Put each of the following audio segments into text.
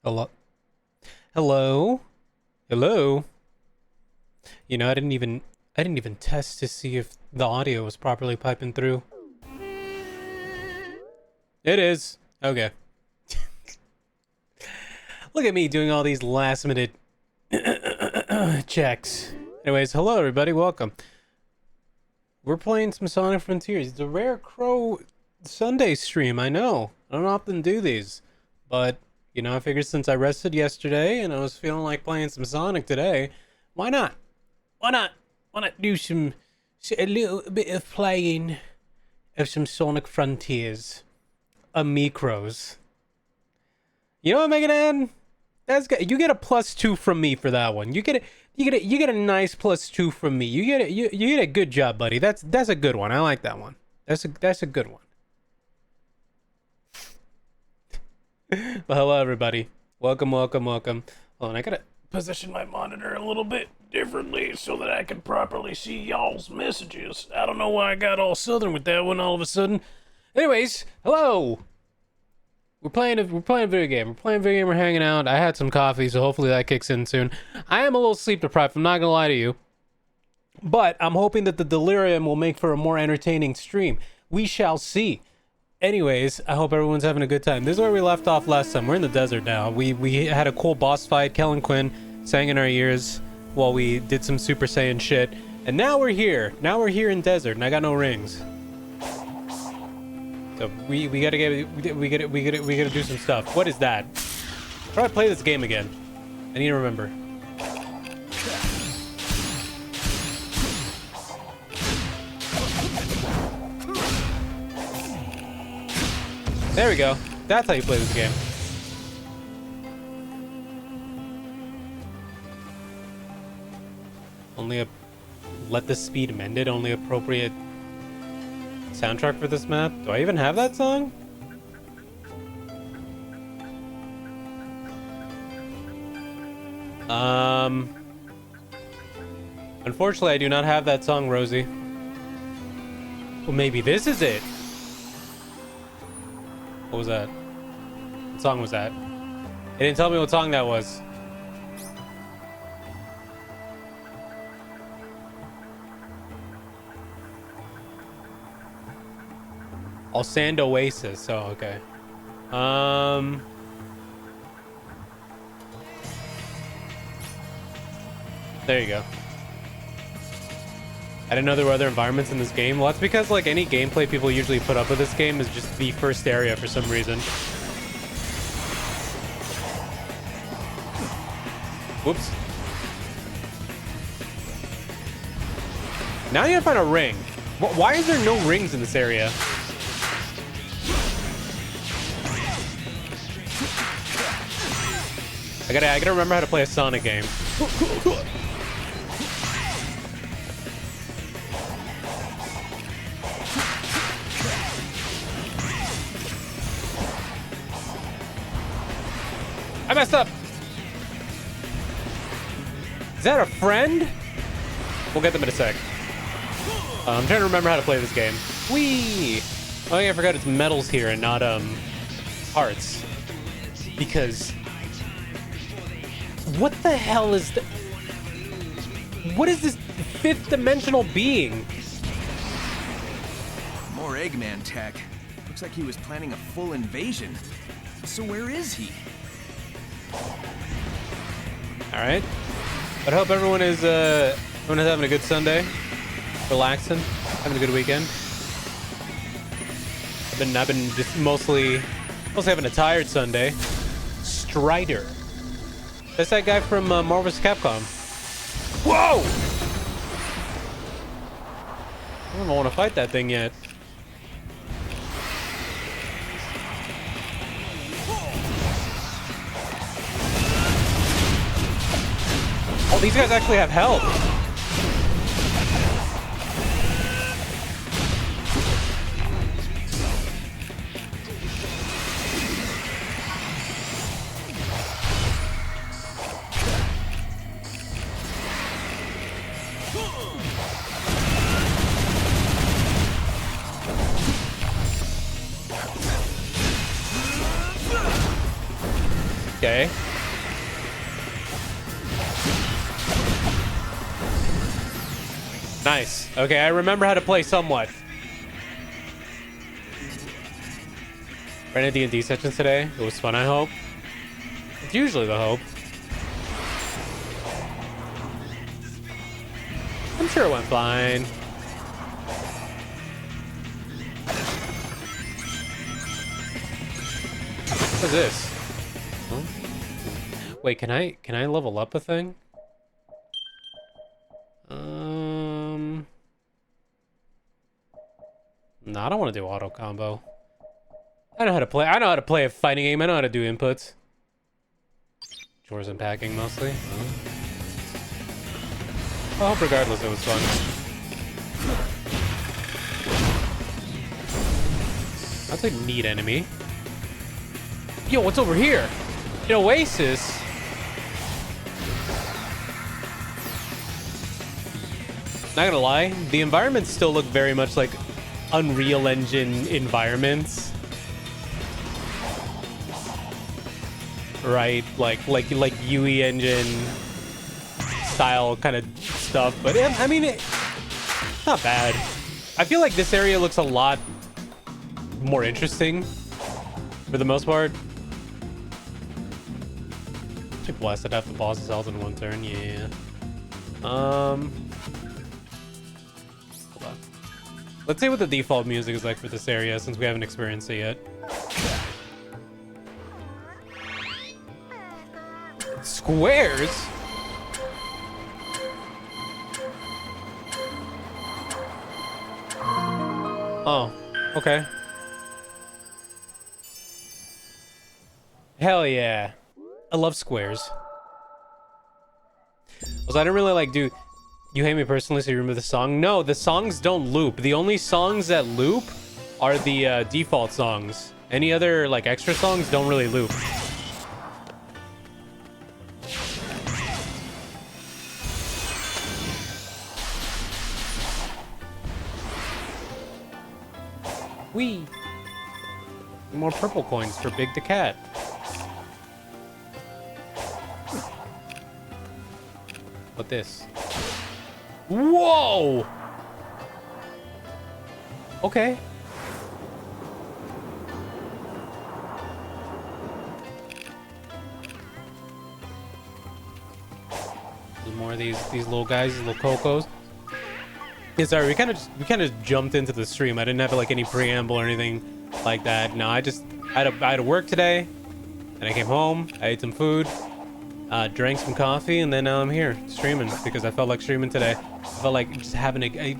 Hello? Hello? Hello? I didn't even test to see if the audio was properly piping through. It is. Okay. Look at me doing all these last minute checks. Anyways, hello everybody, welcome. We're playing some Sonic Frontiers. It's a rare Crow Sunday stream, I know. I don't often do these. But, I figured since I rested yesterday and I was feeling like playing some Sonic today, why not? Why not? Why not do a little bit of playing of some Sonic Frontiers? Micros. You know what, Megadan? That's good. You get a +2 from me for that one. You get a nice +2 from me. You get a good job, buddy. That's a good one. I like that one. That's a good one. Well, hello everybody. Welcome. Hold on, I gotta position my monitor a little bit differently so that I can properly see y'all's messages. I don't know why I got all southern with that one all of a sudden. Anyways, hello. We're playing a video game. We're hanging out. I had some coffee, so hopefully that kicks in soon. I am a little sleep deprived, I'm not gonna lie to you. But I'm hoping that the delirium will make for a more entertaining stream. We shall see. Anyways, I hope everyone's having a good time. This is where we left off last time. We're in the desert now. We had a cool boss fight. Kellen Quinn sang in our ears while we did some Super Saiyan shit. And now we're here. Now we're here in desert, and I got no rings. So we gotta do some stuff. What is that? How do I play this game again? I need to remember. There we go. That's how you play this game. Let the speed mended. Only appropriate soundtrack for this map. Do I even have that song? Unfortunately, I do not have that song, Rosie. Well, maybe this is it. What was that? What song was that? It didn't tell me what song that was. I'll Sand Oasis. Oh, okay. There you go. I didn't know there were other environments in this game. Well, that's because like any gameplay people usually put up with this game is just the first area for some reason. Whoops. Now you gotta find a ring. Why is there no rings in this area? I gotta remember how to play a Sonic game. I messed up. Is that a friend? We'll get them in a sec. I'm trying to remember how to play this game. Whee! Oh yeah, I forgot it's medals here and not hearts. Because what the hell is that? What is this fifth dimensional being? More Eggman tech. Looks like he was planning a full invasion. So where is he? All right. But I hope everyone is having a good Sunday, relaxing, having a good weekend. I've been just mostly having a tired Sunday. Strider. That's that guy from Marvel vs. Capcom. Whoa! I don't want to fight that thing yet. Oh, these guys actually have health. Okay. Nice. Okay, I remember how to play somewhat. Ran a D&D sessions today. It was fun, I hope. It's usually the hope. I'm sure it went fine. What is this? Huh? Wait, can I level up a thing? No, I don't want to do auto combo. I know how to play. I know how to play a fighting game. I know how to do inputs. Chores and packing mostly. I hope regardless it was fun. That's a neat enemy. Yo, what's over here? An oasis. Not gonna lie, the environments still look very much like Unreal Engine environments. Right? Like UE Engine style kind of stuff. But I mean, it's not bad. I feel like this area looks a lot more interesting for the most part. Should blast it half the boss's health in one turn, yeah. Hold on. Let's see what the default music is like for this area since we haven't experienced it yet. Squares? Oh, okay. Hell yeah. I love squares. Also, I don't really like do You Hate Me Personally, so you remember the song? No, the songs don't loop. The only songs that loop are the default songs. Any other like extra songs don't really loop. Whee! More purple coins for Big the Cat. What this? Whoa! Okay. There's more of these little guys, these little cocos. Yeah, sorry, we kind of jumped into the stream. I didn't have like any preamble or anything like that. No, I had to work today, and I came home. I ate some food, drank some coffee, and then now I'm here streaming because I felt like streaming today. I felt like just having a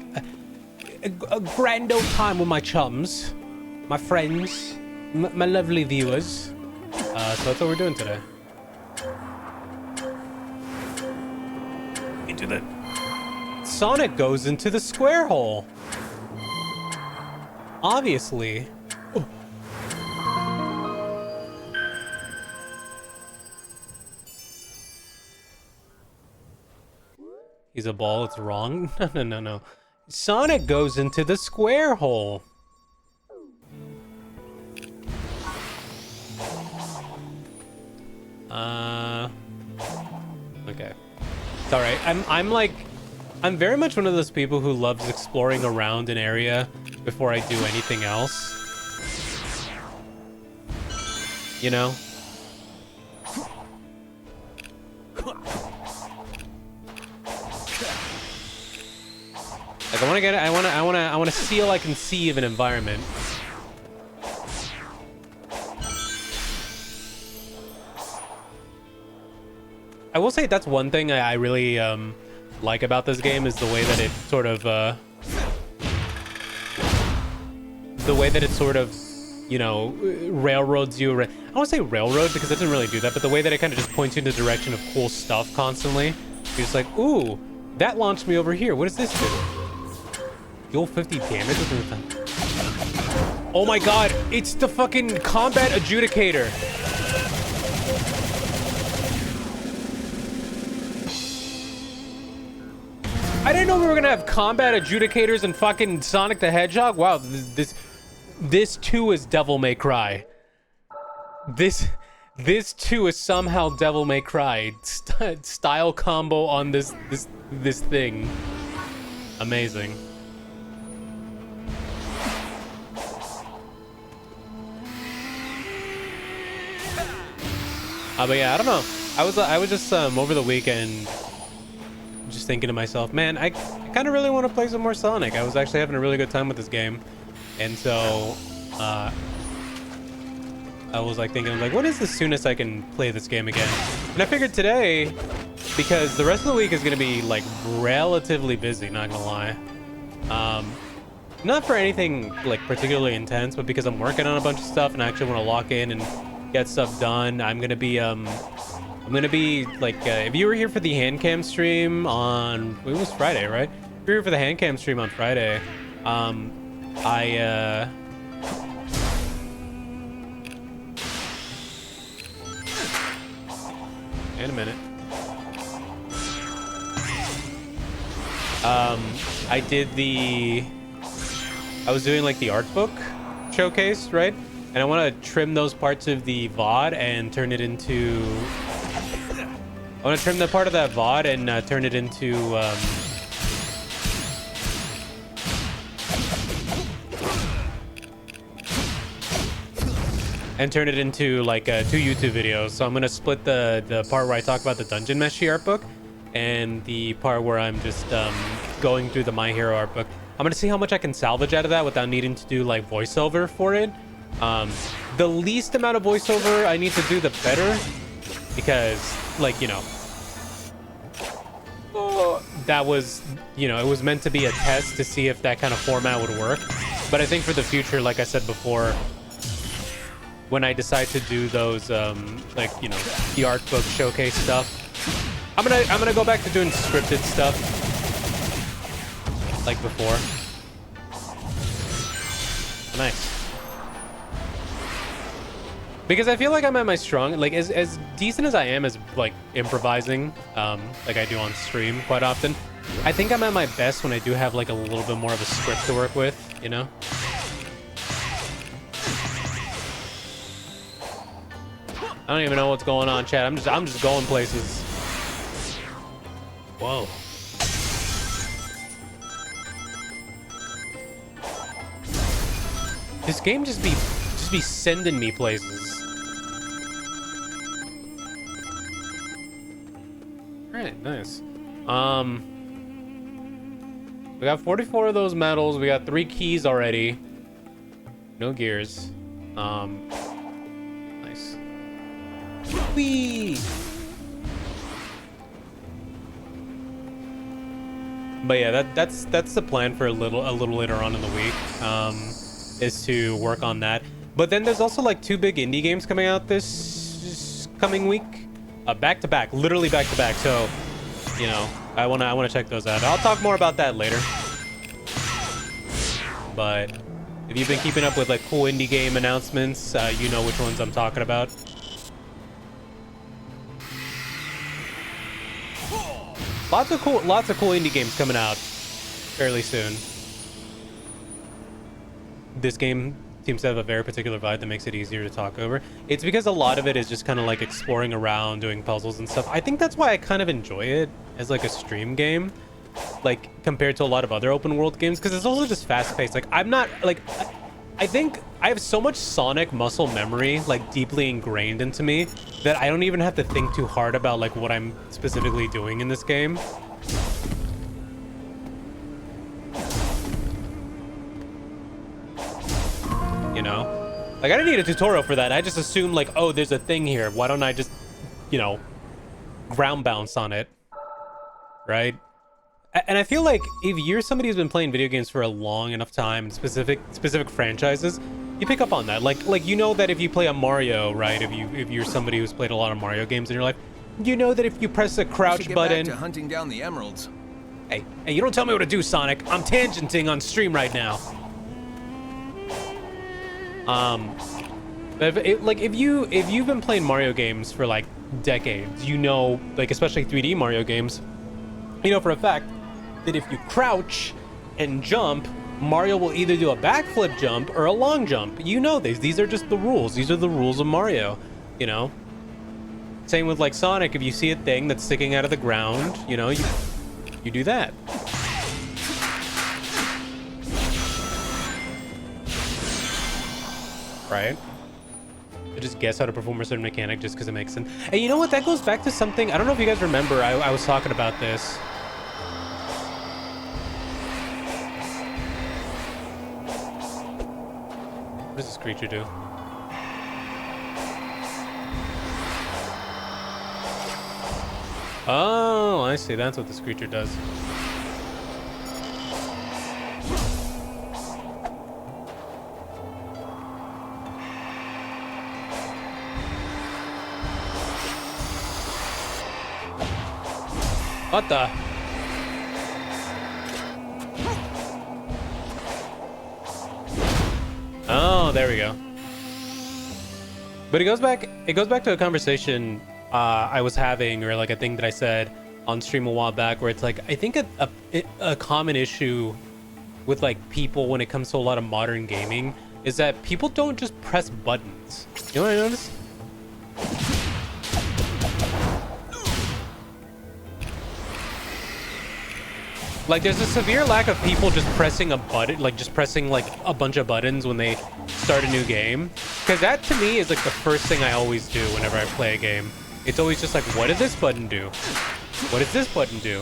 grand old time with my chums, my friends, my lovely viewers. So that's what we're doing today. Into the Sonic goes into the square hole. Obviously. Oh. He's a ball, it's wrong. No. Sonic goes into the square hole. Okay. It's alright. I'm very much one of those people who loves exploring around an area before I do anything else. You know? Like I want to see all I can see of an environment. I will say that's one thing I really like about this game is the way that it sort of you know, railroads you. I don't want to say railroad because it doesn't really do that, but the way that it kind of just points you in the direction of cool stuff constantly. You're just like, ooh, that launched me over here. What does this do? Deal 50 damage within the time. Oh my god, it's the fucking combat adjudicator. I didn't know we were gonna have combat adjudicators and fucking Sonic the Hedgehog. Wow, this too is Devil May Cry. This This too is somehow Devil May Cry style combo on this thing. Amazing. But yeah, I don't know. I was just over the weekend just thinking to myself, man, I kind of really want to play some more Sonic. I was actually having a really good time with this game, and so I was like thinking, like, when is the soonest I can play this game again? And I figured today, because the rest of the week is gonna be like relatively busy, not gonna lie. Not for anything like particularly intense, but because I'm working on a bunch of stuff and I actually want to lock in and get stuff done. I'm gonna be like, if you were here for the hand cam stream on, it was Friday, right? If you were here for the hand cam stream on Friday, in a minute. I was doing like the art book showcase, right? And I want to trim those parts of the VOD and turn it into... I want to trim the part of that VOD and turn it into... and turn it into like 2 YouTube videos. So I'm going to split the part where I talk about the Dungeon Meshi art book and the part where I'm just going through the My Hero art book. I'm going to see how much I can salvage out of that without needing to do like voiceover for it. The least amount of voiceover I need to do, the better, because like, you know, that was, you know, it was meant to be a test to see if that kind of format would work. But I think for the future, like I said before, when I decide to do those like, you know, the art book showcase stuff, I'm gonna go back to doing scripted stuff like before. Nice. Because I feel like I'm at my strong, like as decent as I am as like improvising, like I do on stream quite often, I think I'm at my best when I do have like a little bit more of a script to work with, you know? I don't even know what's going on, chat. I'm just going places. Whoa. This game just be sending me places. Alright, nice. We got 44 of those medals. We got 3 keys already. No gears. Nice. Whee! But yeah, that's the plan for a little later on in the week. Is to work on that. But then there's also like 2 big indie games coming out this coming week, back to back, literally back to back. So, you know, I wanna check those out. I'll talk more about that later. But if you've been keeping up with like cool indie game announcements, you know which ones I'm talking about. Lots of cool indie games coming out fairly soon. This game seems to have a very particular vibe that makes it easier to talk over. It's because a lot of it is just kind of like exploring around, doing puzzles and stuff. I think that's why I kind of enjoy it as like a stream game, like compared to a lot of other open world games, because it's also just fast paced. Like I'm not like, I think I have so much Sonic muscle memory like deeply ingrained into me that I don't even have to think too hard about like what I'm specifically doing in this game. You know, like I didn't need a tutorial for that. I just assumed like, oh, there's a thing here. Why don't I just, you know, ground bounce on it, right? And I feel like if you're somebody who's been playing video games for a long enough time, specific franchises, you pick up on that. Like you know that if you play a Mario, right? If you're somebody who's played a lot of Mario games in your life, you know that if you press the crouch button. Back to hunting down the emeralds. Hey, you don't tell me what to do, Sonic. I'm tangenting on stream right now. If you've been playing Mario games for like decades, you know, like especially 3D Mario games, you know for a fact that if you crouch and jump, Mario will either do a backflip jump or a long jump. You know these are just the rules. These are the rules of Mario, you know. Same with like Sonic. If you see a thing that's sticking out of the ground, you know, you do that. Right? To just guess how to perform a certain mechanic just because it makes sense. And you know what? That goes back to something. I don't know if you guys remember. I was talking about this. What does this creature do? Oh, I see. That's what this creature does. What the? Oh, there we go. But it goes back to a conversation I was having, or like a thing that I said on stream a while back, where it's like, I think a common issue with like people when it comes to a lot of modern gaming is that people don't just press buttons. You know what I noticed? Like, there's a severe lack of people just pressing a button, like just pressing like a bunch of buttons when they start a new game. Because that to me is like the first thing I always do whenever I play a game. It's always just like, what did this button do? What does this button do?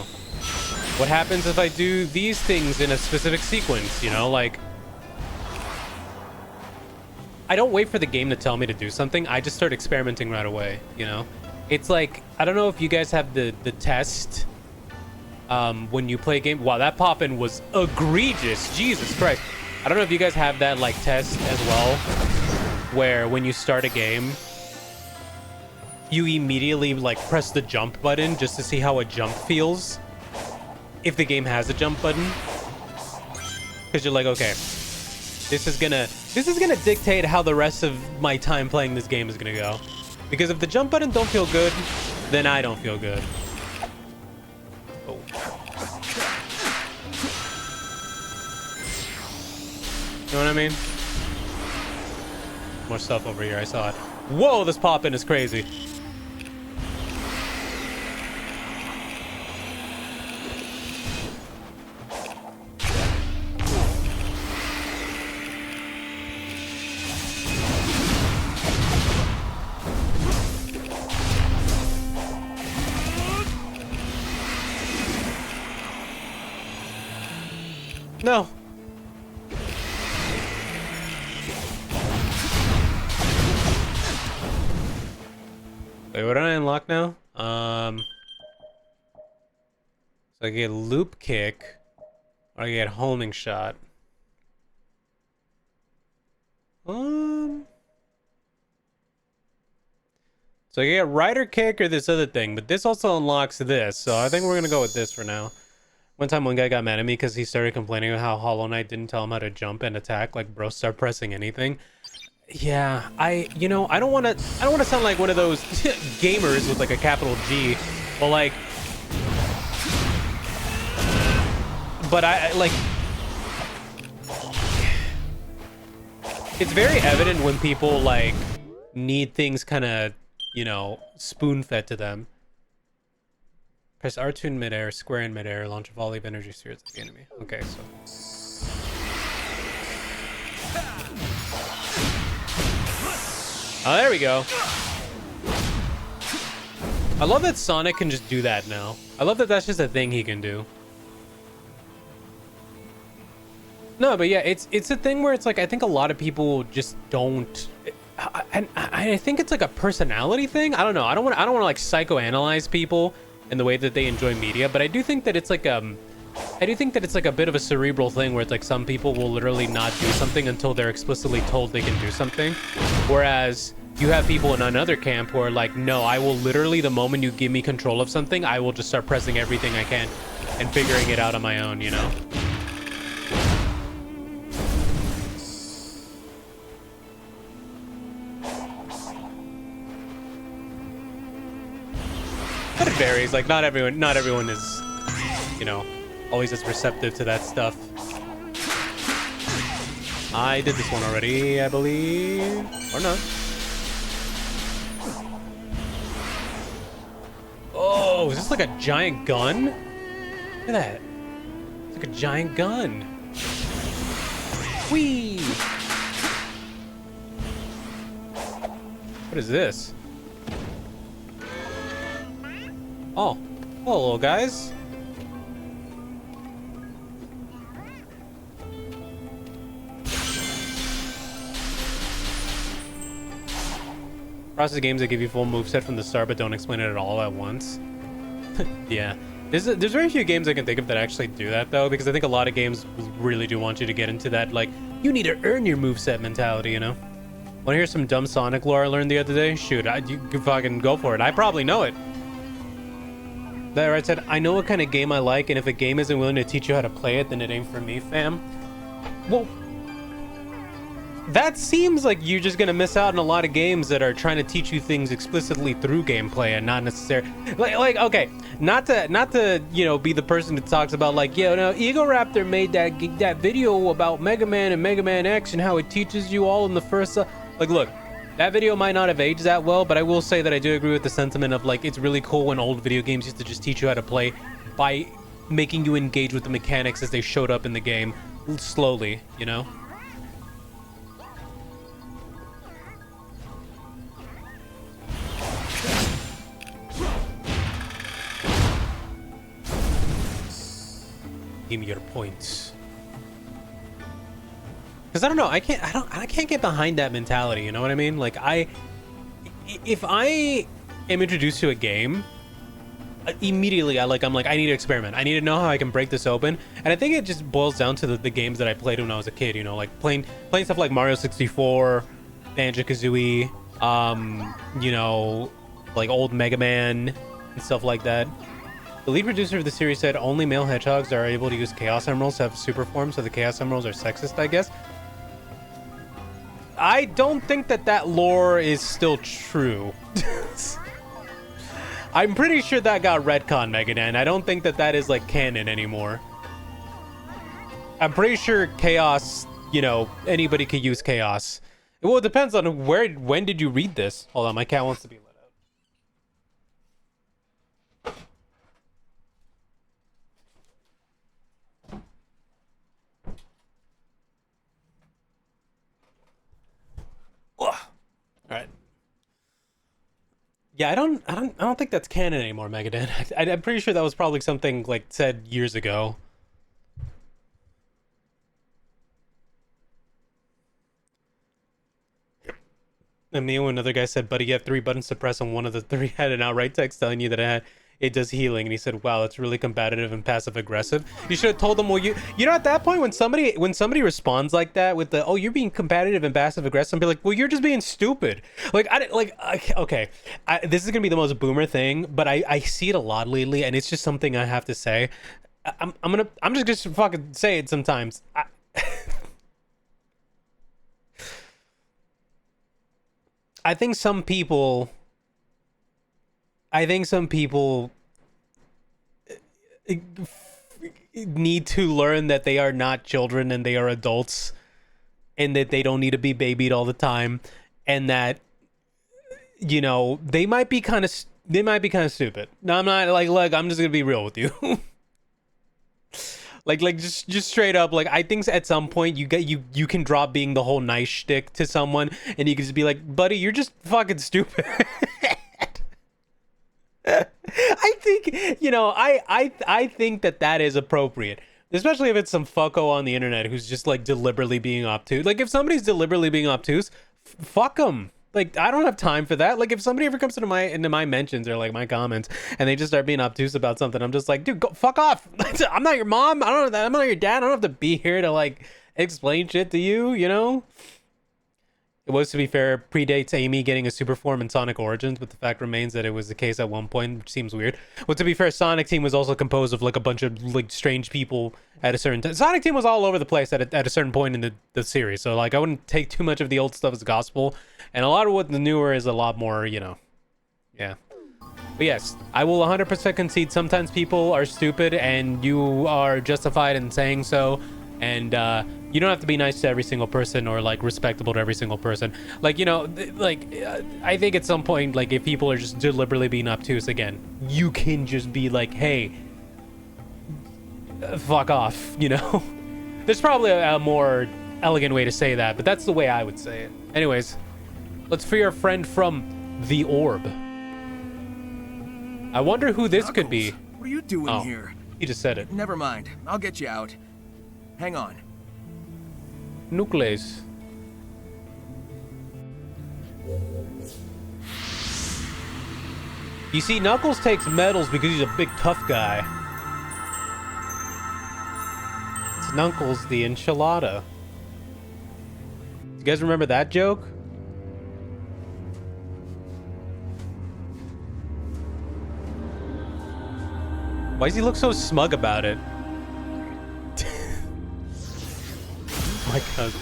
What happens if I do these things in a specific sequence, you know? Like, I don't wait for the game to tell me to do something. I just start experimenting right away, you know? It's like, I don't know if you guys have the test when you play a game. Wow, that pop-in was egregious. Jesus Christ. I don't know if you guys have that like test as well, where when you start a game, you immediately like press the jump button just to see how a jump feels, if the game has a jump button. Because you're like, okay, this is gonna dictate how the rest of my time playing this game is gonna go. Because if the jump button don't feel good, then I don't feel good. Oh. You know what I mean? More stuff over here, I saw it. Whoa, this pop-in is crazy. No. Wait, what did I unlock now? So I get loop kick, or I get homing shot. So I get rider kick or this other thing, but this also unlocks this. So I think we're gonna go with this for now. One time one guy got mad at me because he started complaining about how Hollow Knight didn't tell him how to jump and attack. Like, bro, start pressing anything. Yeah, I don't want to sound like one of those gamers with like a capital G, but like, I like, it's very evident when people like need things kind of, you know, spoon-fed to them. Press R2 in midair, square in midair, launch a volley of energy spheres at the enemy. Okay, so. Oh, there we go. I love that Sonic can just do that now. I love that that's just a thing he can do. No, but yeah, it's a thing where it's like, I think a lot of people just don't. And I think it's like a personality thing. I don't know. I don't want to like psychoanalyze people in the way that they enjoy media, but I do think that it's like a bit of a cerebral thing where it's like some people will literally not do something until they're explicitly told they can do something, whereas you have people in another camp who are like, no, I will literally, the moment you give me control of something, I will just start pressing everything I can and figuring it out on my own, you know? But it varies. Like, not everyone is, you know, always as receptive to that stuff. I did this one already, I believe, or not. Whoa, is this like a giant gun? Look at that. It's like a giant gun. Whee! What is this? Oh, hello, little guys. Process games that give you full moveset from the start but don't explain it at all at once. Yeah. There's very few games I can think of that actually do that, though, because I think a lot of games really do want you to get into that, like, you need to earn your moveset mentality, you know? Want to hear some dumb Sonic lore I learned the other day? Shoot, you can fucking go for it. I probably know it. That right said, I know what kind of game I like, and if a game isn't willing to teach you how to play it, then it ain't for me, fam. Well, that seems like you're just gonna miss out on a lot of games that are trying to teach you things explicitly through gameplay and not necessarily like okay, not to you know be the person that talks about like, yeah, no, Egoraptor made that video about Mega Man and Mega Man X and how it teaches you all in the first like, look, that video might not have aged that well, but I will say that I do agree with the sentiment of like, it's really cool when old video games used to just teach you how to play by making you engage with the mechanics as they showed up in the game slowly, you know. Give me your points. Because I don't know, I can't get behind that mentality, you know what I mean? Like, if I am introduced to a game, immediately I'm like, I need to experiment. I need to know how I can break this open. And I think it just boils down to the games that I played when I was a kid, you know, like playing stuff like Mario 64, Banjo-Kazooie, you know, like old Mega Man and stuff like that. The lead producer of the series said only male hedgehogs are able to use Chaos Emeralds to have super forms, so the Chaos Emeralds are sexist, I guess. I don't think that lore is still true. I'm pretty sure that got retconned, Megadan. I don't think that is like canon anymore. I'm pretty sure Chaos, you know, anybody could use Chaos. Well, it depends on when did you read this? Hold on, my cat wants to be let out. All right. Yeah, I don't think that's canon anymore, Megadan. I'm pretty sure that was probably something like said years ago. And me and another guy said, buddy, you have 3 buttons to press, and one of the 3 had an outright text telling you that it does healing. And he said, wow, that's really combative and passive aggressive. You should have told them, well, you know, at that point when somebody responds like that with the, oh, you're being combative and passive aggressive, and be like, well, you're just being stupid. Like, okay, this is gonna be the most boomer thing, but I see it a lot lately, and it's just something I have to say. I'm just gonna fucking say it sometimes. I think some people need to learn that they are not children and they are adults, and that they don't need to be babied all the time, and that, you know, they might be kind of stupid. No, I'm not, like, look, I'm just gonna be real with you. like just straight up, like, I think at some point you can drop being the whole nice shtick to someone, and you can just be like, buddy, you're just fucking stupid. I think, you know, I think that is appropriate, especially if it's some fucko on the internet who's just like deliberately being obtuse. Like, if somebody's deliberately being obtuse, fuck them. Like, I don't have time for that. Like, if somebody ever comes into my mentions or like my comments and they just start being obtuse about something, I'm just like, dude, go fuck off. I'm not your mom. I'm not your dad. I don't have to be here to like explain shit to you, you know? It was, to be fair, predates Amy getting a super form in Sonic Origins, but the fact remains that it was the case at one point, which seems weird. Well, to be fair, Sonic Team was also composed of like a bunch of like strange people at a certain time. Sonic Team was all over the place at a certain point in the series, so like I wouldn't take too much of the old stuff as gospel, and a lot of what the newer is a lot more, you know, yeah. But yes, I will 100% concede sometimes people are stupid, and you are justified in saying so. And you don't have to be nice to every single person or like respectable to every single person. Like, you know, I think at some point, like if people are just deliberately being obtuse again, you can just be like, hey, fuck off, you know? There's probably a more elegant way to say that, but that's the way I would say it. Anyways, let's free our friend from the orb. I wonder who this could be. What are you doing here? He just said it. Never mind. I'll get you out. Hang on. Nucleus. You see, Knuckles takes medals because he's a big tough guy. It's Knuckles the enchilada. You guys remember that joke? Why does he look so smug about it? My cousin.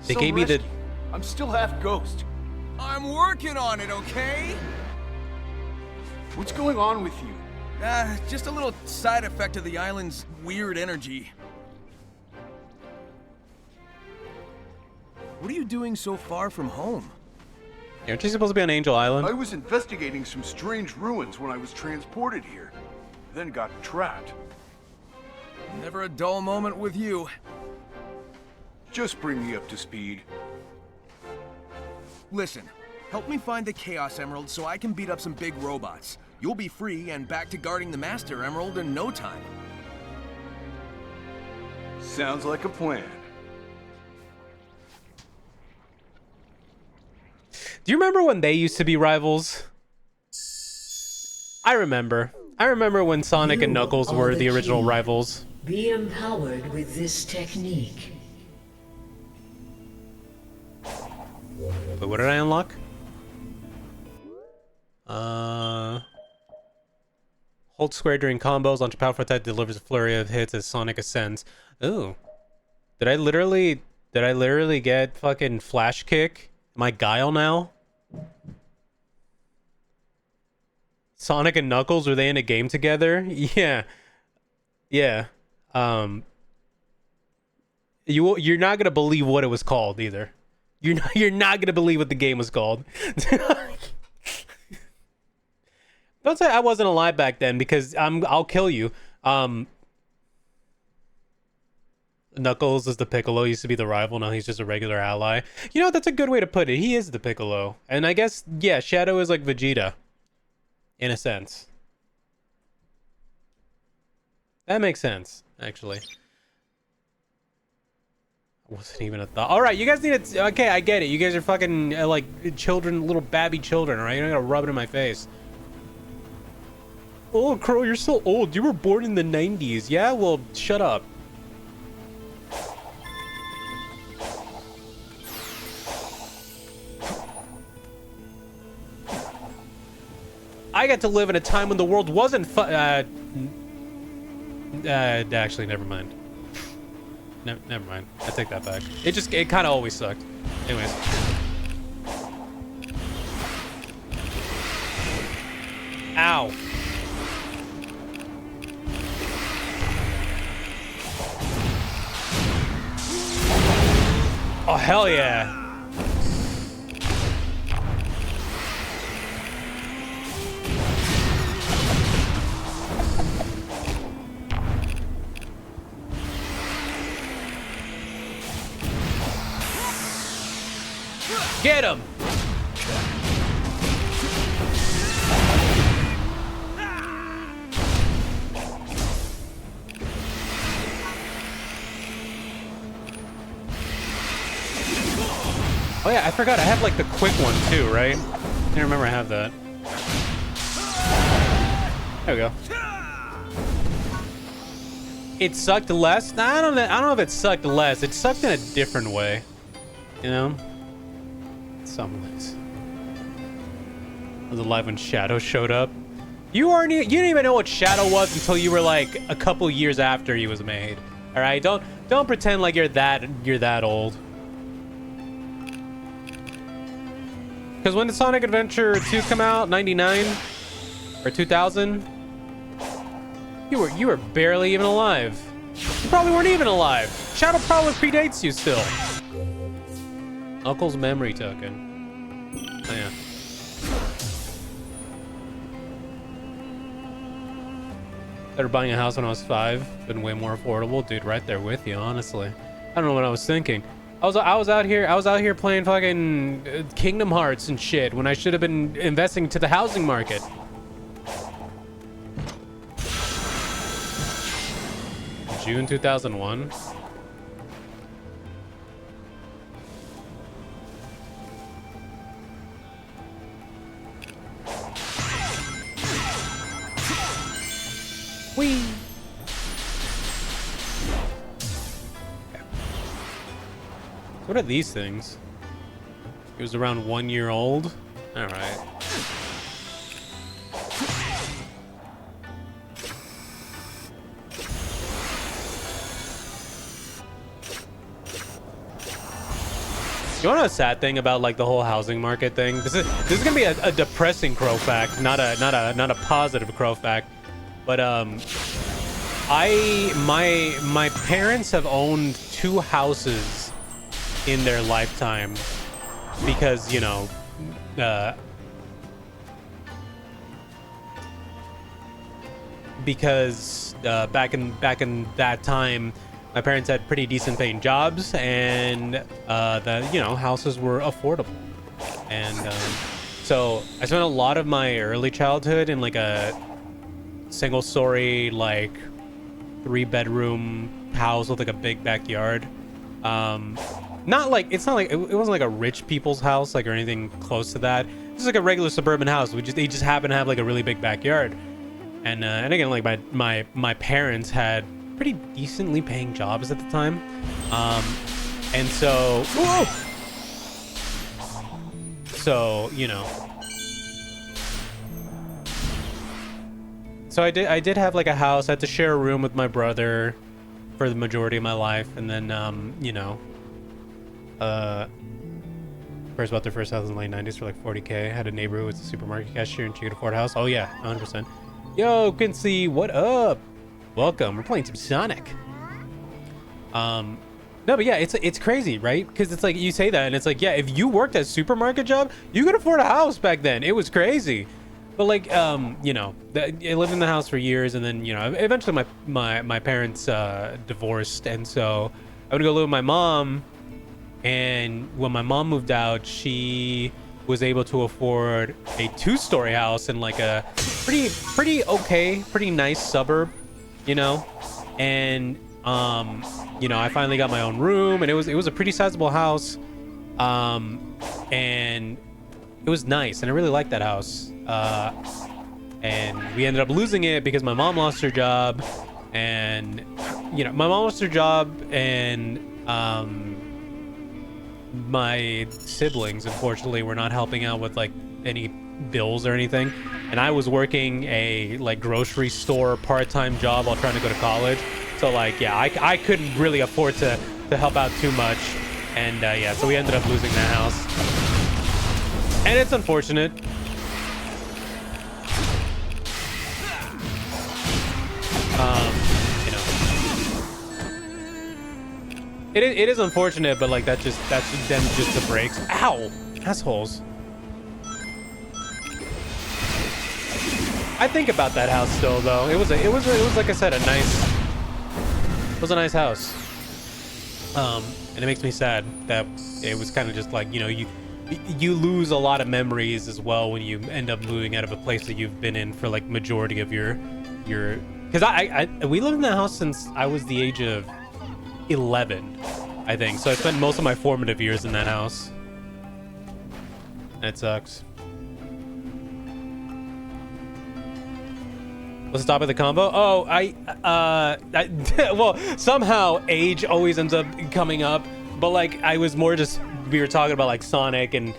They gave me the... I'm still half ghost. I'm working on it, okay? What's going on with you? Just a little side effect of the island's weird energy. What are you doing so far from home? Aren't you supposed to be on Angel Island? I was investigating some strange ruins when I was transported here, then got trapped. Never a dull moment with you. Just bring me up to speed. Listen, help me find the Chaos Emerald so I can beat up some big robots. You'll be free and back to guarding the Master Emerald in no time. Sounds like a plan. Do you remember when they used to be rivals? I remember. I remember when Sonic and Knuckles were the original rivals. Be empowered with this technique. Wait, what did I unlock? Hold square during combos, launch a powerful attack, delivers a flurry of hits as Sonic ascends. Ooh. Did I literally get fucking Flash Kick? Am I Guile now? Sonic and Knuckles, were they in a game together? Yeah. Yeah. You're not gonna believe what it was called either. You're not gonna believe what the game was called. Don't say I wasn't alive back then because I'll kill you. Knuckles is the Piccolo, used to be the rival, now he's just a regular ally. You know, that's a good way to put it. He is the Piccolo. And I guess, yeah, Shadow is like Vegeta. In a sense. That makes sense, actually. Wasn't even a thought. Alright, you guys need to... Okay, I get it. You guys are fucking, like, children, little babby children, alright? You're not gonna rub it in my face. Oh, Crow, you're so old. You were born in the 90s. Yeah? Well, shut up. I got to live in a time when the world wasn't actually, never mind. Never mind. I take that back. It kind of always sucked. Anyways. Ow. Oh, hell yeah. Get him! Oh yeah, I forgot I have like the quick one too, right? I can't remember I have that. There we go. It sucked less? Nah, I don't know if it sucked less. It sucked in a different way. You know? Some ways. I was alive when Shadow showed up. You didn't even know what Shadow was until you were like a couple years after he was made. All right, don't pretend like you're that old. Because when did Sonic Adventure 2 come out? 99 or 2000? You were barely even alive. You probably weren't even alive. Shadow probably predates you still. Uncle's memory token. Oh yeah. Started buying a house when I was 5. Been way more affordable, dude. Right there with you, honestly. I don't know what I was thinking. I was out here playing fucking Kingdom Hearts and shit when I should have been investing to the housing market. June 2001. Whee! What are these things? It was around 1 year old. All right. You know what's a sad thing about like the whole housing market thing? This is gonna be a depressing crow fact, not a positive crow fact. But my parents have owned 2 houses in their lifetime because, you know, back in that time, my parents had pretty decent paying jobs, and the, you know, houses were affordable. And so I spent a lot of my early childhood in like a single story, like 3-bedroom house with like a big backyard. Not like, it wasn't like a rich people's house, like, or anything close to that. It's like a regular suburban house. They just happen to have like a really big backyard. And again, like my parents had pretty decently paying jobs at the time. And so, whoa! So, you know, so I did have like a house. I had to share a room with my brother for the majority of my life. And then, you know, first bought their first house in the late 90s for like $40K. Had a neighbor who was a supermarket cashier and she could afford a house. Oh yeah, 100%. Yo, Quincy, what up? Welcome. We're playing some Sonic. No, but yeah, it's crazy, right? Because it's like, you say that and it's like, yeah, if you worked at a supermarket job, you could afford a house back then. It was crazy. But like, you know, I lived in the house for years, and then, you know, eventually my parents divorced, and so I would go live with my mom. And when my mom moved out, she was able to afford a 2-story house in like a pretty okay, pretty nice suburb, you know. And you know, I finally got my own room, and it was a pretty sizable house, and it was nice, and I really liked that house. And we ended up losing it because my mom lost her job, and you know, my mom lost her job, and my siblings unfortunately were not helping out with like any bills or anything, and I was working a like grocery store part-time job while trying to go to college. So like, yeah, I couldn't really afford to help out too much, and yeah, so we ended up losing that house, and it's unfortunate. You know, it is unfortunate, but like that's them just the breaks. Ow, assholes. I think about that house still, though. It was like I said, it was a nice house. And it makes me sad that it was kind of just like, you know, you lose a lot of memories as well when you end up moving out of a place that you've been in for like majority of your because we lived in that house since I was the age of 11, I think. So I spent most of my formative years in that house. That sucks. Let's stop at the combo. Oh, well, somehow age always ends up coming up, but like I was more just, we were talking about like Sonic and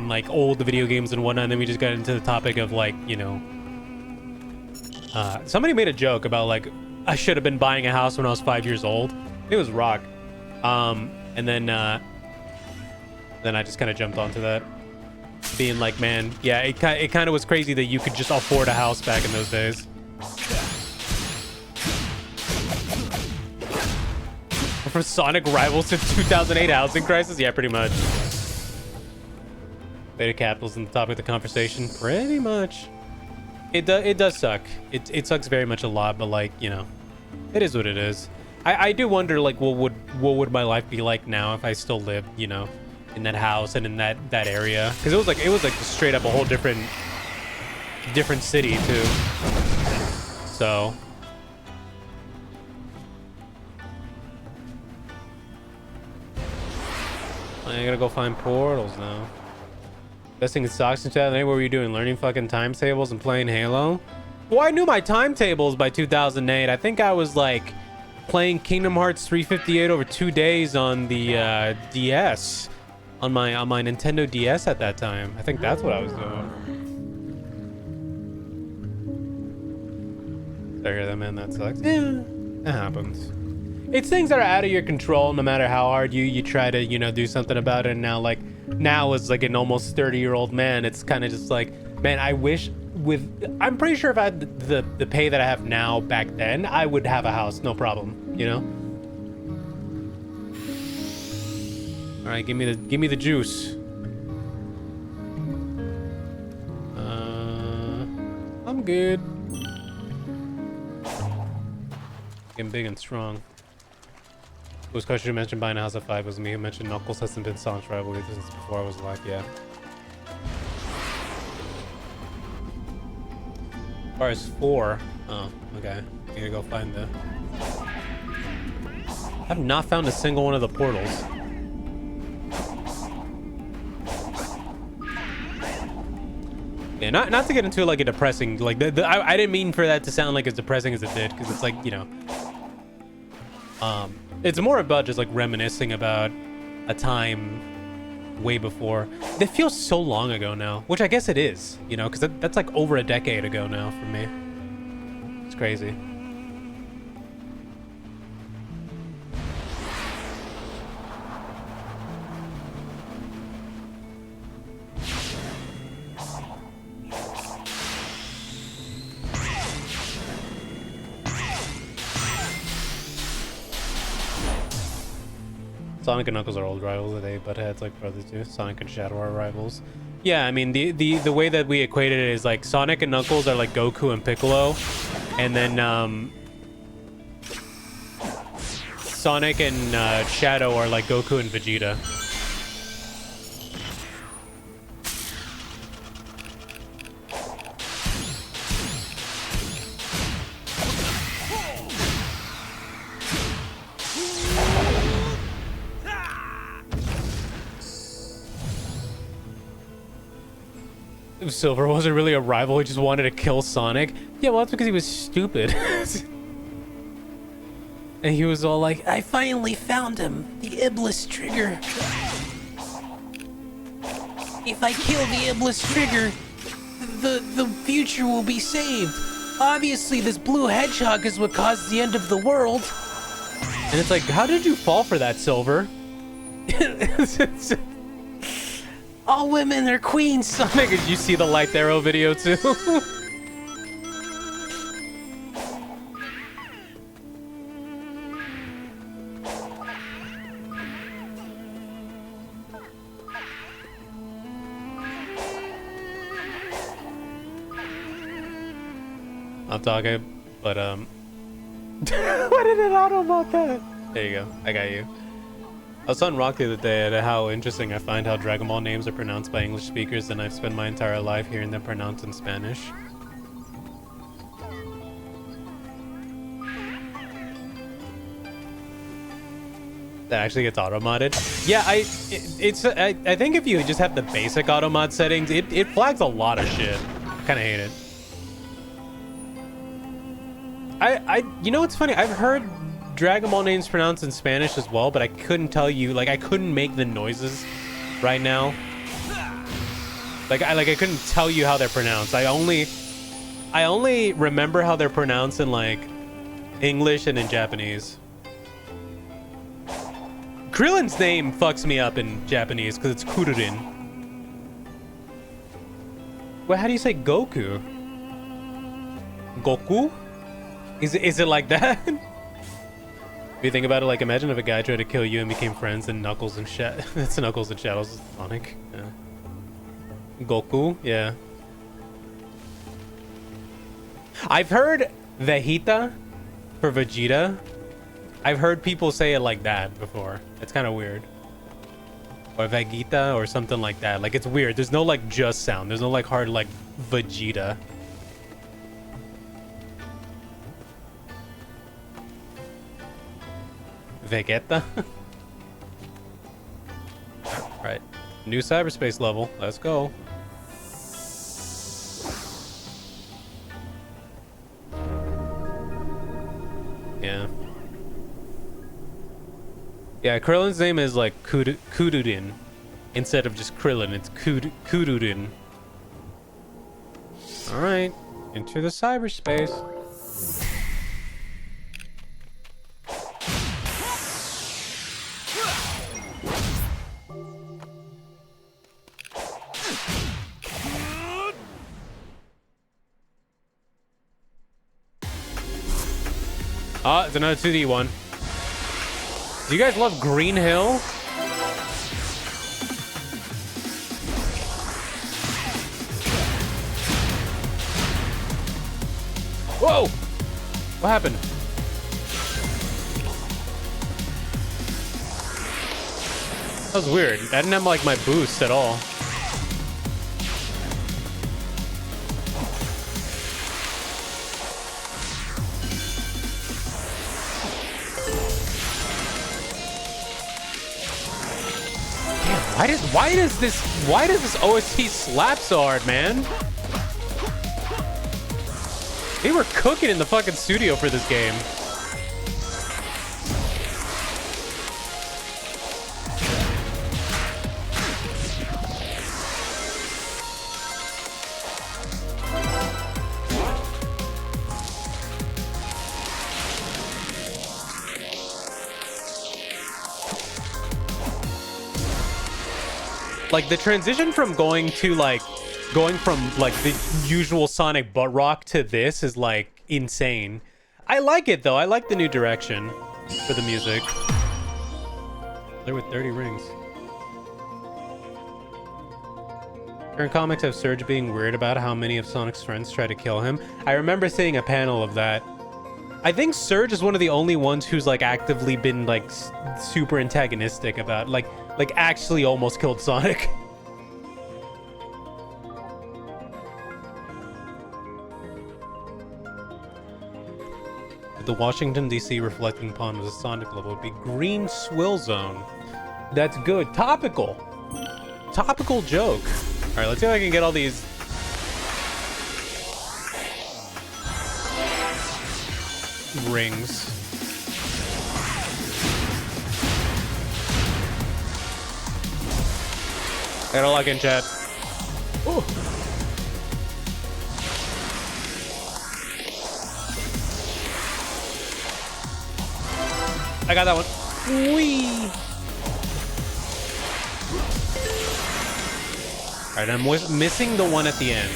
like old video games and whatnot, and then we just got into the topic of like, you know, somebody made a joke about like I should have been buying a house when I was 5 years old. It was Rock, and then I just kind of jumped onto that. being like, man, yeah, it kind of was crazy that you could just afford a house back in those days. For Sonic Rivals to 2008 housing crisis? Yeah, pretty much. Beta Capital's in the topic of the conversation. Pretty much. It does suck. It sucks very much a lot, but like, you know, it is what it is. I do wonder, like, what would my life be like now if I still lived, you know, in that house and in that area? Because it was like straight up a whole different city too. So I gotta go find portals now. Investing in stocks in 2008. What were you doing? Learning fucking timetables and playing Halo? Well, I knew my timetables by 2008. I think I was like playing Kingdom Hearts 358 over 2 days on the DS, on my Nintendo DS at that time. I think that's what I was doing. Sorry to hear that, man. That sucks. Yeah, it happens. It's things that are out of your control, no matter how hard you try to, you know, do something about it. And now as like an almost 30-year-old man, it's kind of just like, man, I wish I'm pretty sure if I had the pay that I have now back then, I would have a house, no problem, you know? All right, give me the juice. I'm good. Getting big and strong. Whose question you mentioned buying a house at 5 was me who mentioned Knuckles hasn't been Sonic's rivalry since before I was alive. Yeah. As far as 4, oh, okay. I need to go find the. I have not found a single one of the portals. Yeah, not to get into like a depressing, like I didn't mean for that to sound like as depressing as it did, because it's like, you know, it's more about just like reminiscing about a time way before. It feels so long ago now, which I guess it is, you know, because that's like over a decade ago now for me. It's crazy. Sonic and Knuckles are old rivals. They butt heads like brothers do. Sonic and Shadow are rivals. Yeah, I mean the way that we equated it is like Sonic and Knuckles are like Goku and Piccolo, and then Sonic and Shadow are like Goku and Vegeta. Silver wasn't really a rival, he just wanted to kill Sonic. Yeah, well, that's because he was stupid. And he was all like, I finally found him, the Iblis trigger. If I kill the Iblis trigger, the future will be saved. Obviously, this blue hedgehog is what caused the end of the world. And it's like, how did you fall for that, Silver? All women are queens, Sonic. Did you see the Light Arrow video too? I'm talking, but why did it auto about that? There you go. I got you. I was on Rock the other day at how interesting I find how Dragon Ball names are pronounced by English speakers, and I've spent my entire life hearing them pronounced in Spanish. That actually gets auto-modded. Yeah, I think if you just have the basic auto-mod settings, it flags a lot of shit. Kind of hate it. You know what's funny? I've heard Dragon Ball names pronounced in Spanish as well, but I couldn't tell you, like I couldn't make the noises right now. Like I couldn't tell you how they're pronounced. I only remember how they're pronounced in like English and in Japanese. Krillin's name fucks me up in Japanese because it's Kuririn. Well, how do you say Goku? Goku? Is it like that? If you think about it, like, imagine if a guy tried to kill you and became friends, and Knuckles and that's Knuckles and Shadows is Sonic. Yeah. Goku, yeah. I've heard Vegeta for Vegeta. I've heard people say it like that before. It's kind of weird. Or Vegeta or something like that. Like, it's weird. There's no, like, just sound. There's no, like, hard, like, Vegeta. Vegeta. Right. New cyberspace level. Let's go. Yeah. Yeah, Krillin's name is like Kududin. Instead of just Krillin, it's Kududin. Alright. Into the cyberspace. Ah, it's another 2D one. Do you guys love Green Hill? Whoa! What happened? That was weird. I didn't have like my boost at all. Why does this OST slap so hard, man? They were cooking in the fucking studio for this game. Like, the transition from going from the usual Sonic butt rock to this is like insane. I like it though. I like the new direction for the music. They're with 30 rings. Current comics have Surge being weird about how many of Sonic's friends try to kill him. I remember seeing a panel of that. I think Surge is one of the only ones who's like actively been like super antagonistic about like actually almost killed Sonic. If the Washington DC reflecting pond was a Sonic level, it would be Green Swill Zone. That's good. Topical joke. All right, let's see if I can get all these. Rings. I don't like in chat. Ooh. I got that one. Whee! Alright, I'm missing the one at the end.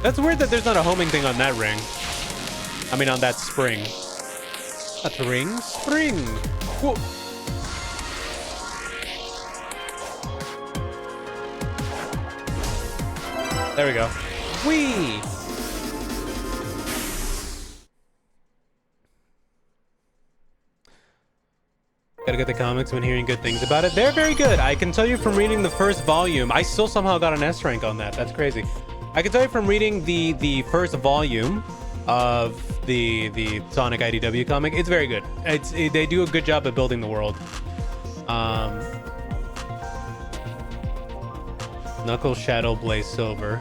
That's weird that there's not a homing thing on that ring. I mean, on that spring. That's a ring? Spring! Whoa. There we go. Whee! Gotta get the comics when hearing good things about it. They're very good. I can tell you from reading the first volume. I still somehow got an S rank on that. That's crazy. I can tell you from reading the first volume of the Sonic IDW comic, it's very good. They do a good job of building the world. Knuckles, Shadow, Blaze, Silver.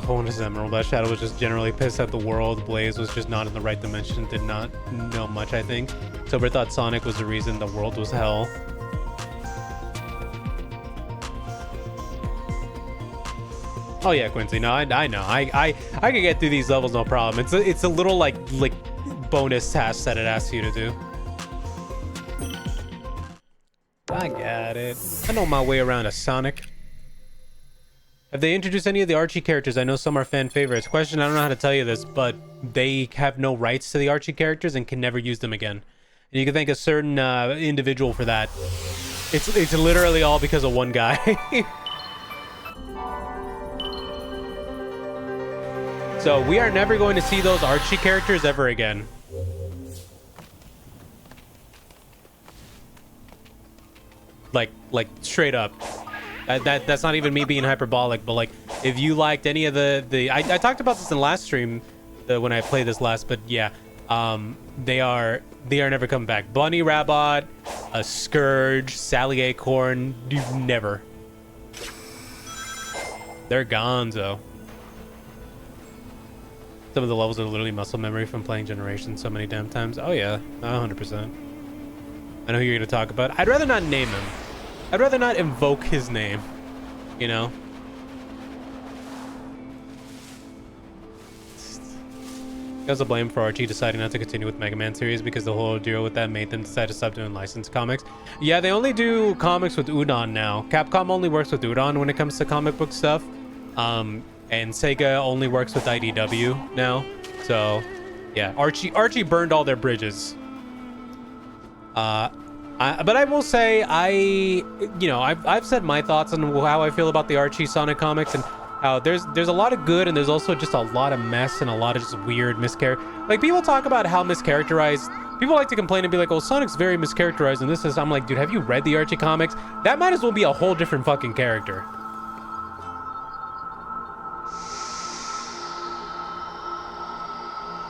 bonus emerald. That Shadow was just generally pissed at the world. Blaze was just not in the right dimension. Did not know much, I think. Sober thought Sonic was the reason the world was hell. Oh yeah, Quincy. No, I know. I could get through these levels no problem. It's a little like bonus task that it asks you to do. I got it. I know my way around a Sonic. Have they introduced any of the Archie characters? I know some are fan favorites. Question, I don't know how to tell you this, but they have no rights to the Archie characters and can never use them again. And you can thank a certain individual for that. It's literally all because of one guy. So we are never going to see those Archie characters ever again. Like straight up. That's not even me being hyperbolic, but like if you liked any of the I talked about this in the last stream when I played this last, but yeah, they are never coming back. Bunny Rabbit, a Scourge, Sally Acorn, never. They're gonzo. Some of the levels are literally muscle memory from playing Generations so many damn times. Oh yeah, 100%. I know who you're gonna talk about. I'd rather not name him. I'd rather not invoke his name, you know? Guys will blame for Archie deciding not to continue with Mega Man series because the whole deal with that made them decide to stop doing licensed comics. Yeah, they only do comics with Udon now. Capcom only works with Udon when it comes to comic book stuff. And Sega only works with IDW now. So, yeah, Archie burned all their bridges. But I will say, I've said my thoughts on how I feel about the Archie Sonic comics and how there's a lot of good and there's also just a lot of mess and a lot of just weird like people talk about how mischaracterized. People like to complain and be like, "Oh, Sonic's very mischaracterized," and this is. I'm like, dude, have you read the Archie comics? That might as well be a whole different fucking character.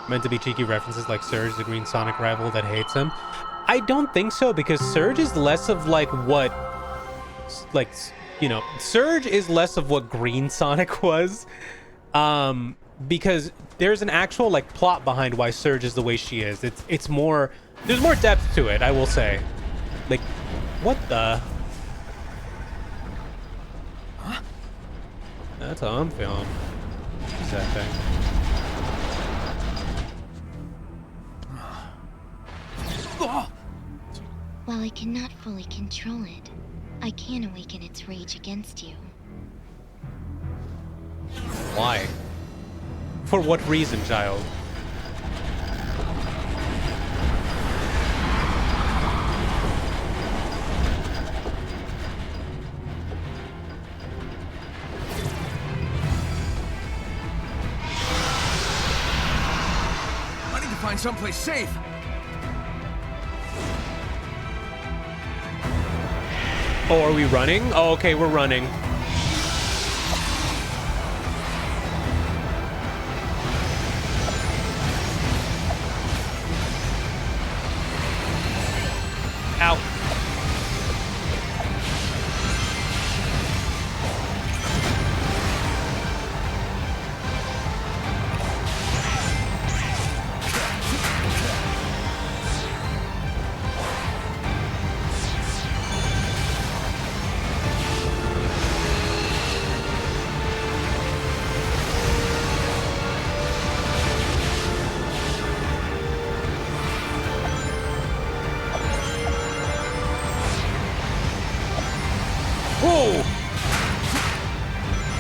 Meant to be cheeky references like Surge, the green Sonic rival that hates him. I don't think so, because Surge is less of Surge is less of what Green Sonic was. Because there's an actual plot behind why Surge is the way she is. It's more, there's more depth to it, I will say. Like, what the? Huh? That's how I'm feeling. What's that thing? While I cannot fully control it, I can awaken its rage against you. Why? For what reason, child? I need to find someplace safe. Oh, are we running? Oh, okay, we're running. Ow.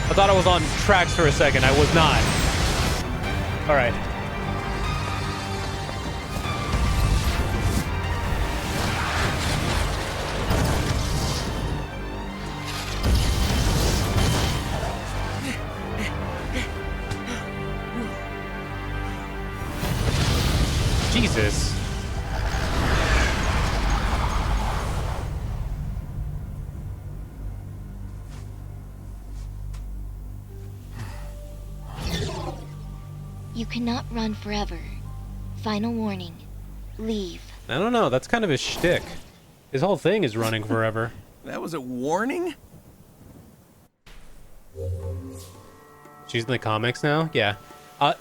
I thought I was on tracks for a second. I was not. All right. Jesus. You cannot run forever. Final warning. Leave. I don't know. That's kind of his shtick. His whole thing is running forever. That was a warning? She's in the comics now. Yeah,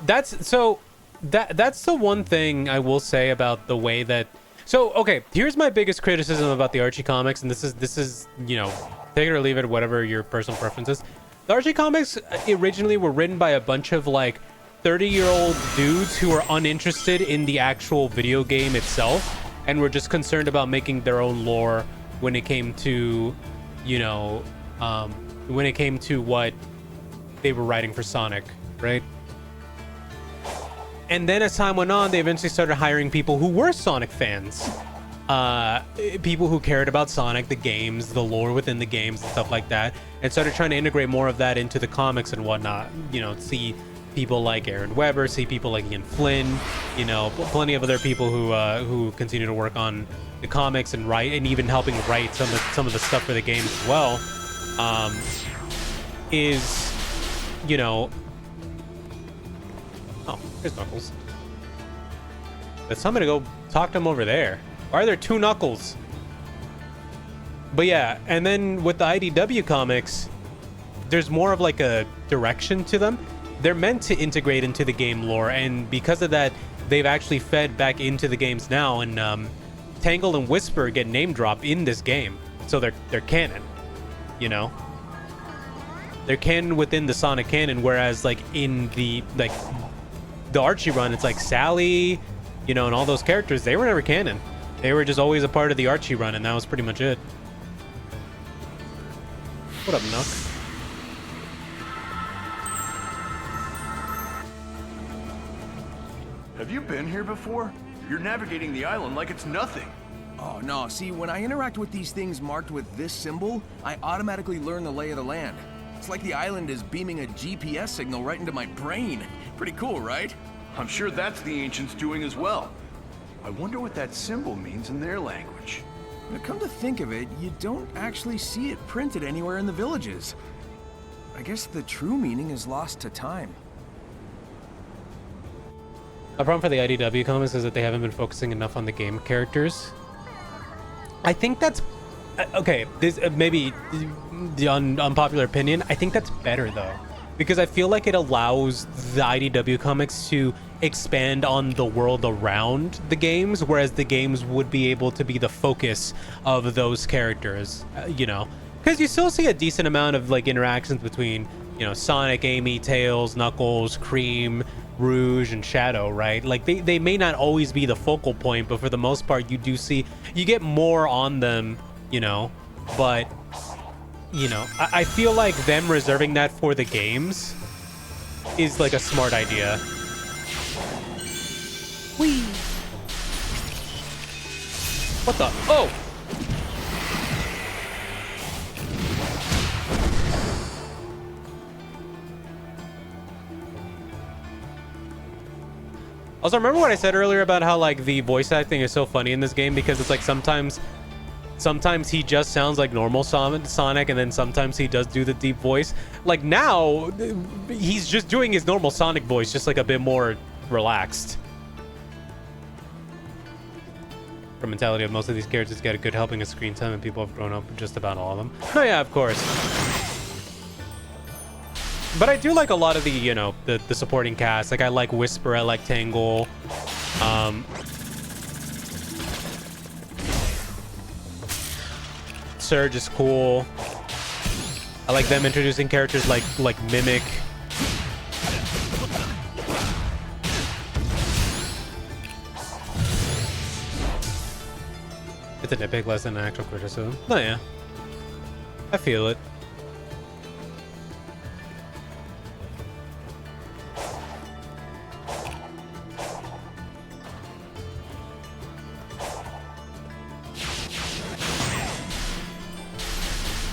that's the one thing I will say about the way that. So okay, here's my biggest criticism about the Archie comics, and this is you know, take it or leave it, whatever your personal preference is. The Archie comics originally were written by a bunch of like 30-year-old dudes who were uninterested in the actual video game itself and were just concerned about making their own lore when it came to, you know, when it came to what they were writing for Sonic, right? And then as time went on, they eventually started hiring people who were Sonic fans. People who cared about Sonic, the games, the lore within the games and stuff like that, and started trying to integrate more of that into the comics and whatnot. You know, see people like Aaron Weber, see people like Ian Flynn, you know, plenty of other people who continue to work on the comics and write, and even helping write some of the stuff for the games as well. Is, you know, oh, here's Knuckles. Let's somebody go talk to him over there. Why are there two Knuckles? But yeah, and then with the IDW comics, there's more of like a direction to them. They're meant to integrate into the game lore, and because of that, they've actually fed back into the games now, and Tangle and Whisper get name dropped in this game, so they're canon, you know? They're canon within the Sonic canon, whereas like in the Archie run, it's like Sally, you know, and all those characters, they were never canon. They were just always a part of the Archie run, and that was pretty much it. What up, Nuck? Have you been here before? You're navigating the island like it's nothing. Oh, no. See, when I interact with these things marked with this symbol, I automatically learn the lay of the land. It's like the island is beaming a GPS signal right into my brain. Pretty cool, right? I'm sure that's the ancients doing as well. I wonder what that symbol means in their language. Now, come to think of it, you don't actually see it printed anywhere in the villages. I guess the true meaning is lost to time. The problem for the IDW comics is that they haven't been focusing enough on the game characters. I think that's okay. This maybe the unpopular opinion. I think that's better though, because I feel like it allows the IDW comics to expand on the world around the games, whereas the games would be able to be the focus of those characters. You know, because you still see a decent amount of like interactions between, you know, Sonic, Amy, Tails, Knuckles, Cream, Rouge, and Shadow, right? Like they may not always be the focal point, but for the most part you get more on them, you know. But you know, I feel like them reserving that for the games is like a smart idea. Whee! What the? Oh! Also, remember what I said earlier about how like the voice acting is so funny in this game, because it's like sometimes he just sounds like normal Sonic, and then sometimes he does do the deep voice. Like now, he's just doing his normal Sonic voice, just like a bit more relaxed. The mentality of most of these characters get a good helping of screen time, and people have grown up with just about all of them. Oh yeah, of course. But I do like a lot of the, you know, the supporting cast. Like I like Whisper, I like Tangle. Surge is cool. I like them introducing characters like Mimic. It's a nitpick less than an actual criticism. Oh yeah, I feel it.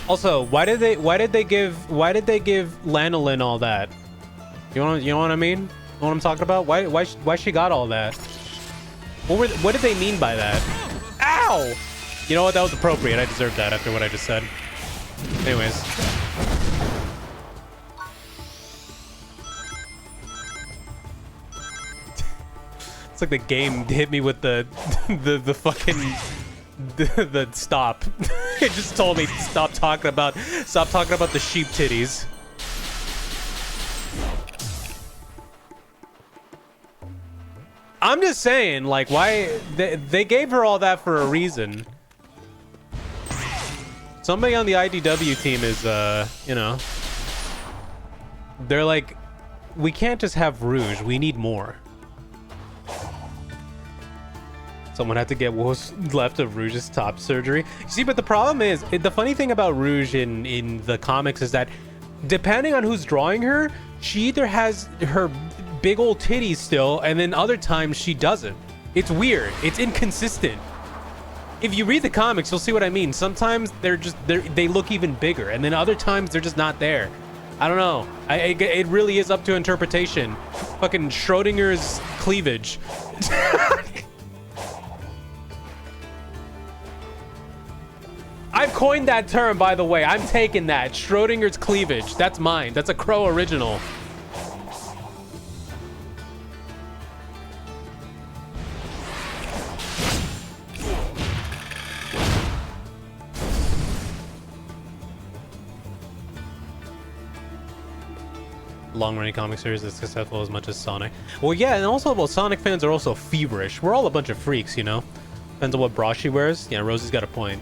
Also, why did they give Lanolin all that? You know what I mean? You know what I'm talking about? Why she got all that? What did they mean by that? Ow! You know what? That was appropriate. I deserved that after what I just said. Anyways. It's like the game hit me with the fucking the stop. It just told me stop talking about the sheep titties. I'm just saying, like, why they gave her all that for a reason. Somebody on the IDW team is, you know, they're like, we can't just have Rouge. We need more. Someone had to get what was left of Rouge's top surgery. See, but the problem is, the funny thing about Rouge in the comics is that depending on who's drawing her, she either has her big old titties still, and then other times she doesn't. It's weird. It's inconsistent. If you read the comics, you'll see what I mean. Sometimes they look even bigger, and then other times they're just not there. I don't know. It really is up to interpretation. Fucking Schrodinger's cleavage. I've coined that term, by the way. I'm taking that. Schrodinger's cleavage. That's mine. That's a Crow original. Long-running comic series that's successful as much as Sonic. Well, yeah, and also, well, Sonic fans are also feverish. We're all a bunch of freaks, you know? Depends on what bra she wears. Yeah, Rosie's got a point.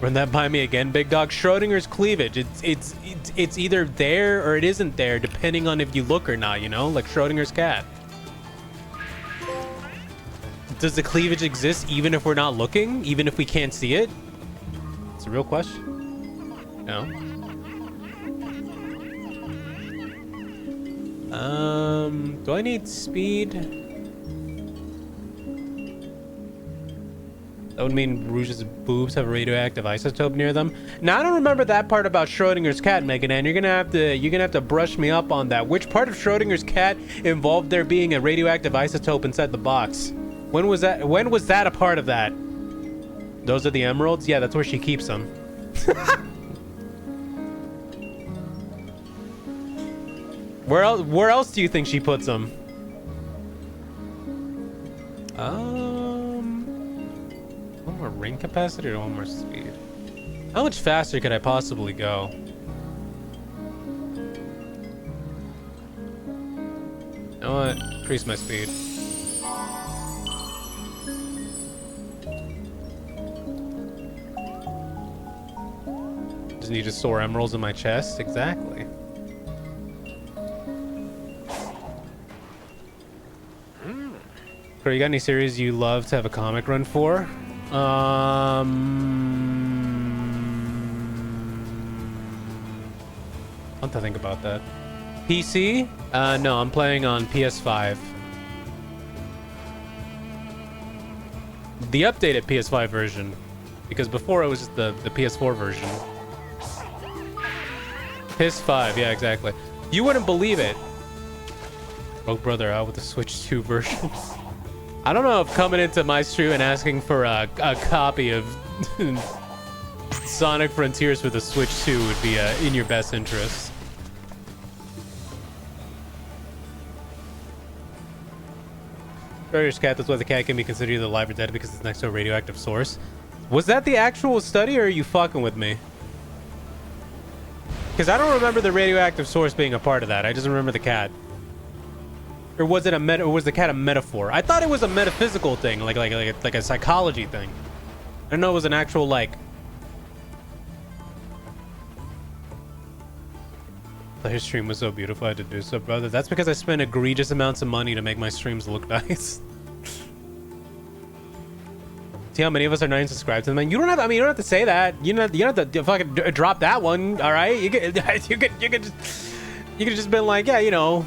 Run that by me again, big dog. Schrodinger's cleavage. It's either there or it isn't there, depending on if you look or not, you know? Like Schrodinger's cat. Does the cleavage exist even if we're not looking? Even if we can't see it? It's a real question. No. Do I need speed? That would mean Rouge's boobs have a radioactive isotope near them. Now I don't remember that part about Schrodinger's cat, Mega Man. You're gonna have to brush me up on that. Which part of Schrodinger's cat involved there being a radioactive isotope inside the box? When was that? When was that a part of that? Those are the emeralds? Yeah, that's where she keeps them. Where else do you think she puts them? One more ring capacity or one more speed? How much faster could I possibly go? You know what? Increase my speed. Just need to store emeralds in my chest? Exactly. You got any series you love to have a comic run for? I'll have to think about that. PC? No, I'm playing on PS5. The updated PS5 version. Because before it was just the PS4 version. PS5, yeah, exactly. You wouldn't believe it. Broke brother out with the Switch 2 version. I don't know if coming into my stream and asking for a copy of Sonic Frontiers for the Switch 2 would be in your best interest. Schrodinger's cat, that's why the cat can be considered either alive or dead because it's next to a radioactive source. Was that the actual study or are you fucking with me? Because I don't remember the radioactive source being a part of that. I just remember the cat. Or was it or was the cat a metaphor? I thought it was a metaphysical thing, like a psychology thing. I didn't know it was an actual like. Your stream was so beautiful, I had to do so, brother. That's because I spent egregious amounts of money to make my streams look nice. See how many of us are not even subscribed to them? Man, you don't have. I mean, you don't have to say that. You don't have to fucking drop that one. All right, you could just been like, yeah, you know.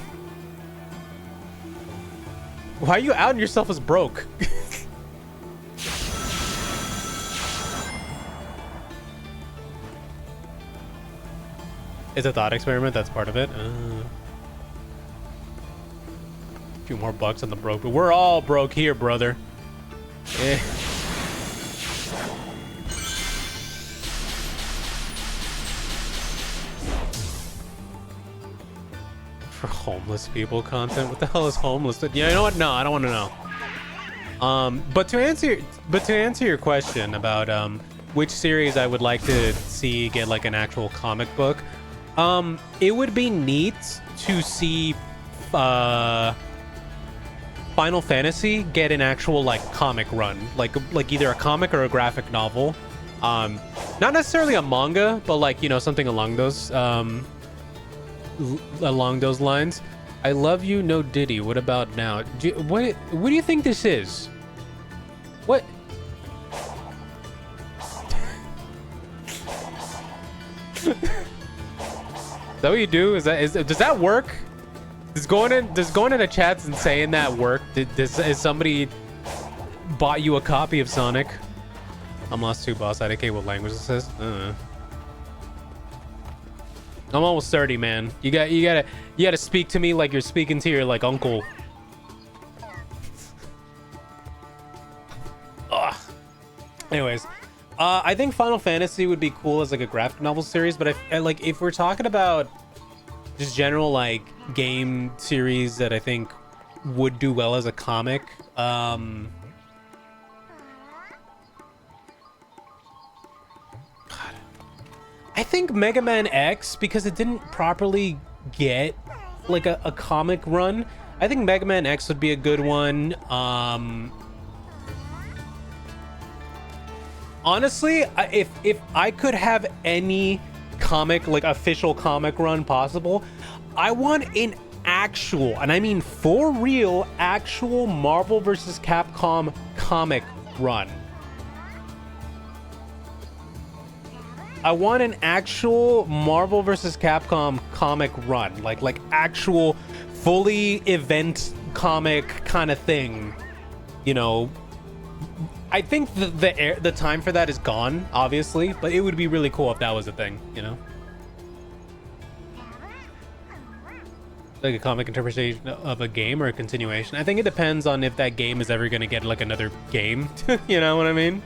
Why are you outing yourself as broke? It's a thought experiment. That's part of it. A few more bucks on the broke, but we're all broke here, brother. Yeah. For homeless people content? What the hell is homeless? Yeah, you know what? No, I don't want to know. But to answer your question about which series I would like to see get like an actual comic book, It would be neat to see Final Fantasy get an actual like comic run, like either a comic or a graphic novel. Not necessarily a manga, but like, you know, something along those lines. I love you, no Diddy. What about now? What do you think this is? What? Is that what you do? Does that work? Does going into chats and saying that work? Is somebody bought you a copy of Sonic? I'm lost too, boss. IDK, what language this is? I'm almost 30, man. You gotta speak to me like you're speaking to your like uncle. Ugh. Anyways, I think Final Fantasy would be cool as like a graphic novel series, but like if we're talking about just general like game series that I think would do well as a comic, I think Mega Man X, because it didn't properly get like a comic run. I think Mega Man X would be a good one. Honestly, if I could have any comic, like official comic run possible, I want an actual, and I mean for real, actual Marvel vs. Capcom comic run. I want an actual Marvel vs. Capcom comic run, like actual fully event comic kind of thing. You know, I think the time for that is gone, obviously, but it would be really cool if that was a thing, you know? Like a comic interpretation of a game or a continuation. I think it depends on if that game is ever going to get like another game. You know what I mean?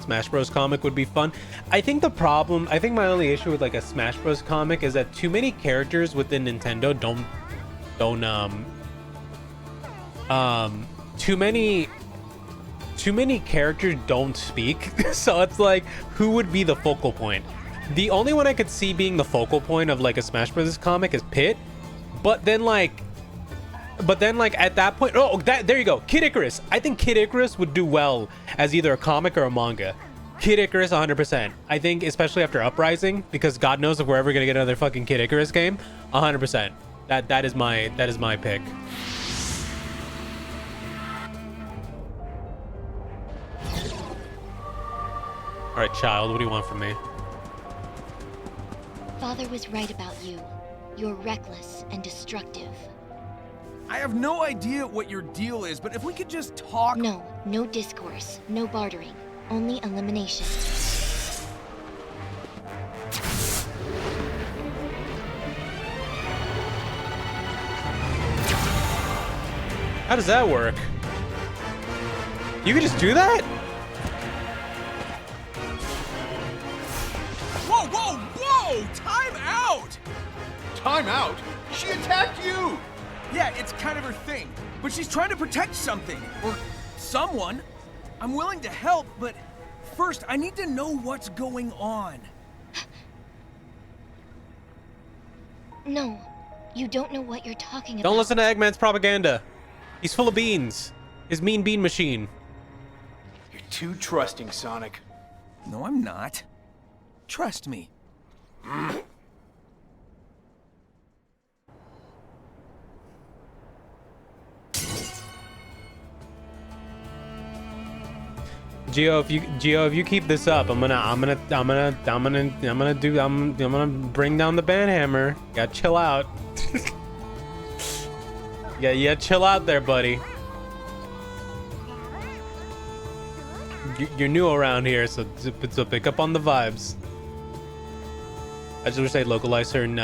Smash Bros comic would be fun. I think my only issue with like a Smash Bros comic is that too many characters within Nintendo too many characters don't speak. So it's like, who would be the focal point? The only one I could see being the focal point of like a Smash Bros comic is Pit, but then like at that point, there you go, Kid Icarus. I think Kid Icarus would do well as either a comic or a manga. Kid Icarus 100%. I think especially after Uprising, because God knows if we're ever gonna get another fucking Kid Icarus game. 100%. That is my pick. All right, child, what do you want from me? Father was right about you. You're reckless and destructive. I have no idea what your deal is, but if we could just talk... No discourse, no bartering, only elimination. How does that work? You can just do that? Whoa! Time out! Time out? She attacked you! Yeah, it's kind of her thing, but she's trying to protect something, or someone. I'm willing to help, but first I need to know what's going on. No, you don't know what you're talking about. Don't listen to Eggman's propaganda. He's full of beans. His mean bean machine. You're too trusting, Sonic. No, I'm not. Trust me. Geo, if you keep this up, I'm gonna bring down the banhammer. Gotta chill out. Yeah, chill out there, buddy. You're new around here, so pick up on the vibes. I just wish they'd localize her and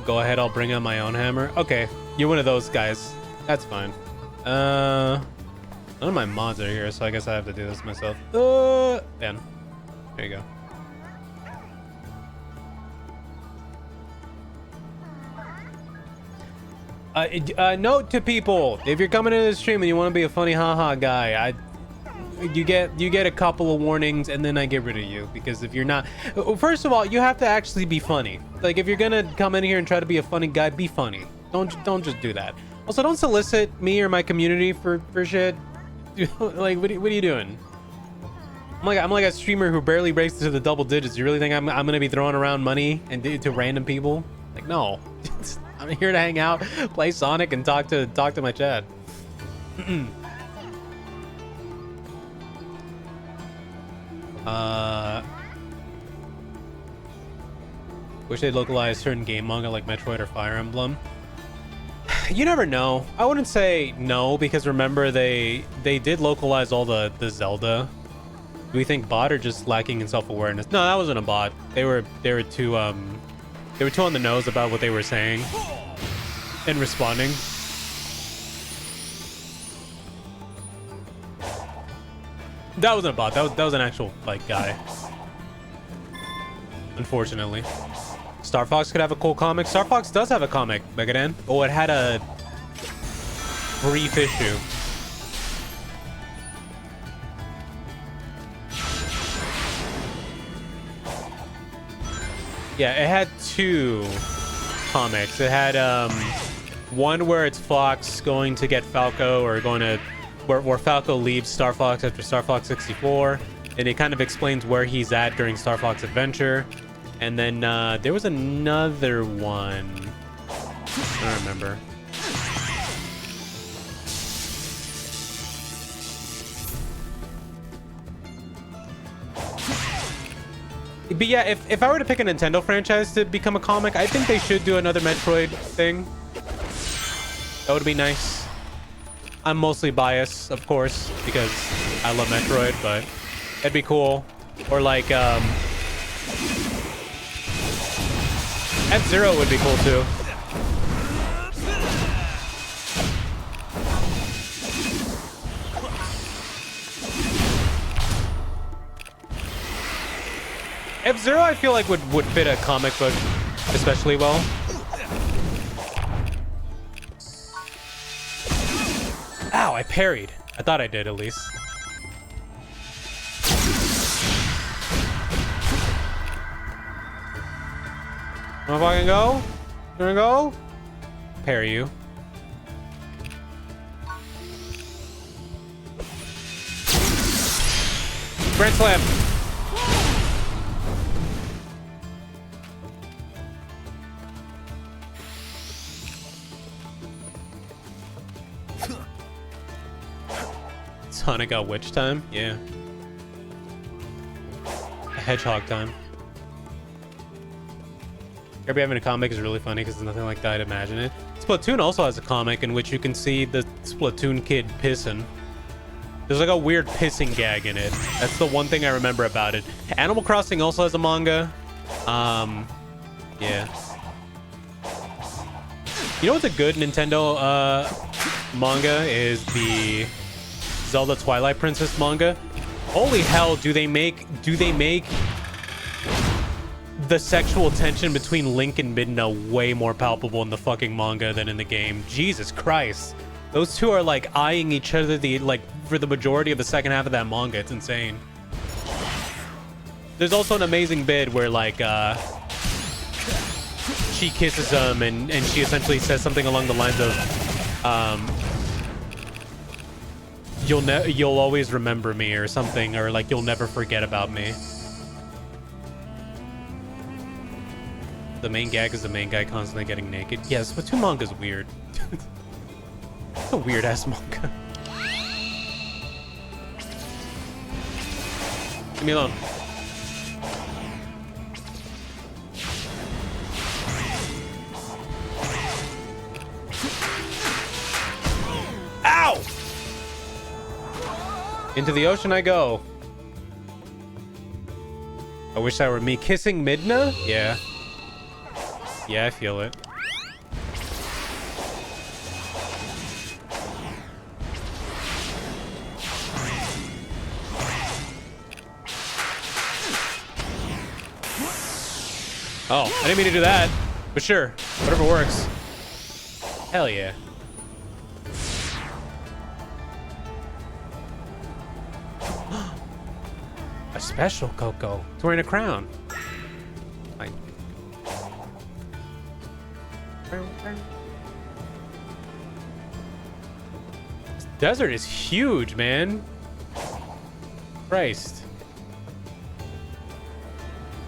go ahead, I'll bring out my own hammer. Okay, you're one of those guys. That's fine. None of my mods are here, so I guess I have to do this myself. Ben. There you go. Note to people, if you're coming into the stream and you want to be a funny haha guy, you get a couple of warnings, and then I get rid of you. Because if you're not, first of all, you have to actually be funny. Like, if you're gonna come in here and try to be a funny guy, be funny. Don't just do that. Also, don't solicit me or my community for shit. Like, what are you doing? I'm like a streamer who barely breaks into the double digits. You really think I'm gonna be throwing around money and to random people? Like, no. I'm here to hang out, play Sonic, and talk to my chat. Wish they'd localize certain game manga like Metroid or Fire Emblem. You never know. I wouldn't say no, because remember they did localize all the Zelda. Do we think bot or just lacking in self-awareness? No, that wasn't a bot. They were too on the nose about what they were saying and responding. That wasn't a bot. That was an actual like guy. Unfortunately. Star Fox could have a cool comic. Star Fox does have a comic, Megadan. Oh, it had a brief issue. Yeah, it had 2 comics. It had one where it's Fox going to get Falco, or going to where Falco leaves Star Fox after Star Fox 64, and it kind of explains where he's at during Star Fox Adventure. And then there was another one. I don't remember. But yeah, if I were to pick a Nintendo franchise to become a comic, I think they should do another Metroid thing. That would be nice. I'm mostly biased, of course, because I love Metroid, but it'd be cool. Or like F-Zero would be cool too. F-Zero, I feel like would fit a comic book especially well. Ow, I parried. I thought I did, at least. Wanna fucking go? You wanna go? Parry you. Grand Slam. Sonic got witch time? Yeah. Hedgehog time. Kirby having a comic is really funny because there's nothing like that, I'd imagine it. Splatoon also has a comic in which you can see the Splatoon kid pissing. There's like a weird pissing gag in it. That's the one thing I remember about it. Animal Crossing also has a manga. Yeah. You know what's a good Nintendo manga is the Zelda Twilight Princess manga. Holy hell, do they make the sexual tension between Link and Midna way more palpable in the fucking manga than in the game. Jesus Christ. Those two are like eyeing each other for the majority of the second half of that manga. It's insane. There's also an amazing bit where like she kisses him and she essentially says something along the lines of you'll always remember me or something, or like you'll never forget about me. The main gag is the main guy constantly getting naked. Yes, but Splatoon manga's weird. It's a weird ass manga. Leave me alone. Ow! Into the ocean I go. I wish that were me. Kissing Midna? Yeah. Yeah, I feel it. Oh, I didn't mean to do that. But sure, whatever works. Hell yeah. A special Coco. He's wearing a crown. Fine. This desert is huge, man. Christ.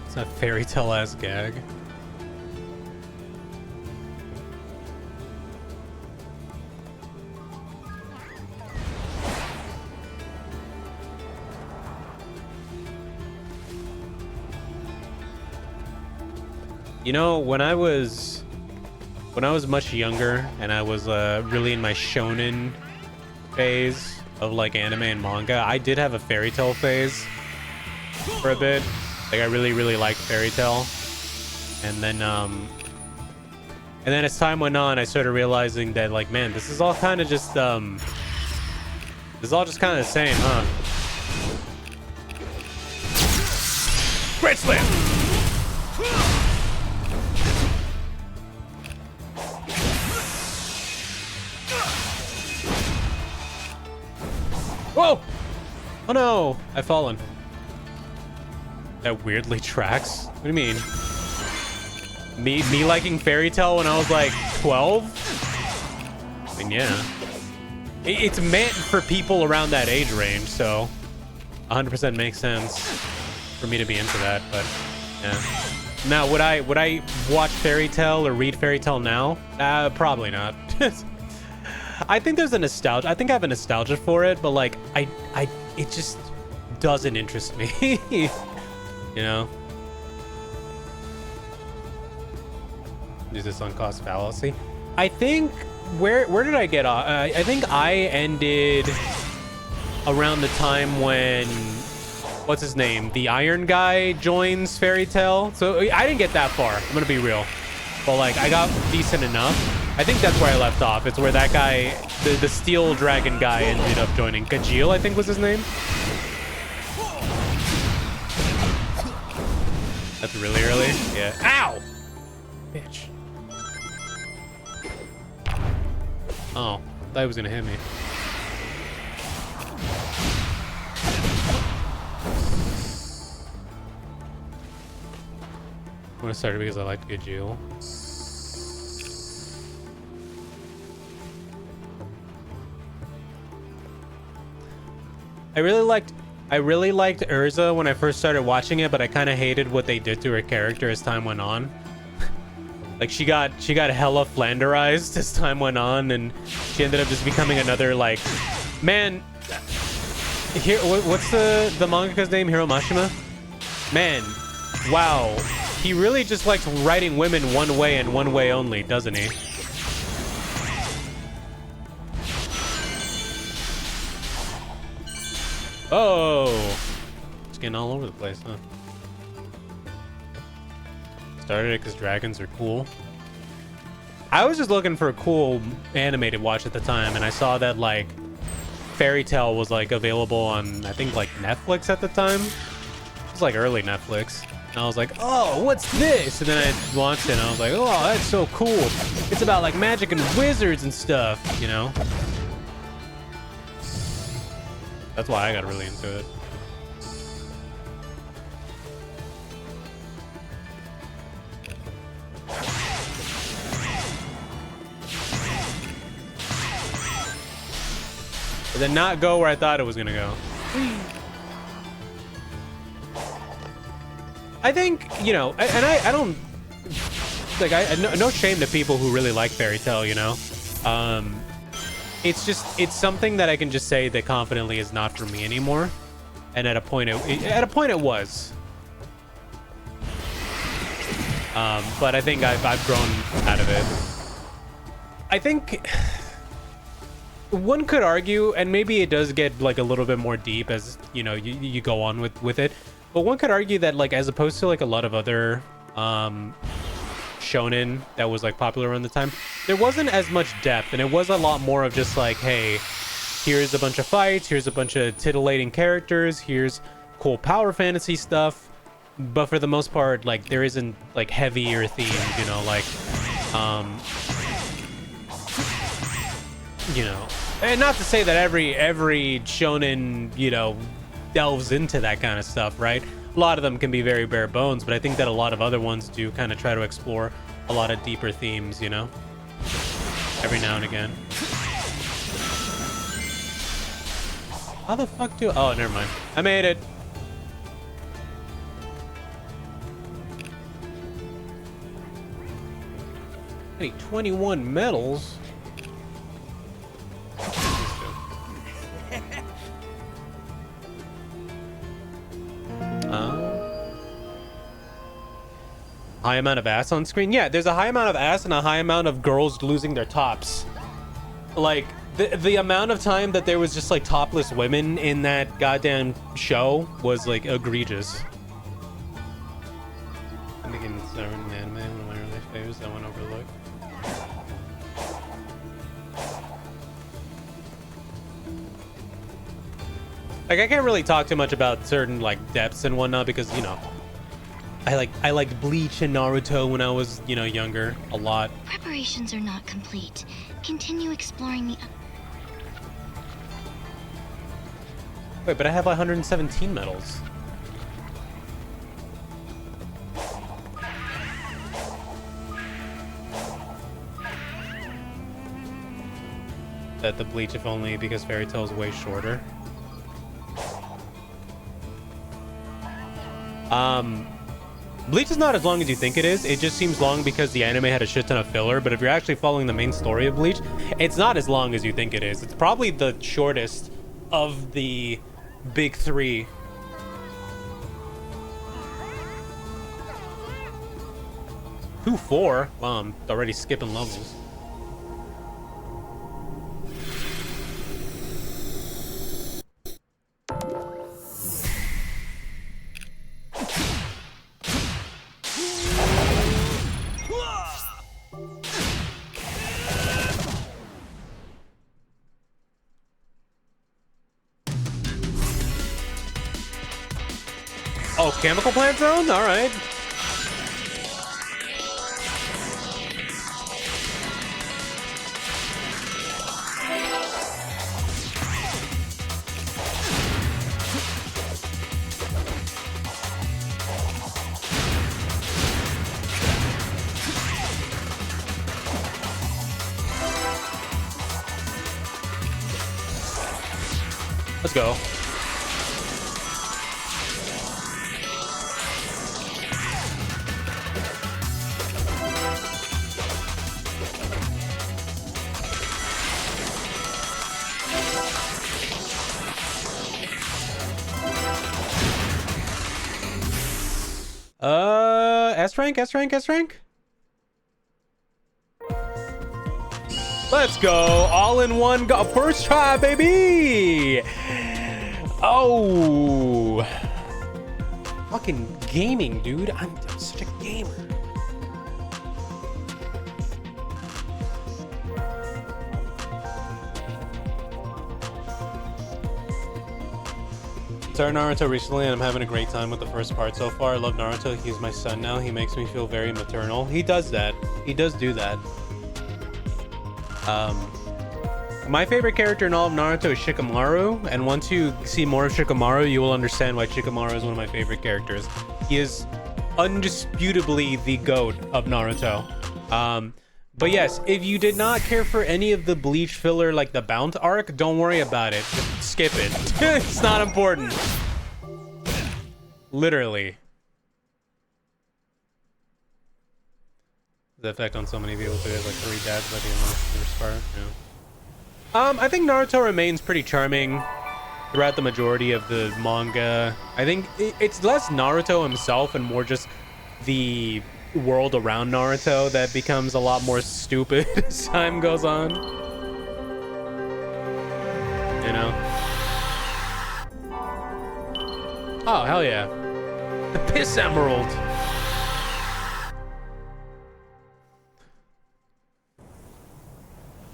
It's a fairy tale ass gag. You know, when I was much younger and I was really in my shonen phase of like anime and manga, I did have a fairy tale phase for a bit. Like I really liked fairy tale, and then as time went on, I started realizing that like, man, this is all kind of just this is all just kind of the same, huh? Great slam. Whoa! Oh no! I've fallen. That weirdly tracks. What do you mean? Me liking fairy tale when I was like 12? I mean, yeah. It's meant for people around that age range, so 100% makes sense for me to be into that. But yeah. Now, would I watch fairy tale or read fairy tale now? Probably not. I think there's a nostalgia. I think I have a nostalgia for it, but like it just doesn't interest me. You know? Is this on cost fallacy? I think where did I get off? I think I ended around the time when what's his name? The Iron Guy joins Fairy Tail. So I didn't get that far. I'm gonna be real. But like I got decent enough. I think that's where I left off. It's where that guy, the Steel Dragon guy, ended up joining. Gajeel, I think was his name. That's really early. Yeah. Ow! Bitch. Oh, I thought he was gonna hit me. I'm gonna start it because I liked Gajeel. I really liked Urza when I first started watching it, but I kind of hated what they did to her character as time went on. Like she got hella Flanderized as time went on, and she ended up just becoming another like, man. Here, what's the mangaka's name? Hiro Mashima. Man, wow, he really just likes writing women one way and one way only, doesn't he? Oh, it's getting all over the place, huh? Started it because dragons are cool. I was just looking for a cool anime to watch at the time, and I saw that like Fairy Tail was like available on, I think, like Netflix at the time. It was like early Netflix. And I was like, oh, what's this? And then I launched it and I was like, oh, that's so cool. It's about like magic and wizards and stuff, you know? That's why I got really into it. It did not go where I thought it was gonna go. I think, you know, and I don't, like, no shame to people who really like Fairy Tail, you know? It's just, it's something that I can just say that confidently is not for me anymore. And at a point it was. But I think I've grown out of it. I think one could argue, and maybe it does get like a little bit more deep as, you know, you go on with it. But one could argue that, like, as opposed to like a lot of other shonen that was like popular around the time, there wasn't as much depth, and it was a lot more of just like, hey, here's a bunch of fights, here's a bunch of titillating characters, here's cool power fantasy stuff, but for the most part, like, there isn't like heavier themes, you know, like you know, and not to say that every shonen, you know, delves into that kind of stuff, right? A lot of them can be very bare bones, but I think that a lot of other ones do kind of try to explore a lot of deeper themes, you know? Every now and again. How the fuck do... Oh, never mind. I made it. I need 21 medals. High amount of ass on screen? Yeah, there's a high amount of ass and a high amount of girls losing their tops. Like, the amount of time that there was just, like, topless women in that goddamn show was, like, egregious. I'm thinking certain anime, one of my early favorites that went overlooked. Like, I can't really talk too much about certain, like, depths and whatnot because, you know, I liked Bleach and Naruto when I was, you know, younger a lot. Preparations are not complete. Continue exploring the... Wait, but I have 117 medals. That the Bleach, if only because Fairy Tail is way shorter. Bleach is not as long as you think it is. It just seems long because the anime had a shit ton of filler, but if you're actually following the main story of Bleach, it's not as long as you think it is. It's probably the shortest of the big three. Two, 4? Wow, I'm already skipping levels. Oh, chemical plant zone? All right. Let's go. S rank, S rank, S rank. Let's go. All in one go. First try, baby. Oh. Fucking gaming, dude. I'm such a gamer. Started Naruto recently and I'm having a great time with the first part so far. I love Naruto. He's my son now. He makes me feel very maternal. He does that. He does do that. My favorite character in all of Naruto is Shikamaru, and once you see more of Shikamaru, you will understand why Shikamaru is one of my favorite characters. He is undisputably the GOAT of Naruto. But yes, if you did not care for any of the Bleach filler, like the Bount arc, don't worry about it. Just skip it. It's not important. Literally. The effect on so many people too. Like 3 dads by the end of the first part. Yeah. I think Naruto remains pretty charming throughout the majority of the manga. I think it's less Naruto himself and more just the world around Naruto that becomes a lot more stupid as time goes on. You know? Oh, hell yeah. The Piss Emerald!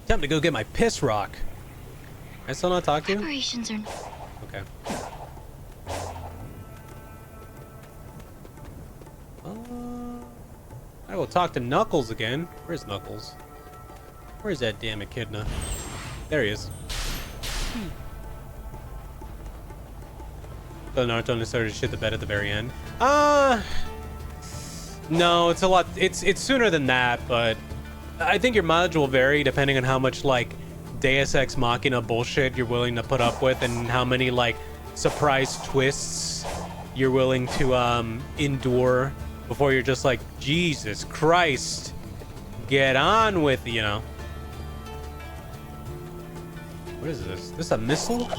Time to go get my piss rock. I still not talk to you? Preparations are... Okay. I will talk to Knuckles again. Where's Knuckles? Where's that damn echidna? There he is. So Naruto only started to shit the bed at the very end. No, it's a lot. It's sooner than that, but I think your mileage will vary depending on how much like Deus Ex Machina bullshit you're willing to put up with, and how many like surprise twists you're willing to endure before you're just like, Jesus Christ, get on with, you know. What is this? This a missile?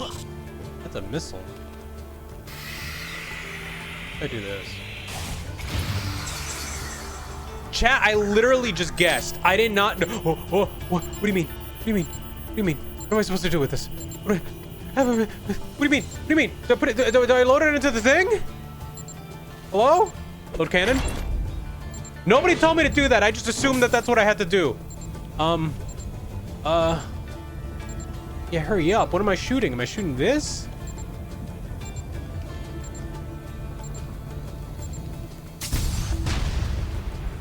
That's a missile. I do this. Chat, I literally just guessed. I did not know. What do you mean? What do you mean? What do you mean? What am I supposed to do with this? What do you mean? What do you mean? Do I put it? Do I load it into the thing? Hello? Load cannon? Nobody told me to do that. I just assumed that that's what I had to do. Yeah, hurry up. What am I shooting? Am I shooting this?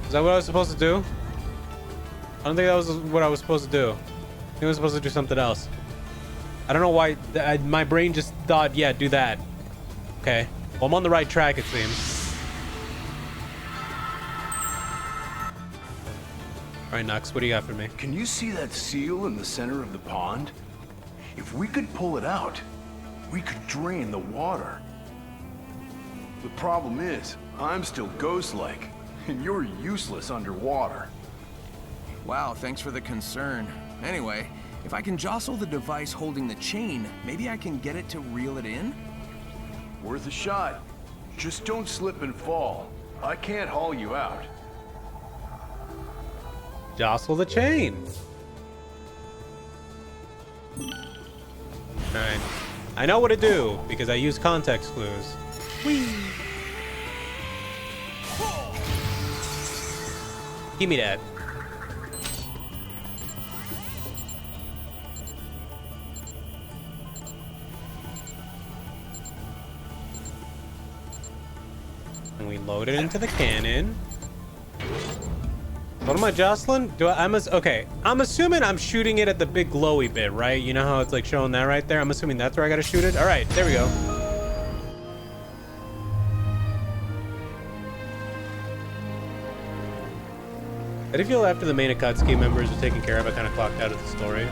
Is that what I was supposed to do? I don't think that was what I was supposed to do. I think I was supposed to do something else. I don't know why my brain just thought, yeah, do that. Okay. Well, I'm on the right track, it seems. All right, Nux, what do you got for me? Can you see that seal in the center of the pond? If we could pull it out, we could drain the water. The problem is, I'm still ghost-like, and you're useless underwater. Wow, thanks for the concern. Anyway, if I can jostle the device holding the chain, maybe I can get it to reel it in? Worth a shot. Just don't slip and fall. I can't haul you out. Jostle the chain. Alright. I know what to do because I use context clues. Whee! Give me that. And we load it into the cannon. What am I jostling? Okay, I'm assuming I'm shooting it at the big glowy bit, right? You know how it's like showing that right there? I'm assuming that's where I gotta shoot it. All right, there we go. I do feel after the main Akatsuki members were taken care of, I kind of clocked out of the story.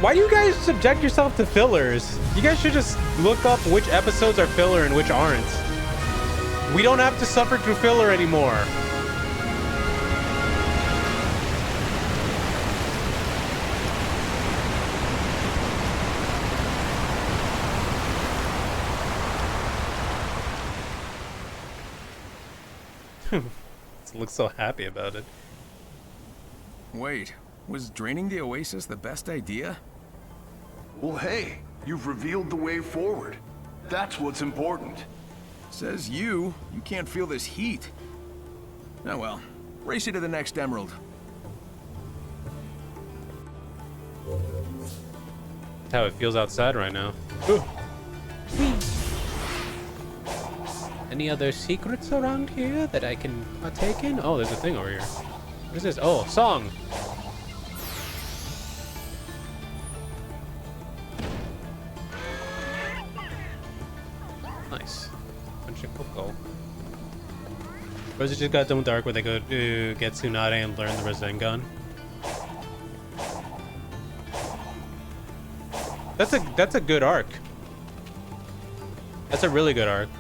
Why do you guys subject yourself to fillers? You guys should just look up which episodes are filler and which aren't. We don't have to suffer through filler anymore. Looks so happy about it. Wait, was draining the oasis the best idea? Well, hey, you've revealed the way forward. That's what's important. Says you. You can't feel this heat. Oh well. Race you to the next emerald. That's how it feels outside right now. Any other secrets around here that I can partake in? Oh, there's a thing over here. What is this? Oh, song. Nice. Bunch of cocoa. Or is it just got done dark where they go to get Tsunade and learn the Rasengan? That's a good arc. That's a really good arc.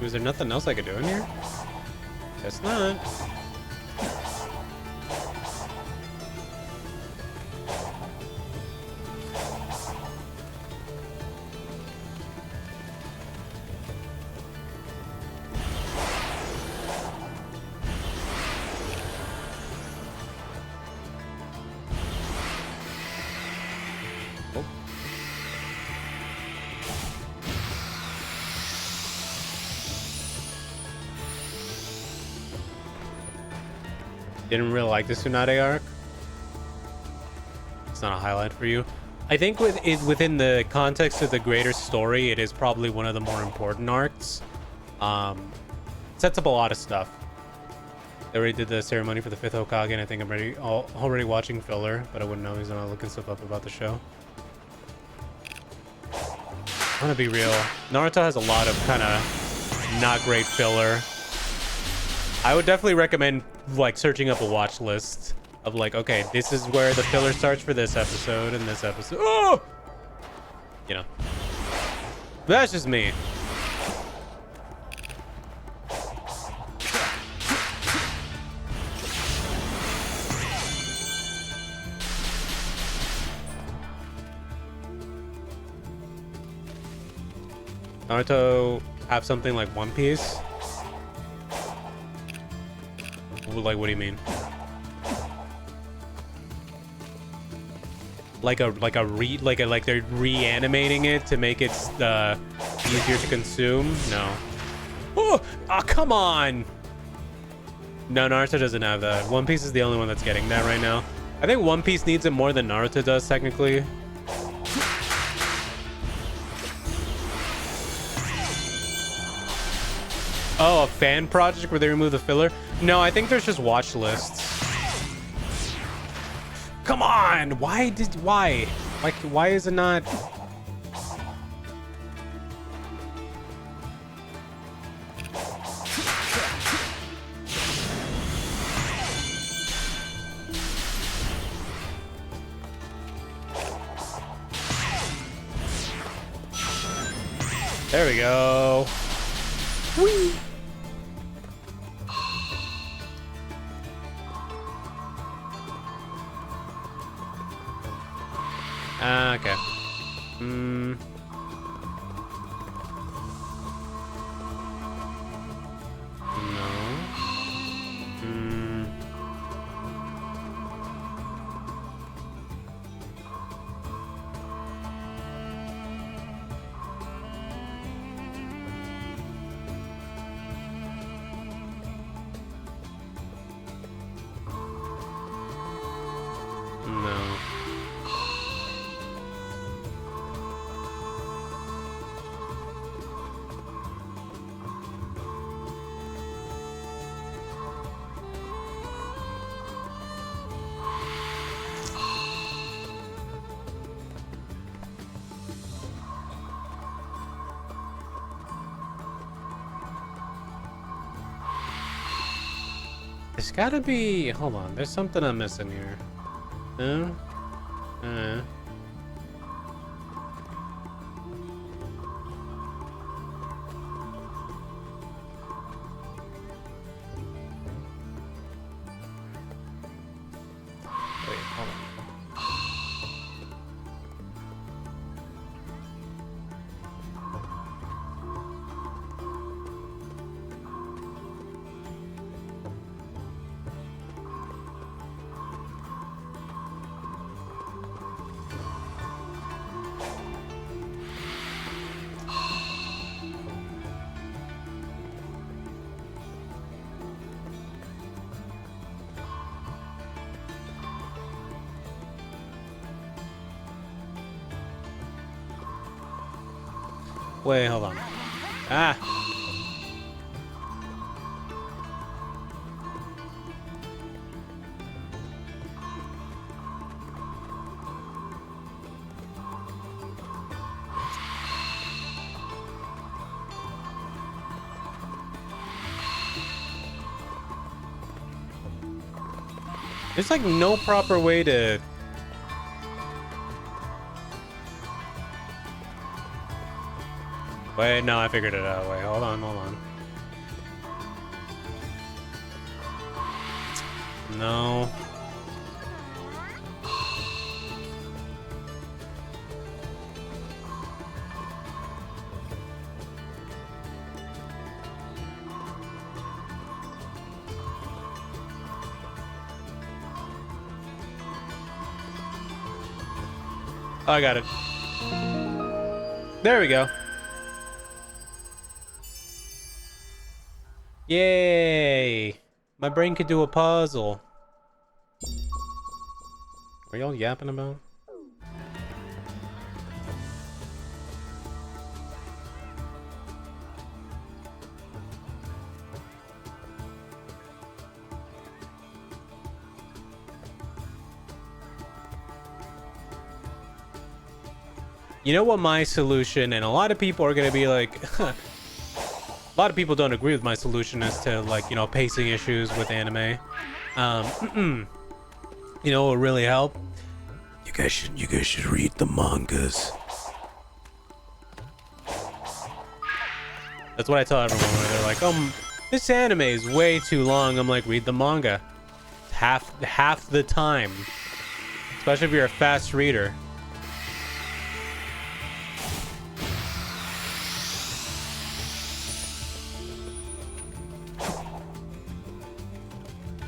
Was there nothing else I could do in here? Guess not. Didn't really like the Tsunade arc. It's not a highlight for you. I think within the context of the greater story, it is probably one of the more important arcs. Sets up a lot of stuff. They already did the ceremony for the 5th Hokage, and I think I'm already watching filler, but I wouldn't know. He's not looking stuff up about the show. I'm gonna be real. Naruto has a lot of kind of not great filler. I would definitely recommend like searching up a watch list of like, okay, this is where the filler starts for this episode and this episode. Oh, you know, that's just me. Naruto have something like One Piece? Like, what do you mean? Like they're reanimating it to make it easier to consume? No. Oh, come on! No, Naruto doesn't have that. One Piece is the only one that's getting that right now. I think One Piece needs it more than Naruto does, technically. Oh, a fan project where they remove the filler? No, I think there's just watch lists. Come on! Why? Like, why is it not? There we go. Whee! Okay. No. There's gotta be... Hold on, there's something I'm missing here. Wait, hold on. Wait, hold on. Ah! There's like no proper way to... Wait, no, I figured it out. Wait, hold on. No. Oh, I got it. There we go. Yay! My brain could do a puzzle. What are y'all yapping about? You know what my solution, and a lot of people are gonna be like, a lot of people don't agree with my solution as to, like, you know, pacing issues with anime. You know what would really help? You guys should read the mangas. That's what I tell everyone when they're like, this anime is way too long. I'm like, read the manga. Half the time. Especially if you're a fast reader.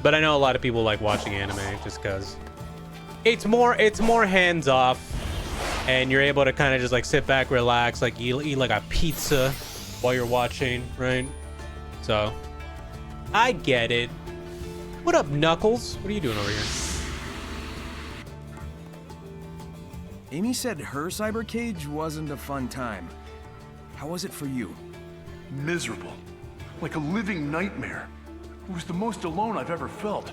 But I know a lot of people like watching anime just because it's more hands off, and you're able to kind of just like sit back, relax, like eat like a pizza while you're watching, right? So I get it. What up, Knuckles? What are you doing over here? Amy said her cyber cage wasn't a fun time. How was it for you? Miserable. Like a living nightmare. It was the most alone I've ever felt.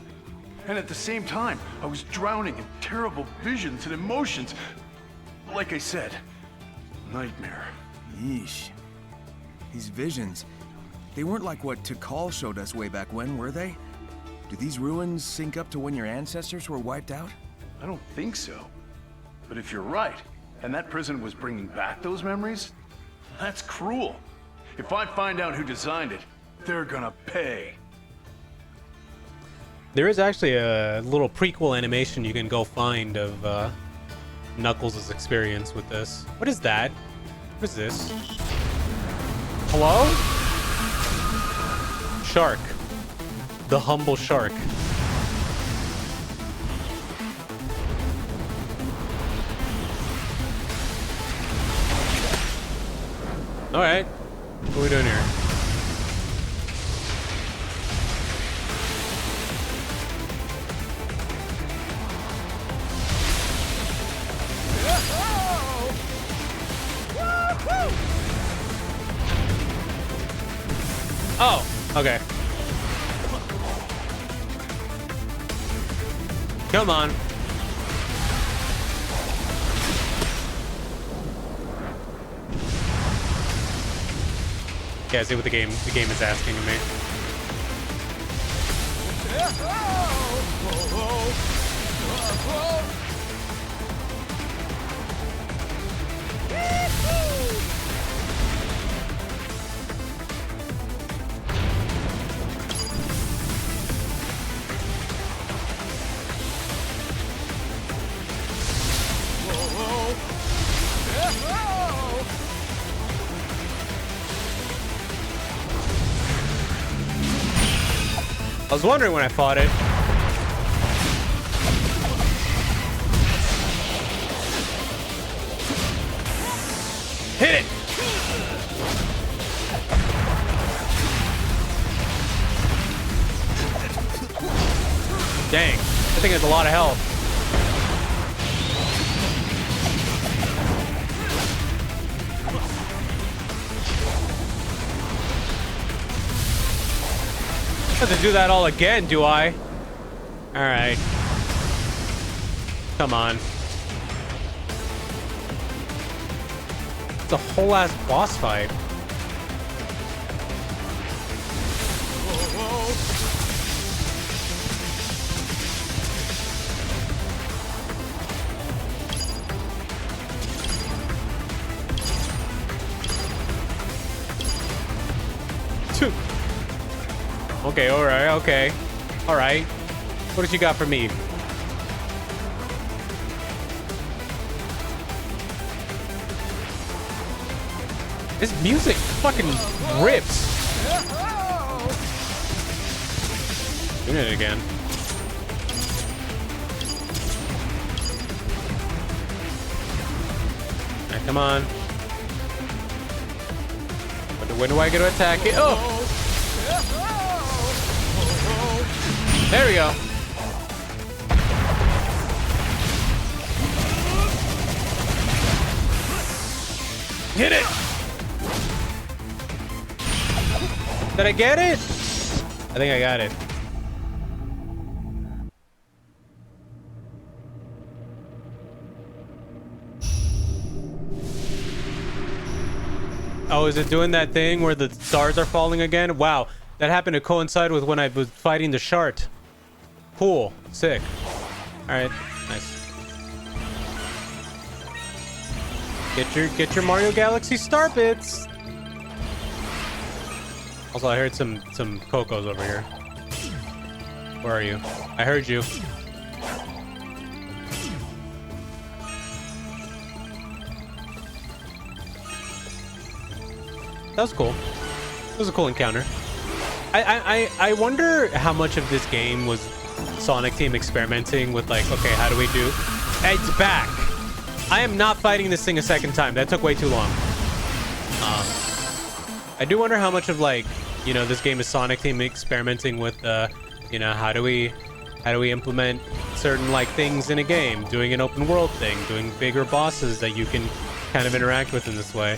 And at the same time, I was drowning in terrible visions and emotions. Like I said, nightmare. Yeesh. These visions, they weren't like what Tikal showed us way back when, were they? Do these ruins sync up to when your ancestors were wiped out? I don't think so. But if you're right, and that prison was bringing back those memories, that's cruel. If I find out who designed it, they're gonna pay. There is actually a little prequel animation you can go find of Knuckles' experience with this. What is that? What is this? Hello? Shark. The humble shark. Alright. What are we doing here? Oh, okay. Come on. Yeah, see what the game is asking of me. I was wondering when I fought it. Hit it! Dang, that thing has a lot of health. I have to do that all again, do I? Alright. Come on. It's a whole ass boss fight. Okay, alright, okay. Alright. What did you got for me? This music fucking rips. Doing it again. Alright, come on. When do I get to attack it? Oh! There we go. Hit it! Did I get it? I think I got it. Oh, is it doing that thing where the stars are falling again? Wow, that happened to coincide with when I was fighting the Shart. Cool, sick. All right, nice. Get your Mario Galaxy star bits. Also, I heard some Cocos over here. Where are you? I heard you. That was cool. It was a cool encounter. I wonder how much of this game was Sonic Team experimenting with, like, okay, how do we do? It's back. I am not fighting this thing a second time. That took way too long. I do wonder how much of, like, you know, this game is Sonic Team experimenting with, you know, how do we implement certain, like, things in a game, doing an open world thing, doing bigger bosses that you can kind of interact with in this way.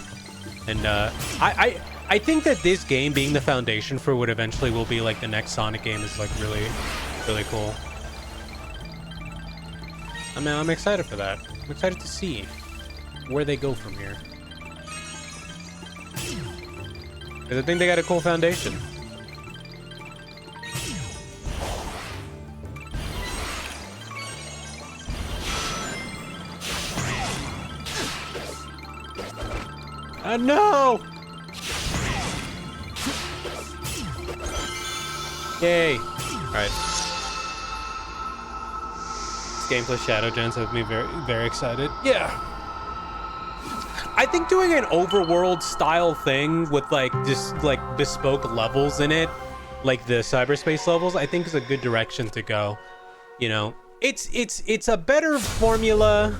And I think that this game being the foundation for what eventually will be like the next Sonic game is like really, really cool. I mean, I'm excited for that. I'm excited to see where they go from here. Because I think they got a cool foundation. No! Yay! Alright. This game plus Shadow Gens have me very, very excited. Yeah! I think doing an overworld style thing with like just like bespoke levels in it, like the cyberspace levels, I think is a good direction to go. You know, it's a better formula.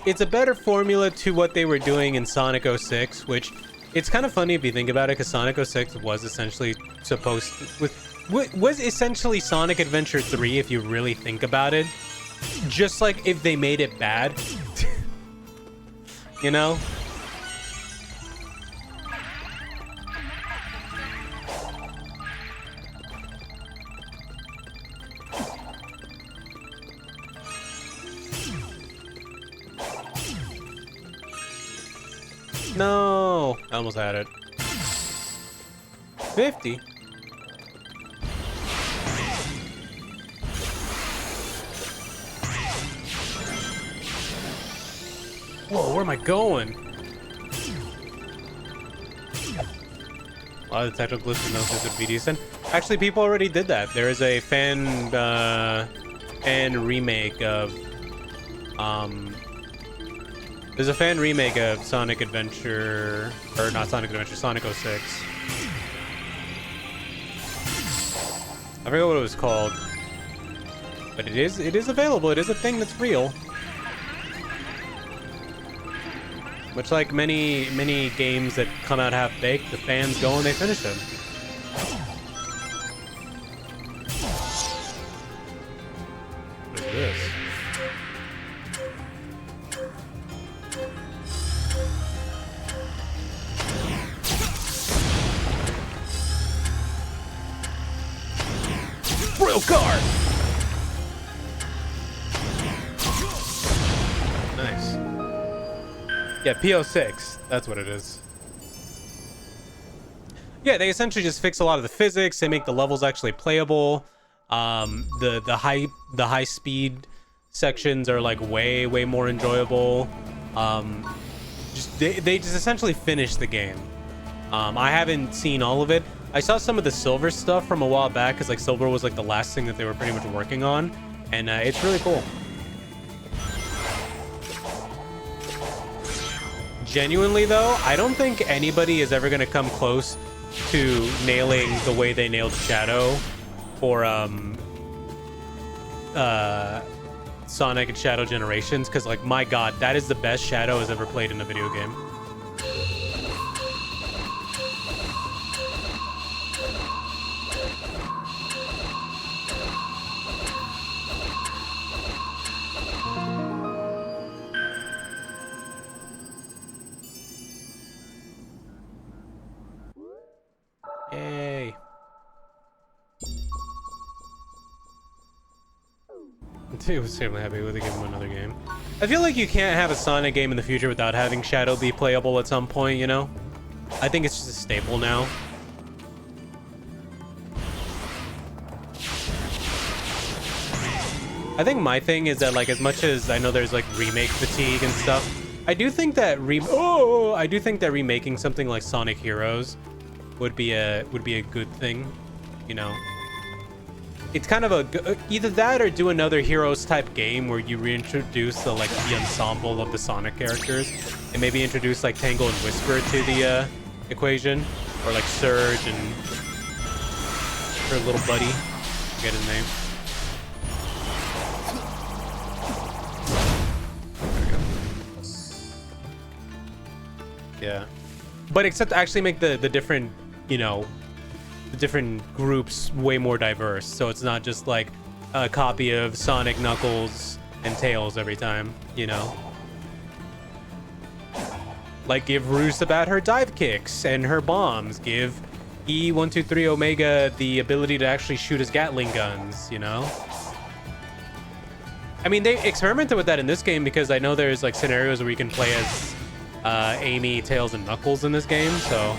It's a better formula to what they were doing in Sonic 06, which it's kind of funny if you think about it, because Sonic 06 was essentially supposed to, was essentially Sonic Adventure 3 if you really think about it. Just like if they made it bad. You know? No, I almost had it. 50. Whoa, where am I going? A lot of the technical glitches and those would be decent. Actually, people already did that. There is a fan remake of there's a fan remake of Sonic Adventure, or not Sonic Adventure, Sonic 06. I forget what it was called, but it is available. It is a thing that's real. Much like many games that come out half-baked, the fans go and they finish them. What is this? Royal Guard! Nice. Yeah, PO6. That's what it is. Yeah, they essentially just fix a lot of the physics. They make the levels actually playable. The high speed sections are like way more enjoyable. They just essentially finish the game. I haven't seen all of it. I saw some of the Silver stuff from a while back, because like Silver was like the last thing that they were pretty much working on, and it's really cool. Genuinely though, I don't think anybody is ever going to come close to nailing the way they nailed Shadow for Sonic and Shadow Generations, because like, my god, that is the best Shadow has ever played in a video game. Yay. I was extremely happy with it, give him another game. I feel like you can't have a Sonic game in the future without having Shadow be playable at some point, you know? I think it's just a staple now. I think my thing is that, like, as much as I know there's like remake fatigue and stuff, I do think that I do think that remaking something like Sonic Heroes would be a good thing, you know. It's kind of either that or do another Heroes type game where you reintroduce the ensemble of the Sonic characters and maybe introduce like Tangle and Whisper to the equation, or like Surge and her little buddy, I forget his name. Yeah, but except actually make the different, you know, the different groups way more diverse, so it's not just like a copy of Sonic, Knuckles, and Tails every time, you know. Like give Rusabat her dive kicks and her bombs. Give E123 Omega the ability to actually shoot his Gatling guns, you know. I mean, they experimented with that in this game because I know there's like scenarios where you can play as Amy, Tails, and Knuckles in this game, so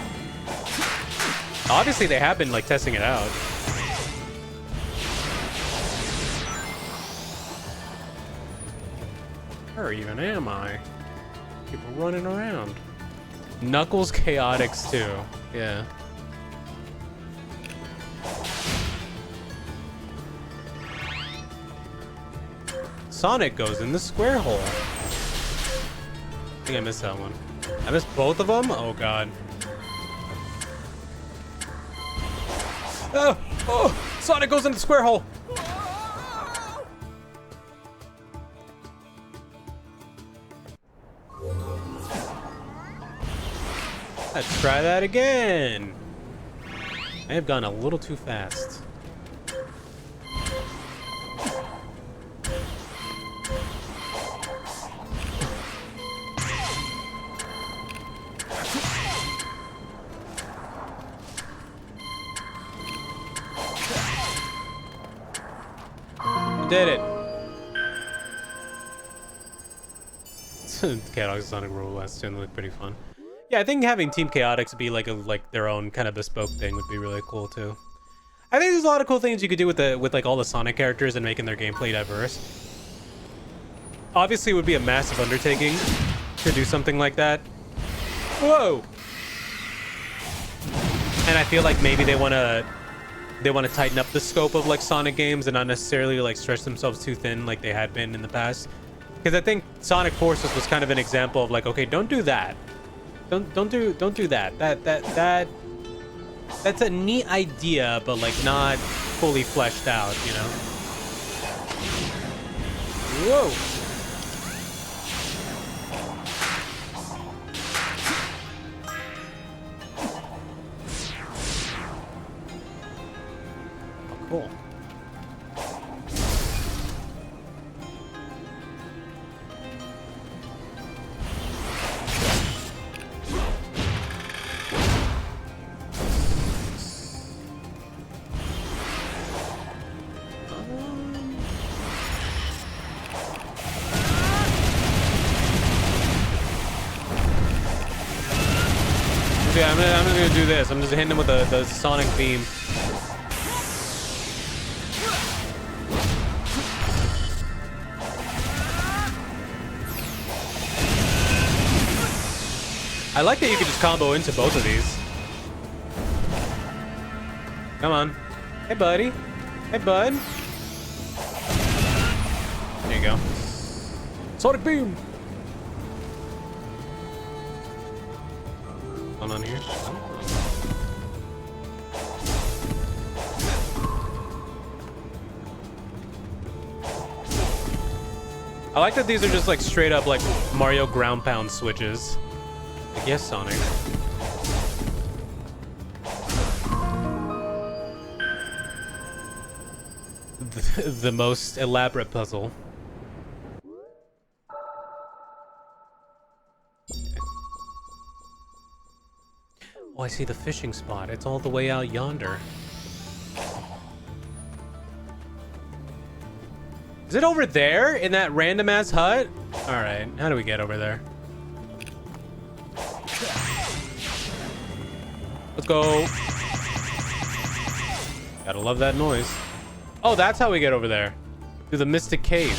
obviously they have been like testing it out. Where even am I? People running around. Knuckles Chaotix too. Yeah. Sonic goes in the square hole. I think I missed that one. I missed both of them? Oh god. Oh! Oh! Sonic goes in the square hole! Let's try that again. I have gone a little too fast. Did it. Chaotix Sonic Roll last tune looked pretty fun. Yeah, I think having Team Chaotix be like their own kind of bespoke thing would be really cool too. I think there's a lot of cool things you could do with like all the Sonic characters and making their gameplay diverse. Obviously, it would be a massive undertaking to do something like that. Whoa! And I feel like maybe they want to tighten up the scope of like Sonic games and not necessarily like stretch themselves too thin like they had been in the past. Because I think Sonic Forces was kind of an example of like, okay, don't do that. Don't do that. That's a neat idea, but like not fully fleshed out, you know. Whoa. Cool. Yeah, I'm just gonna do this. I'm just hitting him with the Sonic beam. I like that you can just combo into both of these. Come on. Hey, buddy. Hey, bud. There you go. Sonic beam. Going on here. I like that these are just like straight up like Mario ground pound switches. Like, yes, Sonic. The most elaborate puzzle. Oh, I see the fishing spot. It's all the way out yonder. Is it over there in that random ass hut? All right, how do we get over there? Let's go. Gotta love that noise. Oh, that's how we get over there. Through the Mystic Cave.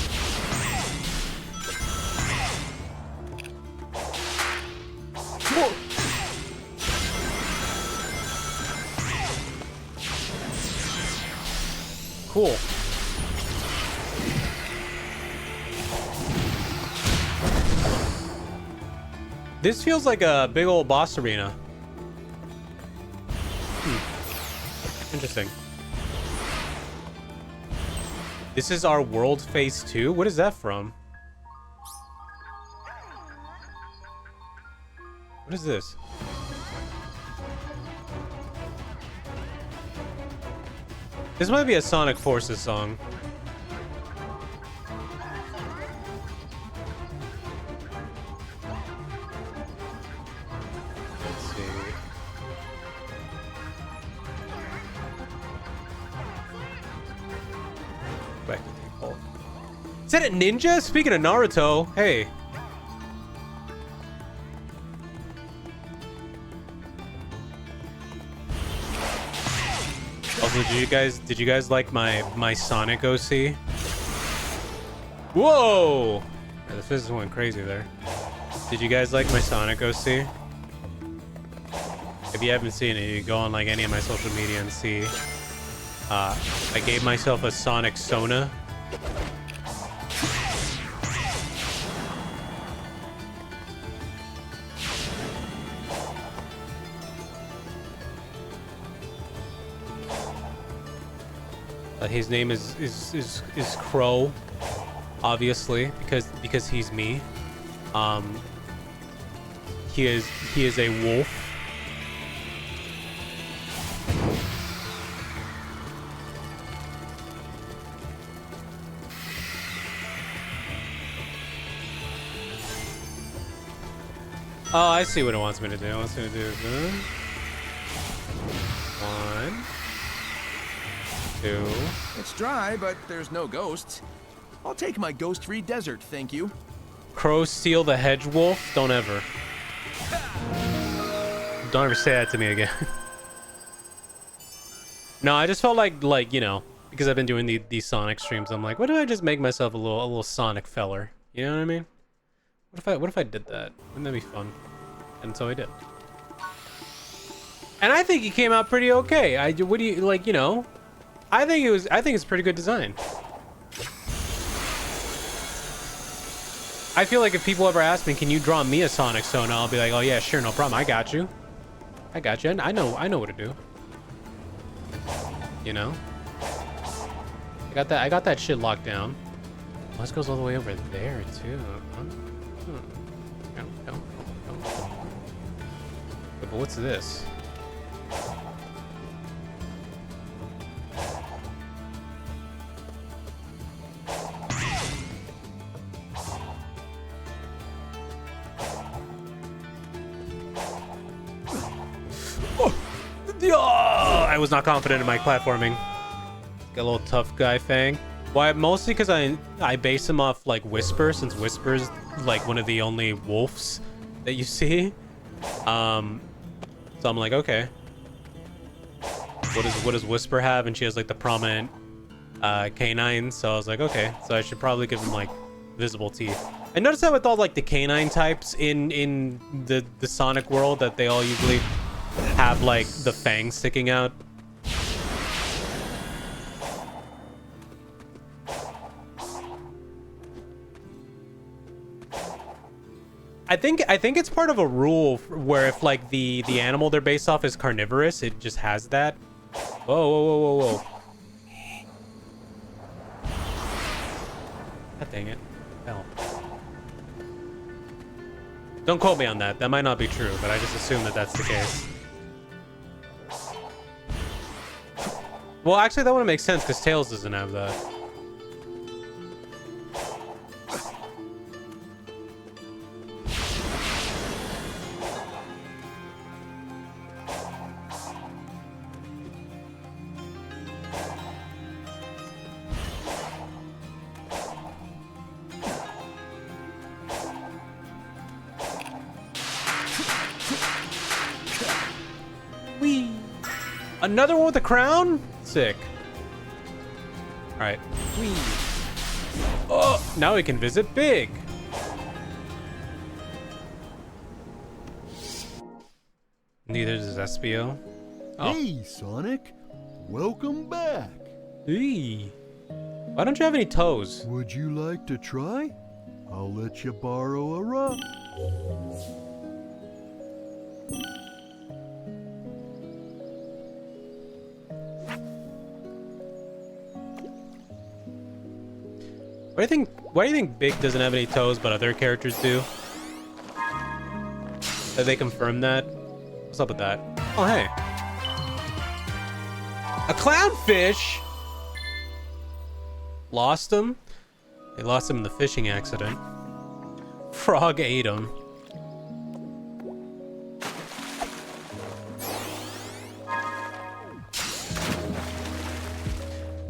Whoa. Cool. This feels like a big old boss arena. Interesting. This is our world phase 2? What is that from? What is this? This might be a Sonic Forces song. Let's see. Back to default. Is that a ninja? Speaking of Naruto, hey. Also, did you guys like my Sonic OC? Whoa! Yeah, the physics went crazy there. Did you guys like my Sonic OC? If you haven't seen it, you go on like any of my social media and see. I gave myself a Sonic Sona. His name is Crow, obviously, because he's me. He is a wolf. Oh, I see what it wants me to do. It wants me to do this. 1, 2. It's dry, but there's no ghosts. I'll take my ghost-free desert, thank you. Crow steal the hedge wolf? Don't ever. Don't ever say that to me again. No, I just felt like, you know, because I've been doing these Sonic streams, I'm like, what if I just make myself a little Sonic feller? You know what I mean? What if I did that? Wouldn't that be fun? And so I did. And I think he came out pretty okay. What do you like, you know? I think it's pretty good design. I feel like if people ever ask me, can you draw me a Sonic Sona? I'll be like, oh yeah, sure, no problem. I got you. I know what to do. You know? I got that shit locked down. Oh, this goes all the way over there too. But what's this? I was not confident in my platforming. Got a little tough guy Fang. Why? Mostly because I base him off like Whisper, since Whisper's like one of the only wolves that you see. So I'm like, okay. What does Whisper have? And she has like the prominent canines. So I was like, okay. So I should probably give him like visible teeth. I noticed that with all like the canine types in the Sonic world, that they all usually have like the fangs sticking out. I think it's part of a rule where if like the animal they're based off is carnivorous, it just has that. Whoa. God dang it. Hell. Don't quote me on that. That might not be true, but I just assume that that's the case. Well, actually, that wouldn't make sense because Tails doesn't have that. Another one with a crown? Sick. All right. Whee. Oh, now we can visit Big. Neither does Espio. Oh. Hey, Sonic. Welcome back. Eee. Why don't you have any toes? Would you like to try? I'll let you borrow a rock. Why do you think Big doesn't have any toes but other characters do? Have they confirmed that? What's up with that? Oh, hey. A clownfish? Lost him? They lost him in the fishing accident. Frog ate him.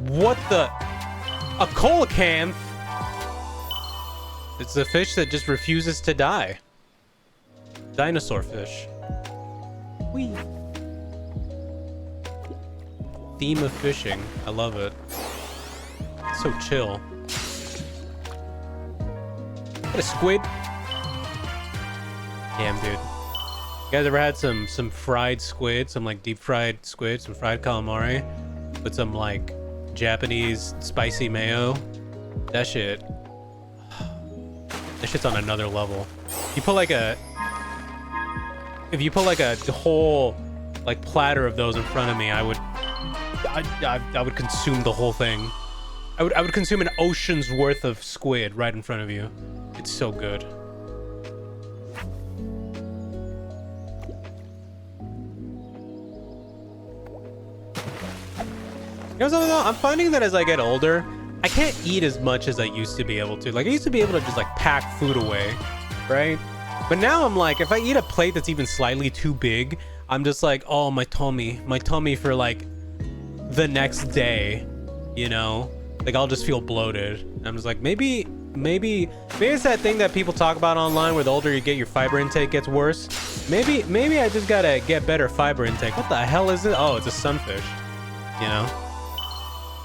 What the? A coelacanth? It's a fish that just refuses to die. Dinosaur fish. Whee. Theme of fishing. I love it. It's so chill. What a squid. Damn, dude. You guys ever had some fried squid? Some like deep fried squid? Some fried calamari? With some like Japanese spicy mayo? That shit. That shit's on another level. You put like a... If you put like a whole like platter of those in front of me, I would consume the whole thing. I would consume an ocean's worth of squid right in front of you. It's so good. You know something though? I'm finding that as I get older, I can't eat as much as I used to be able to. Like I used to be able to just like pack food away, right? But now I'm like, if I eat a plate that's even slightly too big, I'm just like, oh, my tummy for like the next day, you know? Like I'll just feel bloated. I'm just like, maybe it's that thing that people talk about online where the older you get, your fiber intake gets worse. Maybe I just gotta get better fiber intake. What the hell is it? Oh, it's a sunfish, you know?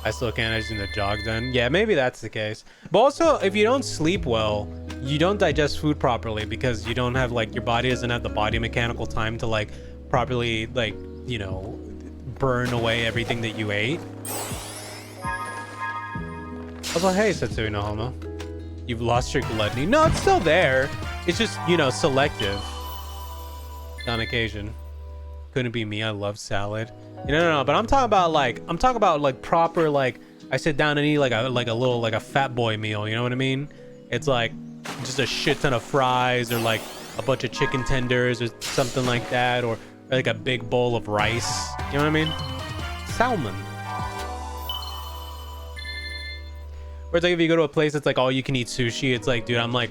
I still can't. I just need to jog then. Yeah, maybe that's the case. But also, if you don't sleep well, you don't digest food properly because you don't have like, your body doesn't have the body mechanical time to like properly like, you know, burn away everything that you ate. Also, hey, Setsui no Homo. You've lost your gluttony. No, it's still there. It's just, you know, selective. On occasion. Couldn't be me. I love salad. No, but I'm talking about like proper, like I sit down and eat like a fat boy meal, you know what I mean? It's like just a shit ton of fries or like a bunch of chicken tenders or something like that, or like a big bowl of rice. You know what I mean? Salmon. Or it's like if you go to a place that's like all you can eat sushi, it's like, dude, I'm like,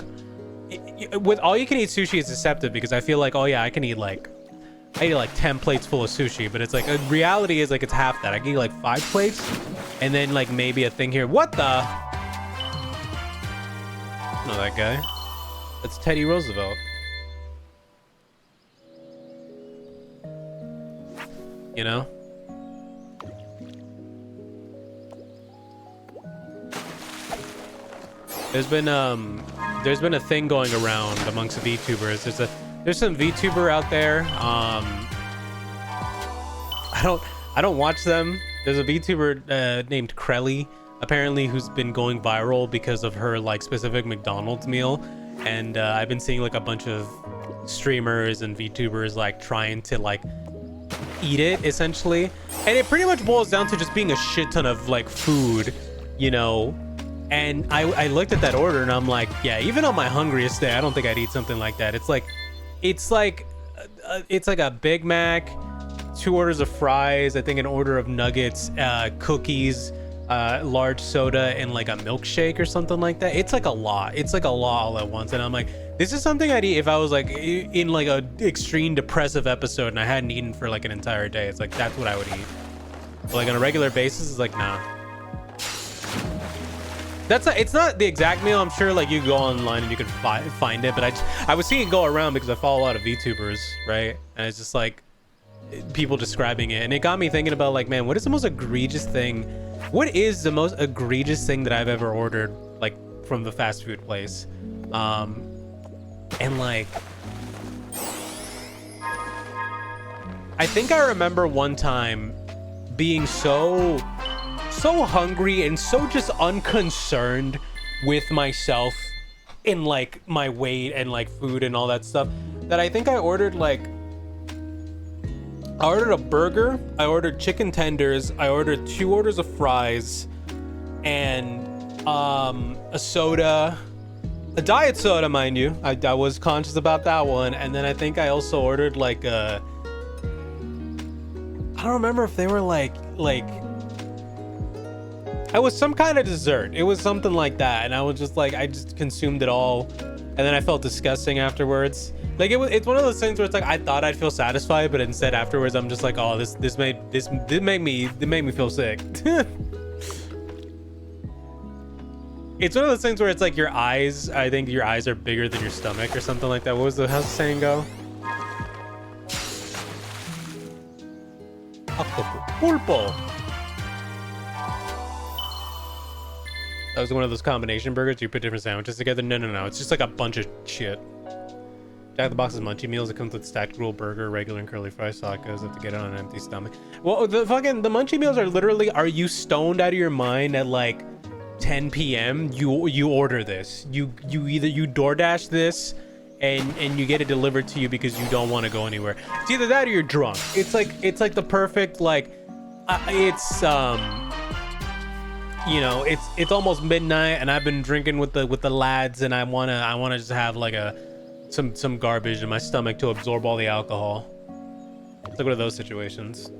with all you can eat sushi, it's deceptive because I feel like, oh yeah, I ate like 10 plates full of sushi, but it's like, reality is like it's half that. I can eat like 5 plates and then like maybe a thing here. What the? I know that guy. That's Teddy Roosevelt. You know? There's been a thing going around amongst VTubers. There's some VTuber out there. I don't watch them. There's a VTuber named Krelly, apparently, who's been going viral because of her like specific McDonald's meal, and I've been seeing like a bunch of streamers and VTubers like trying to like eat it essentially, and it pretty much boils down to just being a shit ton of like food, you know. And I looked at that order and I'm like, yeah, even on my hungriest day, I don't think I'd eat something like that. It's like a Big Mac, 2 orders of fries, I think an order of nuggets, cookies, large soda, and like a milkshake or something like that. It's like a lot. It's like a lot all at once. And I'm like, this is something I'd eat if I was like in like a extreme depressive episode and I hadn't eaten for like an entire day. It's like, that's what I would eat. But like on a regular basis, it's like, nah. It's not the exact meal. I'm sure like you go online and you can find it, but I was seeing it go around because I follow a lot of VTubers, right? And it's just like, people describing it, and it got me thinking about like, man, what is the most egregious thing? What is the most egregious thing that I've ever ordered, like from the fast food place? And like, I think I remember one time being so hungry and so just unconcerned with myself in like my weight and like food and all that stuff that I think I ordered a burger, I ordered chicken tenders, I ordered 2 orders of fries, and a soda, a diet soda, mind you. I was conscious about that one, and then I think I also ordered like I don't remember if they were like it was some kind of dessert. It was something like that, and I was just like, I just consumed it all, and then I felt disgusting afterwards. Like it's one of those things where it's like I thought I'd feel satisfied, but instead afterwards I'm just like, oh, this made me feel sick. It's one of those things where it's like your eyes. I think your eyes are bigger than your stomach or something like that. How's the saying go? Pulpo. That was one of those combination burgers. You put different sandwiches together. No. It's just like a bunch of shit. Jack in the Box's Munchie Meals. It comes with stacked grilled burger, regular and curly fries, tacos. Have to get it on an empty stomach. Well, the Munchie Meals are literally. Are you stoned out of your mind at like 10 p.m.? You order this. You DoorDash this, and you get it delivered to you because you don't want to go anywhere. It's either that or you're drunk. It's like the perfect like. You know, it's almost midnight and I've been drinking with the lads, and I wanna just have like some garbage in my stomach to absorb all the alcohol. It's like one of those situations.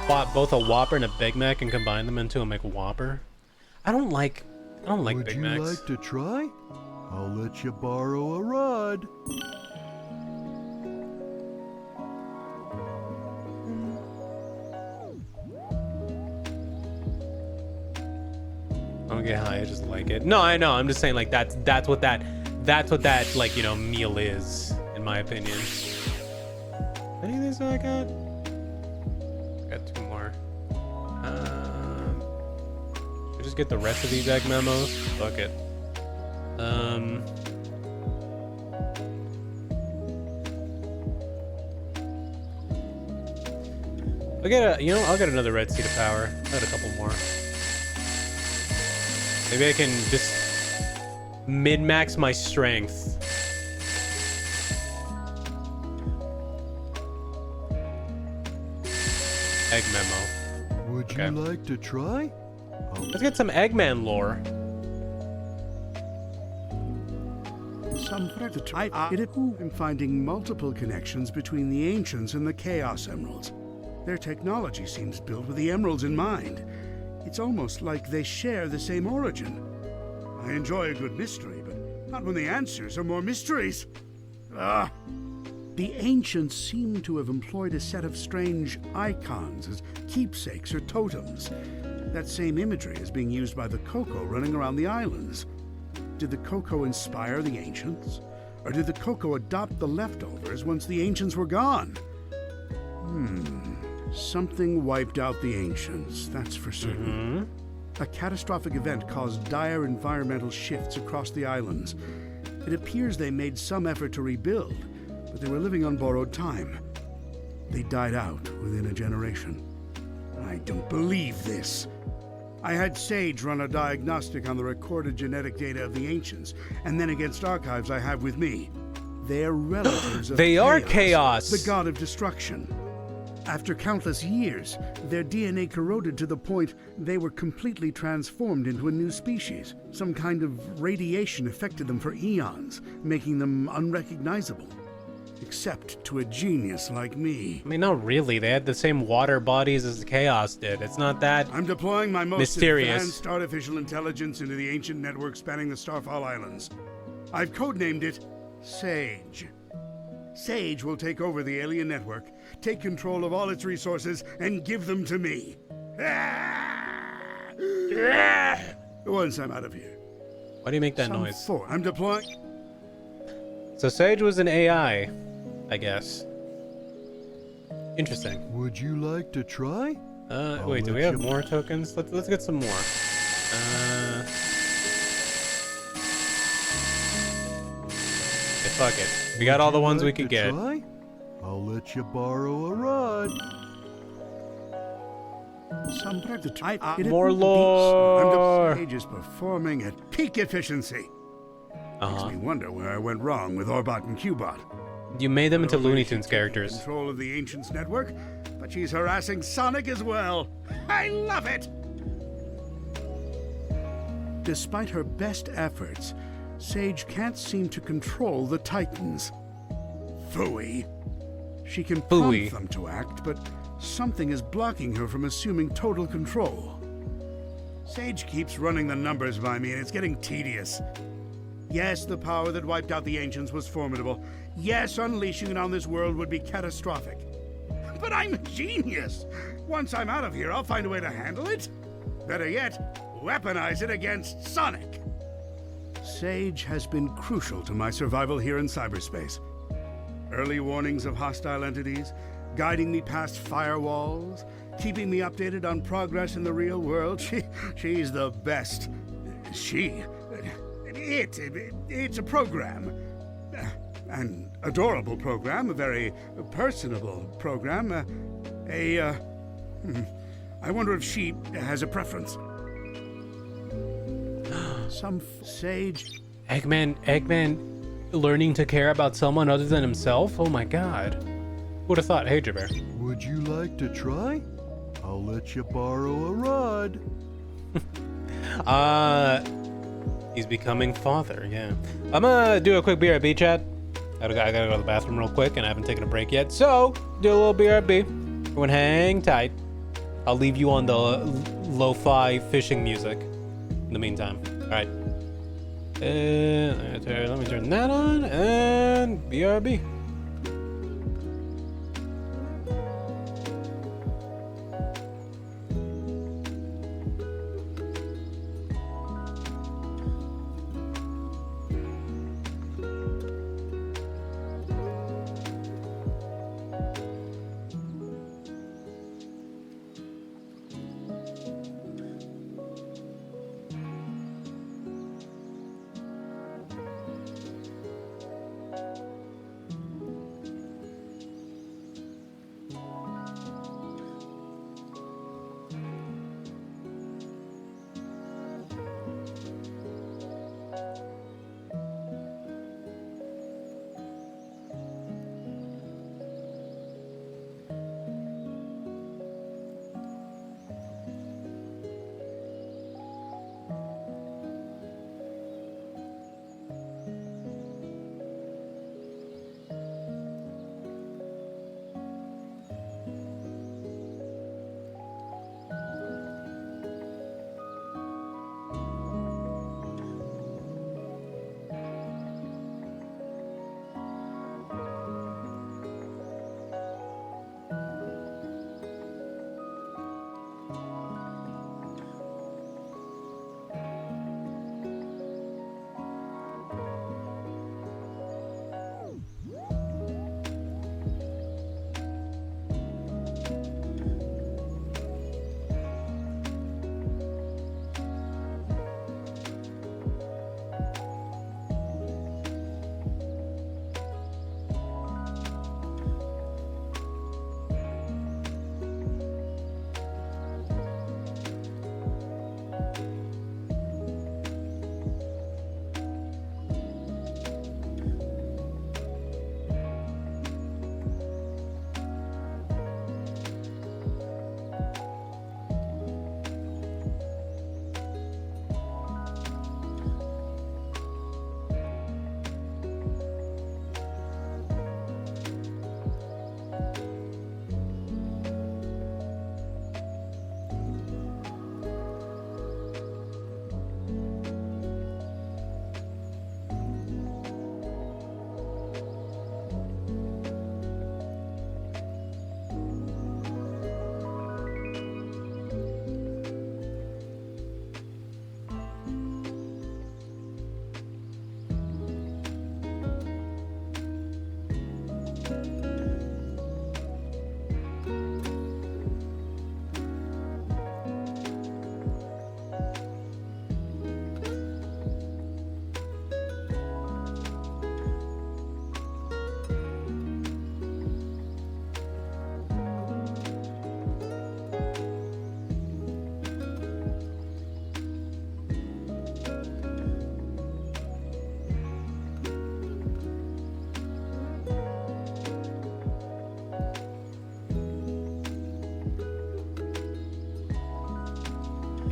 Want both a Whopper and a Big Mac and combine them into a McWhopper? I don't like Big Macs. Would you like to try? I'll let you borrow a rod. I don't get high, I just like it. No, I know. I'm just saying like that's what that like, you know, meal is, in my opinion. Any of these I got? Got 2 more. Should I just get the rest of these egg memos? Fuck it. I'll get another red seed of power. I got a couple more. Maybe I can just min-max my strength. Egg memo. Would you like to try? Let's get some Eggman lore. I'm finding multiple connections between the Ancients and the Chaos Emeralds. Their technology seems built with the Emeralds in mind. It's almost like they share the same origin. I enjoy a good mystery, but not when the answers are more mysteries. The Ancients seem to have employed a set of strange icons as keepsakes or totems. That same imagery is being used by the Coco running around the islands. Did the Coco inspire the Ancients? Or did the Coco adopt the leftovers once the Ancients were gone? Something wiped out the Ancients, that's for certain. A catastrophic event caused dire environmental shifts across the islands. It appears they made some effort to rebuild, but they were living on borrowed time. They died out within a generation. I don't believe this. I had Sage run a diagnostic on the recorded genetic data of the Ancients, and then against archives I have with me. They're relatives of They are Chaos, the god of destruction. After countless years, their DNA corroded to the point they were completely transformed into a new species. Some kind of radiation affected them for eons, making them unrecognizable. Except to a genius like me. I mean, not really. They had the same water bodies as the Chaos did. It's not that I'm deploying my most mysterious. advanced artificial intelligence into the ancient network spanning the Starfall Islands. I've codenamed it Sage. Sage will take over the alien network, take control of all its resources, and give them to me. once I'm out of here. Why do you make that Some noise? I'm deploying. So Sage was an AI, I guess. Interesting. Would you like to try? Wait, do we have more tokens? Let's get some more. Okay, fuck it. We got all the ones we could get. Try? I'll let you borrow a rod. More lore. Sage is performing at peak efficiency. Makes me wonder where I went wrong with Orbot and Cubot. You made them into Not only Looney is she Tunes taking characters. Control of the Ancients network, but she's harassing Sonic as well. I love it! Despite her best efforts, Sage can't seem to control the Titans. Phooey. She can Phooey. prompt them to act, but something is blocking her from assuming total control. Sage keeps running the numbers by me, and it's getting tedious. Yes, the power that wiped out the Ancients was formidable. Yes, unleashing it on this world would be catastrophic. But I'm a genius! Once I'm out of here, I'll find a way to handle it. Better yet, weaponize it against Sonic. Sage has been crucial to my survival here in cyberspace. Early warnings of hostile entities, guiding me past firewalls, keeping me updated on progress in the real world. She's the best. It's a program. An adorable program, a very personable program. I wonder if she has a preference. Some Sage. Eggman learning to care about someone other than himself? Oh my god. Who'd have thought? Hey, Jabber. Would you like to try? I'll let you borrow a rod. He's becoming father, yeah. I'm gonna do a quick BRB, chat. I gotta go to the bathroom real quick, and I haven't taken a break yet. So, do a little BRB. Everyone hang tight. I'll leave you on the lo-fi fishing music in the meantime. Alright. Let me turn that on, and BRB.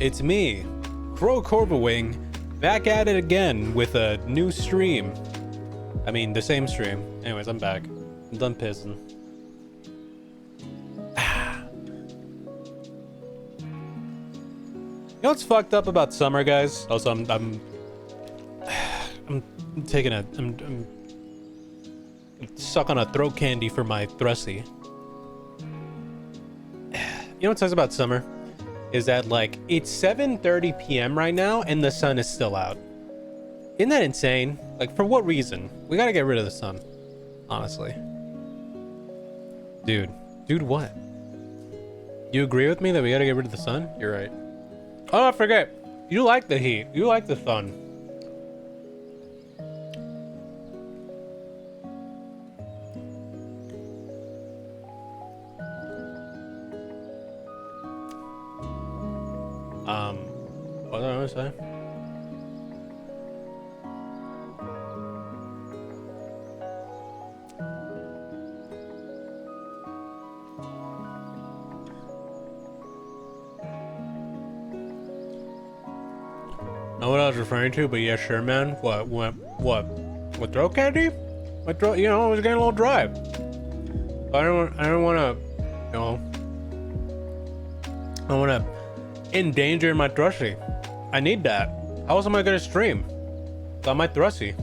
It's me, Crow Corvawing, back at it again with a new stream. I mean, the same stream. Anyways, I'm back. I'm done pissing. You know what's fucked up about summer, guys? Also, I'm taking a, I'm sucking a throat candy for my thrusty. You know what sucks about summer? Is that like, it's 7:30 p.m. right now and the sun is still out. Isn't that insane? Like, for what reason? We gotta get rid of the sun, honestly. Dude, what? You agree with me that we gotta get rid of the sun? You're right. Oh, I forget. You like the heat. You like the sun. What did I want to say? Know what I was referring to, but yeah, sure, man. What? What throat candy? My throat, you know, it was getting a little dry. I don't want to, you know, I want to endanger my thrusty. I need that. How else am I gonna stream? Got my thrusty.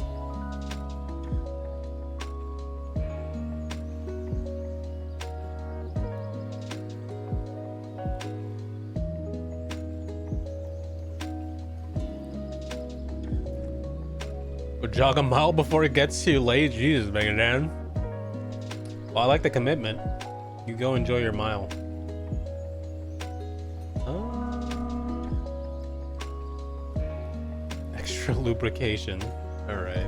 We'll jog a mile before it gets too late. Jesus, Mega Dan. Well, I like the commitment. You go enjoy your mile. Extra lubrication. All right.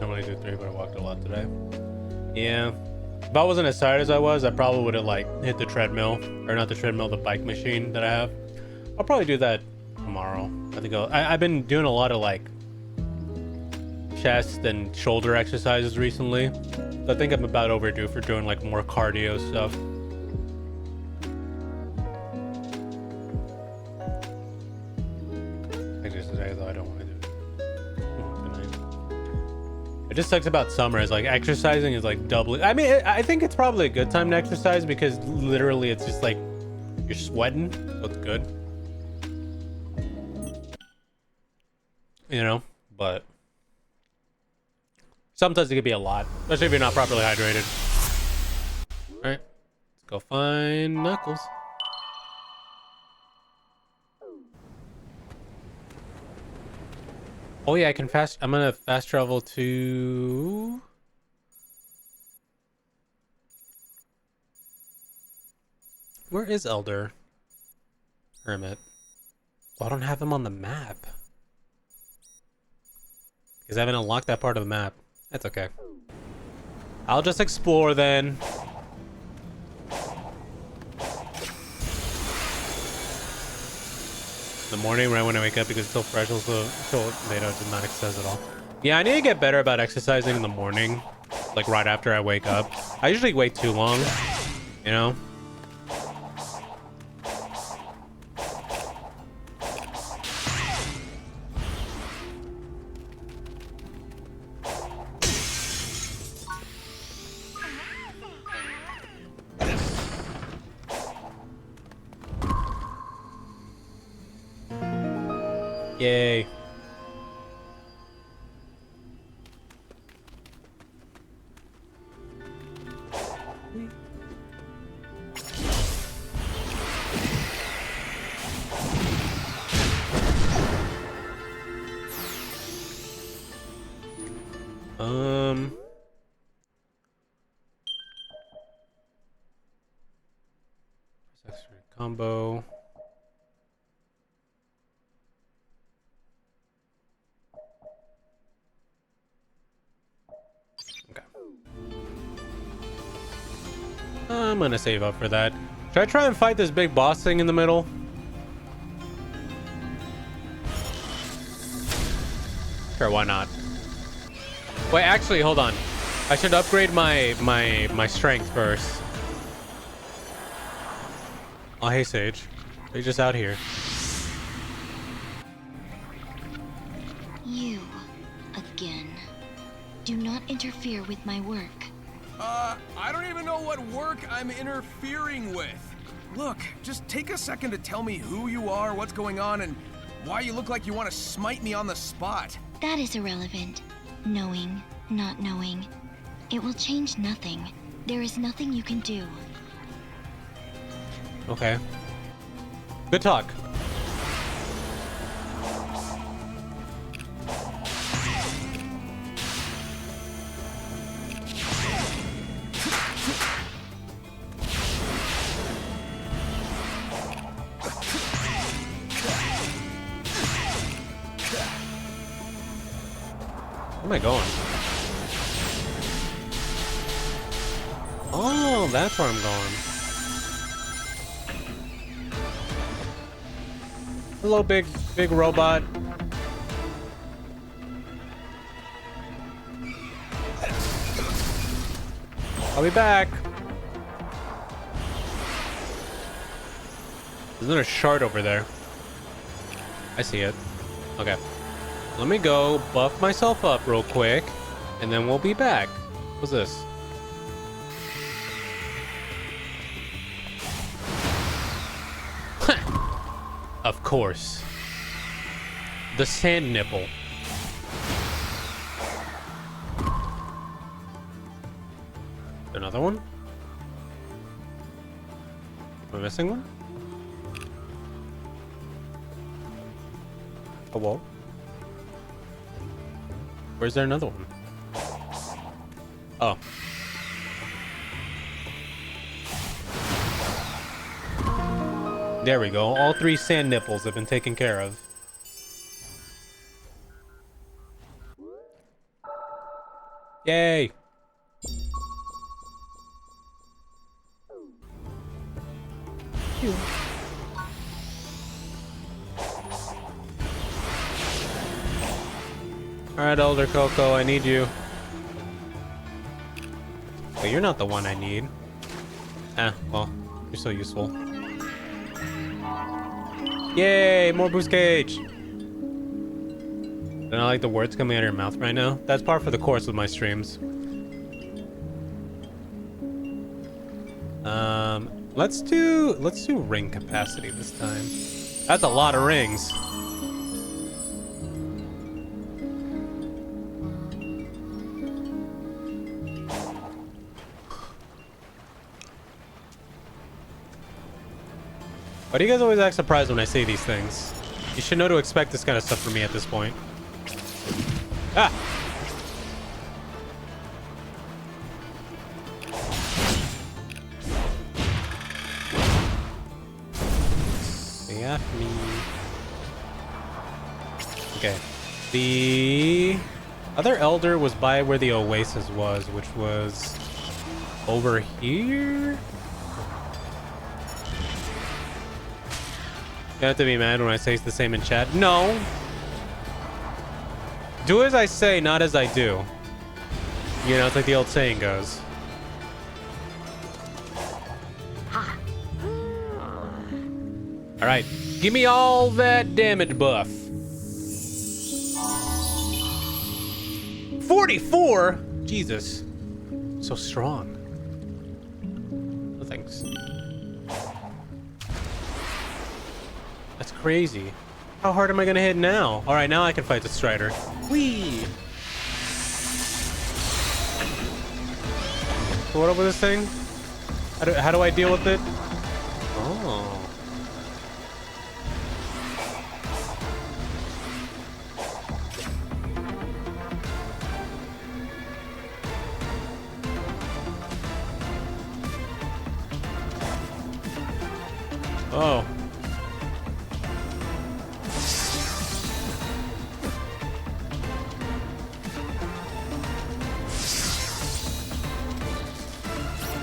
Normally do 3, but I walked a lot today. Yeah. If I wasn't as tired as I was, I probably would have like hit the treadmill, or not the treadmill, the bike machine that I have. I'll probably do that tomorrow. I think I've been doing a lot of like chest and shoulder exercises recently. So I think I'm about overdue for doing like more cardio stuff. Exercise, though I don't want to do it. Good night. It just sucks about summer is like exercising is like doubly. I mean, I think it's probably a good time to exercise because literally it's just like you're sweating, so it's good. You know, but sometimes it could be a lot, especially if you're not properly hydrated. All right, let's go find Knuckles. Oh yeah, I'm gonna fast travel to... Where is Elder Hermit? Well, I don't have him on the map. Because I haven't unlocked that part of the map. That's okay. I'll just explore then. The morning right when I wake up because it's still fresh, also until later did not exercise at all. Yeah, I need to get better about exercising in the morning, like right after I wake up. I usually wait too long, you know? Yay. Extra combo. I'm gonna save up for that. Should I try and fight this big boss thing in the middle? Sure, why not? Wait, actually, hold on. I should upgrade my strength first. Oh, hey, Sage. Are you just out here? You, again. Do not interfere with my work. I don't even know what work I'm interfering with. Look, just take a second to tell me who you are, what's going on, and why you look like you want to smite me on the spot. That is irrelevant. Knowing, not knowing. It will change nothing. There is nothing you can do. Okay. Good talk. Where am I going? Oh, that's where I'm going. Hello, big robot. I'll be back. There's another shard over there. I see it. Okay. Let me go buff myself up real quick, and then we'll be back. What's this? Of course. The sand nipple. Another one? Am I missing one? Oh, whoa. Where's there another one? Oh. There we go. All 3 sand nipples have been taken care of. Yay! Phew. Alright, Elder Coco, I need you. But you're not the one I need. Ah, well, you're so useful. Yay, more boost gauge. Don't I like the words coming out of your mouth right now? That's par for the course with my streams. Let's do ring capacity this time. That's a lot of rings. Why do you guys always act surprised when I say these things? You should know to expect this kind of stuff from me at this point. Ah! Stay off me. Okay. The other elder was by where the oasis was, which was over here? You have to be mad when I say it's the same in chat. No. Do as I say, not as I do. You know, it's like the old saying goes. Alright. Give me all that damage buff. 44? Jesus. So strong. No thanks. That's crazy. How hard am I gonna hit now? All right, now I can fight the Strider. Whee! So what up with this thing? How do I deal with it? Oh. Oh.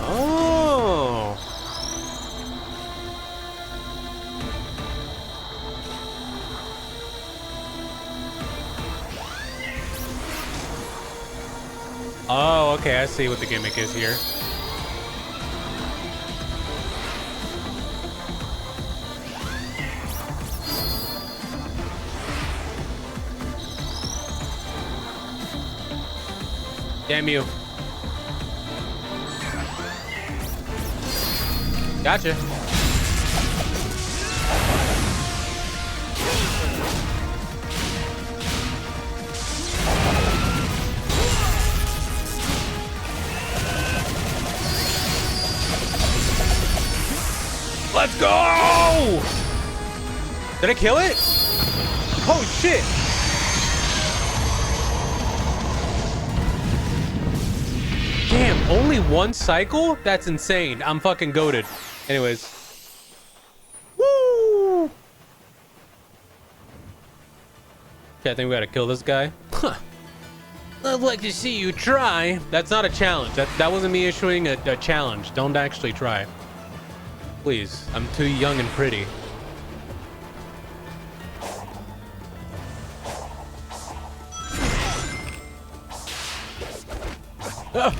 Oh. Oh, okay, I see what the gimmick is here. Damn you. Gotcha. Let's go! Did I kill it? Holy shit! Damn, only one cycle? That's insane. I'm fucking goated. Anyways. Woo! Okay, I think we gotta kill this guy. Huh. I'd like to see you try. That's not a challenge. That wasn't me issuing a challenge. Don't actually try. Please, I'm too young and pretty. Ah!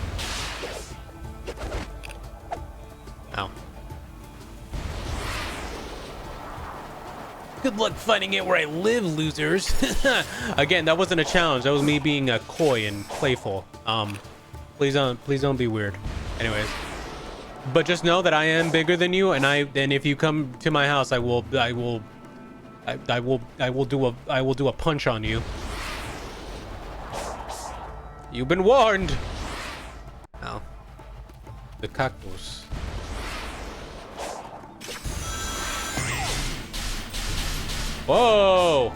Ow. Good luck finding it where I live, losers. Again, that wasn't a challenge. That was me being coy and playful. Please don't be weird. Anyways. But just know that I am bigger than you, and if you come to my house, I will do a punch on you. You've been warned. Ow. The cactus. Whoa!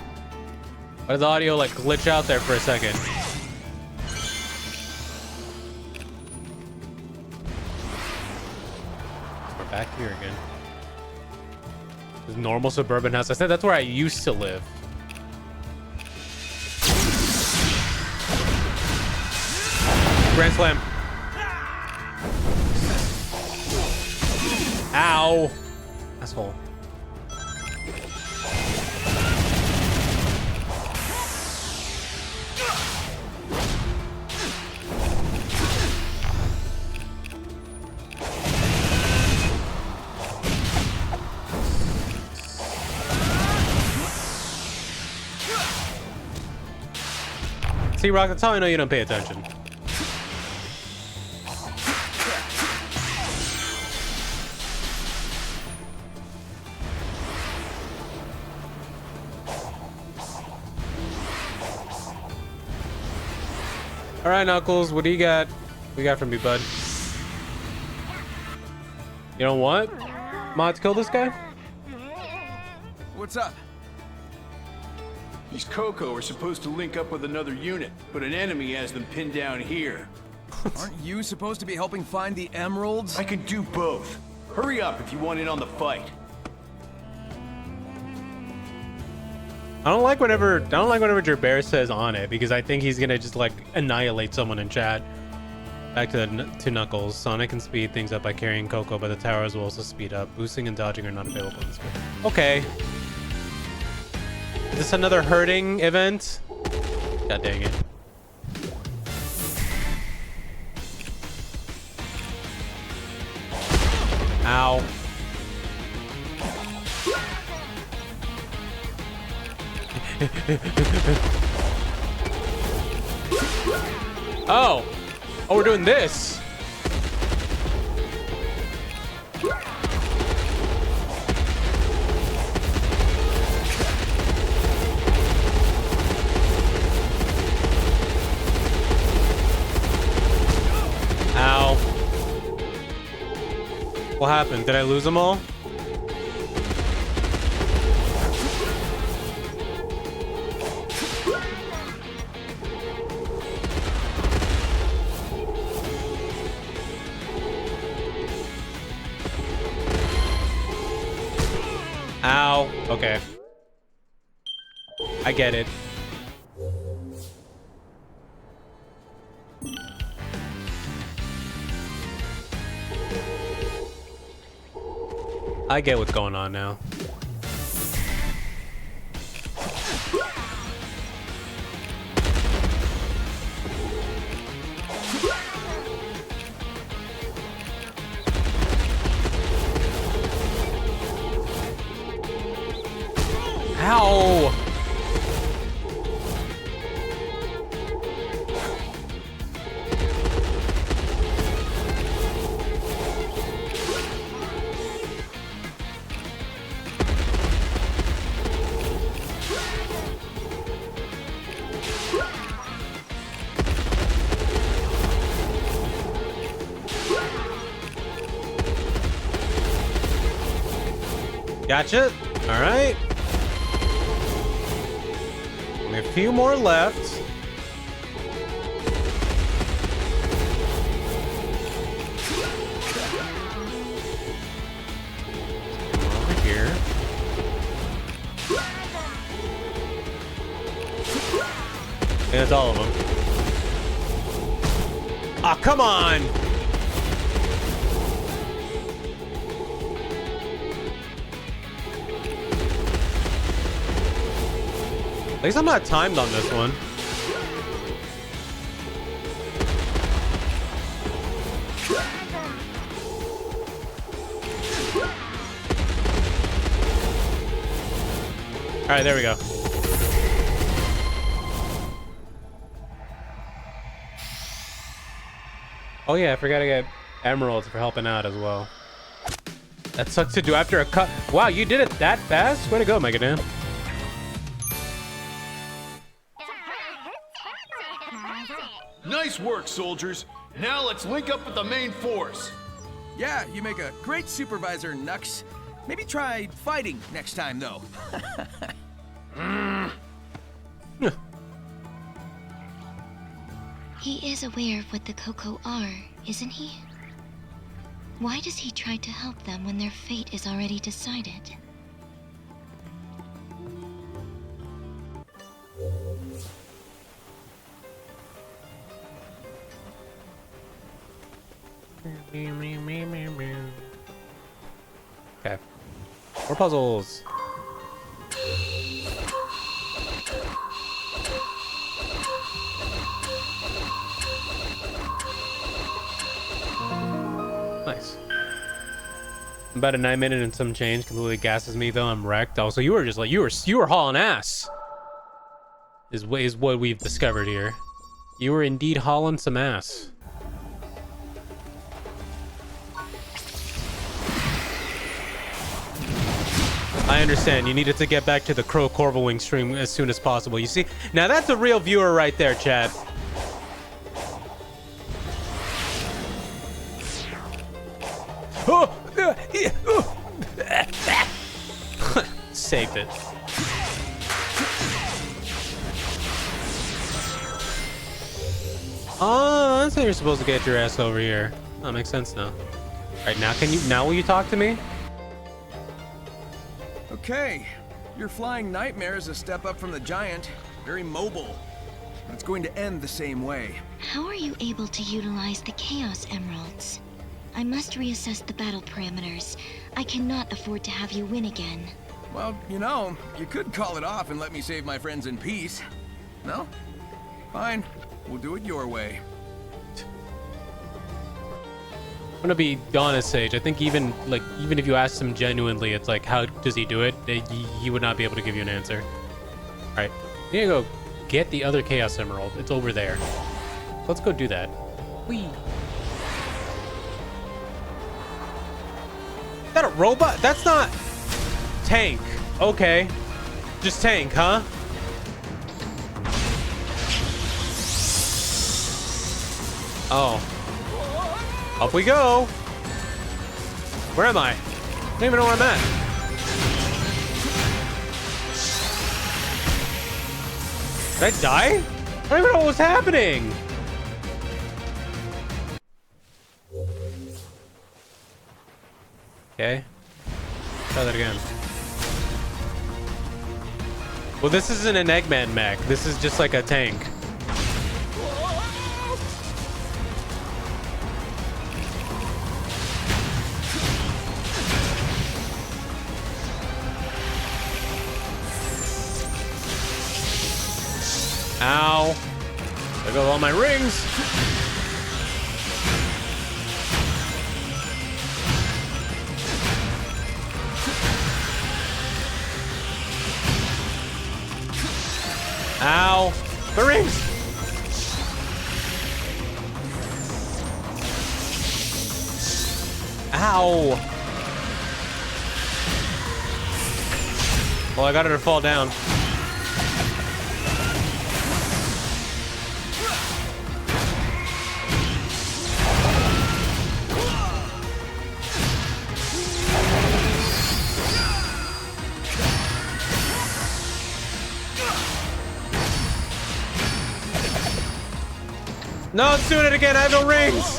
Why did the audio like glitch out there for a second? Back here again. This normal suburban house. I said that's where I used to live. Grand slam. Ow. Asshole. See, Rock, that's how I know you don't pay attention. All right, Knuckles, what do you got? What you got from me, bud? You don't want Mod to kill this guy? What's up? These Coco are supposed to link up with another unit, but an enemy has them pinned down here. Aren't you supposed to be helping find the emeralds? I can do both. Hurry up if you want in on the fight. I don't like whenever Gerbert says on it, because I think he's gonna just like annihilate someone in chat. Back to Knuckles. Sonic can speed things up by carrying Coco, but the towers will also speed up. Boosting and dodging are not available in this game. Okay. Is this another hurting event? God dang it. Ow. Oh. Oh, we're doing this. Ow. What happened? Did I lose them all? Ow. Okay. I get it. I get what's going on now. Ow! Gotcha. All right. Only a few more left. Over here. And that's all of them. Ah, come on! At least I'm not timed on this one. All right, there we go. Oh yeah, I forgot to get emeralds for helping out as well. That sucks to do after a cut. Wow, you did it that fast? Way to go, Megadan. Nice work, soldiers. Now let's link up with the main force. Yeah, you make a great supervisor, Nux. Maybe try fighting next time, though. He is aware of what the Coco are, isn't he? Why does he try to help them when their fate is already decided? Okay. More puzzles. Nice. About a 9 minute and some change. Completely gasses me though. I'm wrecked. Also, you were just like you were hauling ass. Is what we've discovered here. You were indeed hauling some ass. I understand. You needed to get back to the Crow Corvalwing stream as soon as possible. You see? Now that's a real viewer right there, Chad. Saved it. Oh, that's how you're supposed to get your ass over here. That makes sense now. All right, now will you talk to me? Okay, your flying nightmare is a step up from the giant. Very mobile. But it's going to end the same way. How are you able to utilize the Chaos Emeralds? I must reassess the battle parameters. I cannot afford to have you win again. Well, you know, you could call it off and let me save my friends in peace. No? Fine. We'll do it your way. I'm gonna be honest, Sage. I think even if you asked him genuinely, it's like, how does he do it? He would not be able to give you an answer. All right, you need to go get the other Chaos Emerald. It's over there. Let's go do that. Whee! Is that a robot? That's not tank. Okay, just tank, huh? Oh. Up we go. Where am I? I don't even know where I'm at. Did I die? I don't even know what was happening. Okay. Try that again. Well, this isn't an Eggman mech. This is just like a tank. Ow. There go all my rings. Ow. The rings. Ow. Well, I got her to fall down. No, it's doing it again. I have no rings.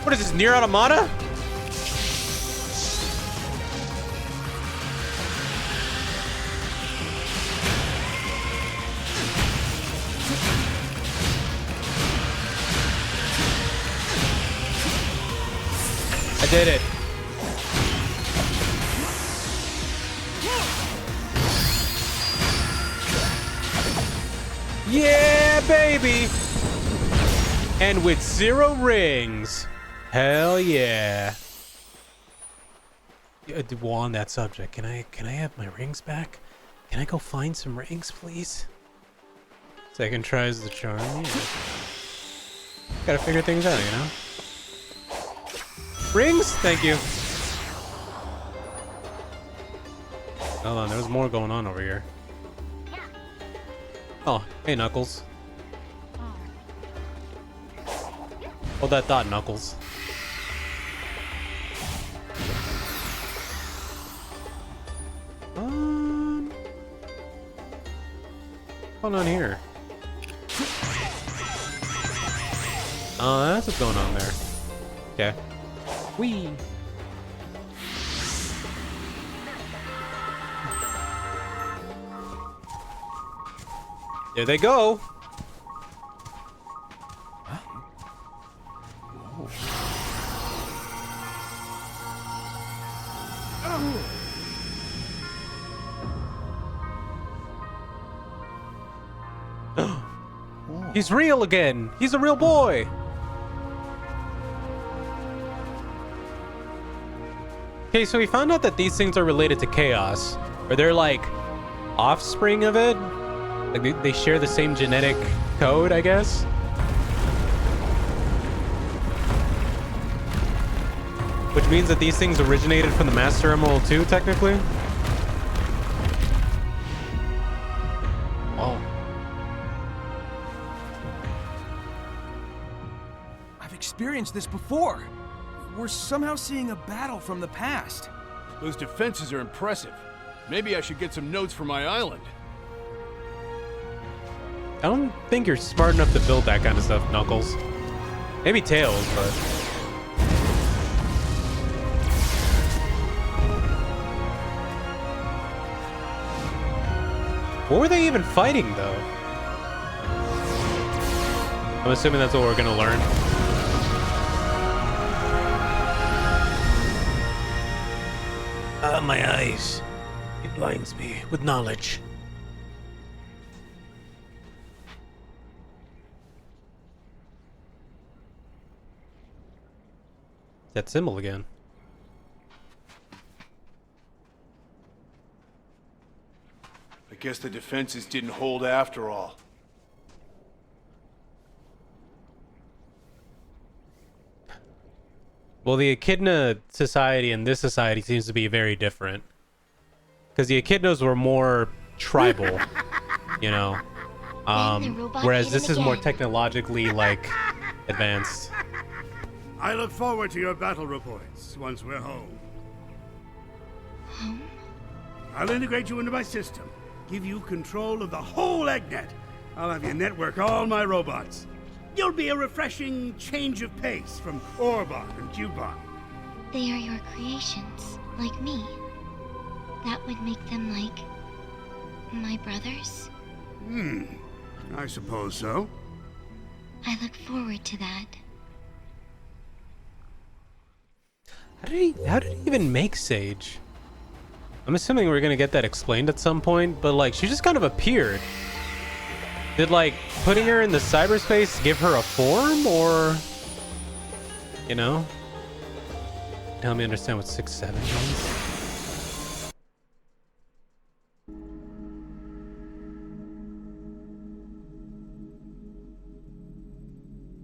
What is this, Nier Automata? I did it. Yeah, baby. And with 0 rings. Hell yeah. Well, on that subject, can I have my rings back? Can I go find some rings, please? Second try is the charm. Yeah. Gotta figure things out, you know? Rings? Thank you. Hold on, there's more going on over here. Oh, hey, Knuckles. Hold that thought, Knuckles. What's going on here? Oh, that's what's going on there. Okay. Whee! There they go. He's real again. He's a real boy. Okay, so we found out that these things are related to Chaos. Or they're like offspring of it. Like they share the same genetic code, I guess. Which means that these things originated from the Master Emerald too, technically. Oh. I've experienced this before. We're somehow seeing a battle from the past. Those defenses are impressive. Maybe I should get some notes for my island. I don't think you're smart enough to build that kind of stuff, Knuckles. Maybe Tails, but... What were they even fighting, though? I'm assuming that's what we're gonna learn. My eyes. It blinds me with knowledge. That symbol again. I guess the defenses didn't hold after all. Well, the Echidna society and this society seems to be very different. Because the Echidnas were more tribal, you know. Whereas this is more technologically, like, advanced. I look forward to your battle reports once we're home. Home? I'll integrate you into my system. Give you control of the whole EggNet. I'll have you network all my robots. You'll be a refreshing change of pace from Orbot and Cubot. They are your creations, like me. That would make them like... my brothers? I suppose so. I look forward to that. How did he even make Sage? I'm assuming we're gonna get that explained at some point, but like she just kind of appeared. Did like putting her in the cyberspace give her a form, or you know? can help me understand what 6-7 means.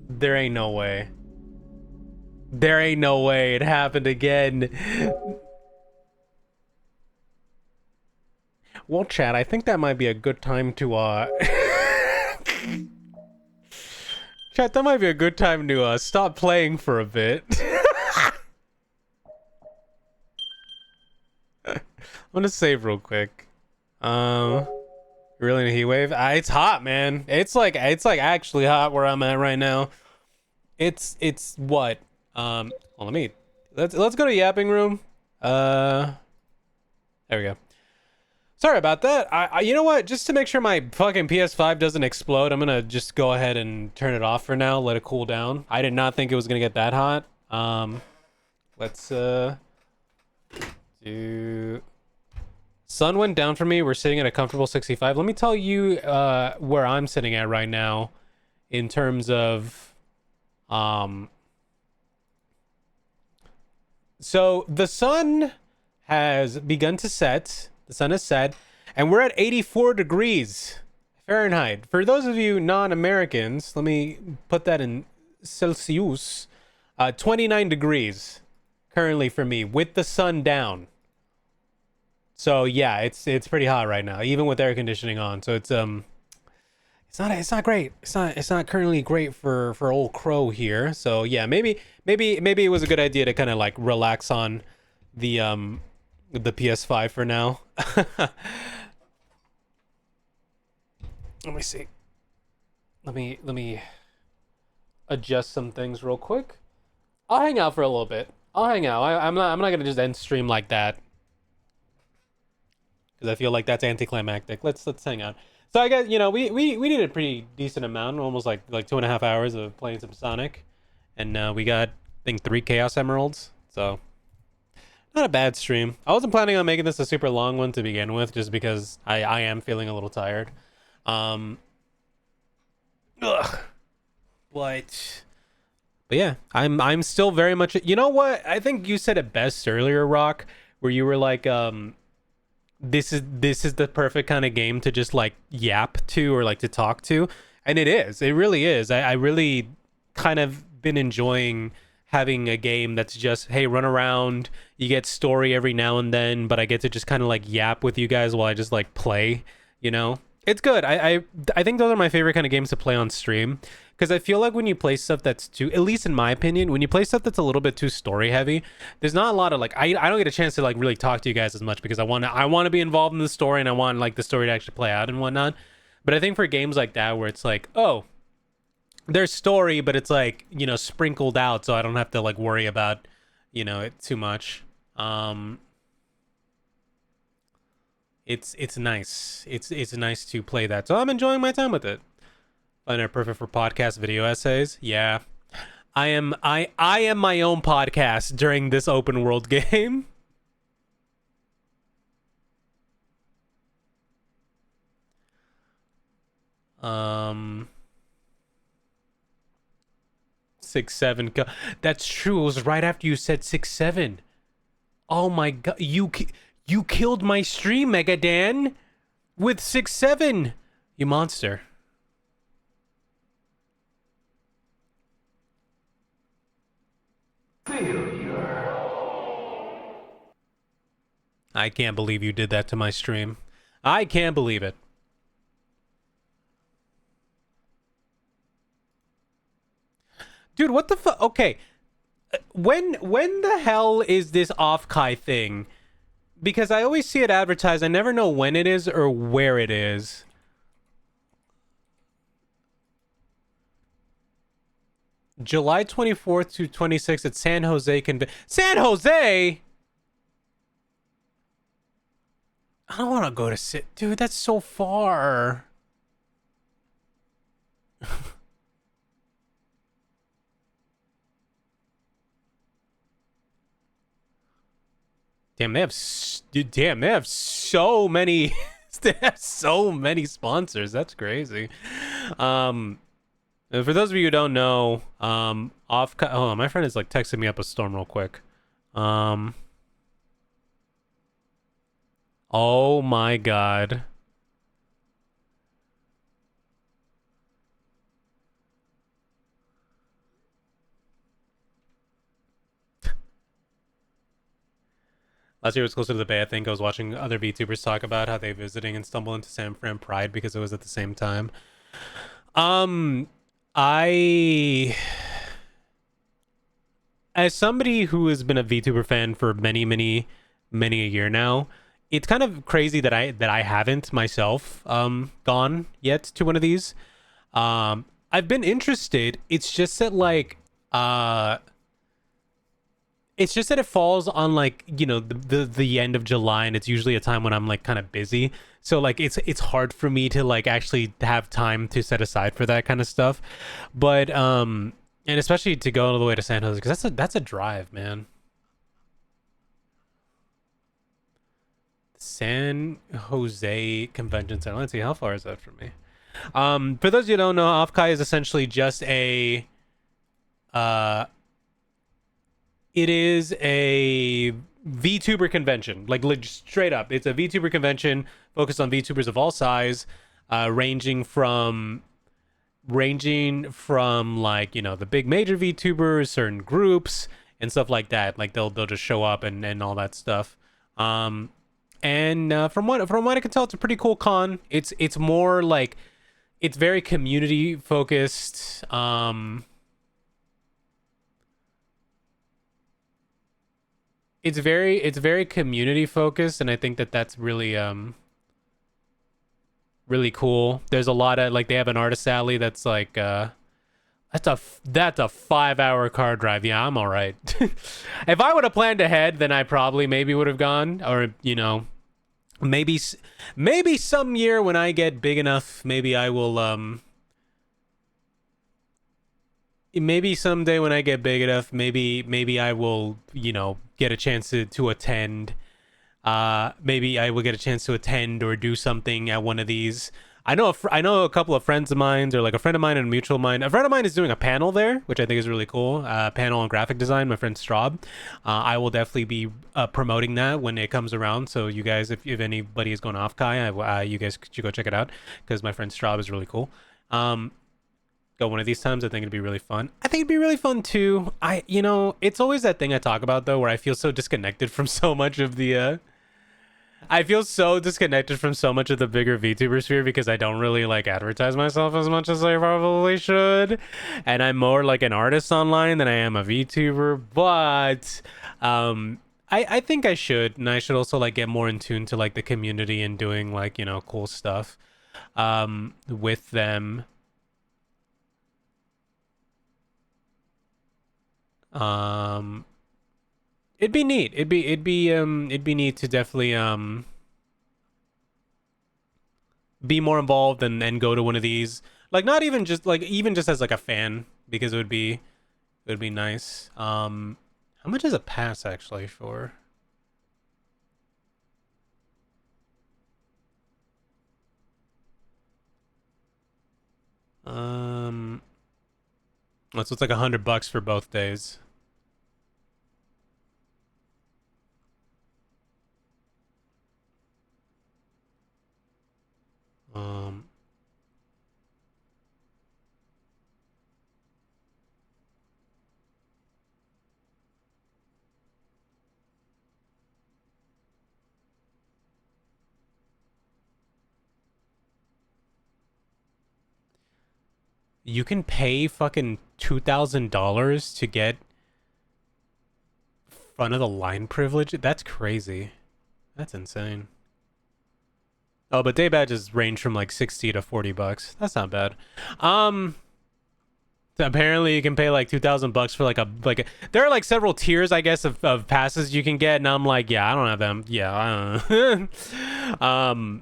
There ain't no way. There ain't no way it happened again. Well, chat, I think that might be a good time to, Chat, that might be a good time to, stop playing for a bit. I'm gonna save real quick. Really in a heat wave? It's hot, man. It's like actually hot where I'm at right now. It's what? Well, let's go to yapping room. There we go. Sorry about that. I you know what? Just to make sure my fucking PS5 doesn't explode, I'm gonna just go ahead and turn it off for now. Let it cool down. I did not think it was gonna get that hot. Let's do. Sun went down for me. We're sitting at a comfortable 65. Let me tell you where I'm sitting at right now in terms of so the sun has begun to set. The sun has set, and we're at 84 degrees Fahrenheit. For those of you non-Americans, let me put that in Celsius. 29 degrees currently for me with the sun down. So yeah, it's pretty hot right now, even with air conditioning on. So it's not great. It's not currently great for old Crow here. So yeah, maybe it was a good idea to kind of like relax on the PS5 for now. Let me see. Let me adjust some things real quick. I'll hang out for a little bit. I'll hang out. I'm not gonna just end stream like that, because I feel like that's anticlimactic. Let's hang out. So I guess, you know, we did a pretty decent amount, almost like 2.5 hours of playing some Sonic, and we got, I think, 3 Chaos Emeralds. So not a bad stream. I wasn't planning on making this a super long one to begin with, just because I am feeling a little tired. But yeah, I'm still very much. You know what? I think you said it best earlier, Rock, where you were like, this is the perfect kind of game to just like yap to, or like to talk to, and it is. It really is. I really kind of been enjoying having a game that's just, hey, run around, you get story every now and then, but I get to just kind of like yap with you guys while I just like play, you know? It's good. I think those are my favorite kind of games to play on stream, because I feel like when you play stuff that's too, at least in my opinion, when you play stuff that's a little bit too story heavy, there's not a lot of like, I don't get a chance to like really talk to you guys as much, because I want to be involved in the story, and I want like the story to actually play out and whatnot. But I think for games like that where it's like, oh, there's story, but it's like, you know, sprinkled out, so I don't have to like worry about, you know, it too much. It's nice. It's nice to play that. So I'm enjoying my time with it. Find it perfect for podcast video essays. Yeah. I am my own podcast during this open world game. Um 6-7. That's true. It was right after you said 6-7. Oh my god. You killed my stream, Megadan, with 6-7. You monster. I can't believe you did that to my stream. I can't believe it. Dude, what the fuck? Okay. When the hell is this off-Kai thing? Because I always see it advertised. I never know when it is or where it is. July 24th to 26th at San Jose San Jose? I don't want to go to Dude, that's so far. Damn, they have so many they have so many sponsors. That's crazy. For those of you who don't know, hold on, my friend is like texting me up a storm real quick. Oh my god. Last year was closer to the Bay. I think I was watching other VTubers talk about how they visiting and stumble into San Fran Pride because it was at the same time. I, as somebody who has been a VTuber fan for many a year now, it's kind of crazy that I haven't myself gone yet to one of these. I've been interested. It's just that like it's just that it falls on like, you know, the end of July, and it's usually a time when I'm like kind of busy. So like it's hard for me to like actually have time to set aside for that kind of stuff. But and especially to go all the way to San Jose, because that's a drive, man. San Jose Convention Center. Let's see, how far is that from me? For those of you who don't know, Offkai is essentially just a it is a VTuber convention, like straight up. It's a VTuber convention focused on VTubers of all size, ranging from like, you know, the big major VTubers, certain groups and stuff like that. Like they'll just show up and all that stuff. And from what I can tell, it's a pretty cool con. It's more like, it's very community focused. It's very community focused, and I think that's really really cool. There's a lot of like, they have an artist alley that's like that's a 5-hour car drive. Yeah, I'm all right. If I would have planned ahead, then I probably maybe would have gone, or you know, maybe some year when I get big enough, maybe I will maybe someday when I get big enough, maybe I will, you know, get a chance to attend. Maybe I will get a chance to attend or do something at one of these. I know a couple of friends of mine, or like a friend of mine and a mutual of mine. A friend of mine is doing a panel there, which I think is really cool. Panel on graphic design. My friend Straub. I will definitely be promoting that when it comes around. So you guys, if anybody is going off Kai, you guys should go check it out, because my friend Straub is really cool. Go one of these times. I think it'd be really fun. I think it'd be really fun too. You know, it's always that thing I talk about though, where I feel so disconnected from so much of the I feel so disconnected from so much of the bigger VTuber sphere, because I don't really like advertise myself as much as I probably should, and I'm more like an artist online than I am a VTuber. But I think I should, and I should also like get more in tune to like the community and doing like, you know, cool stuff with them. It'd be neat. It'd be neat to definitely be more involved and go to one of these. Like, not even just like, even just as like a fan, because it would be nice. How much is a pass actually for? So it's like $100 for both days. You can pay fucking $2,000 to get front of the line privilege? That's crazy. That's insane. Oh, but day badges range from like $60 to $40. That's not bad. Apparently you can pay like $2,000 for like a there are like several tiers, I guess, of passes you can get, and I'm like, yeah, I don't have them. Yeah, I don't know.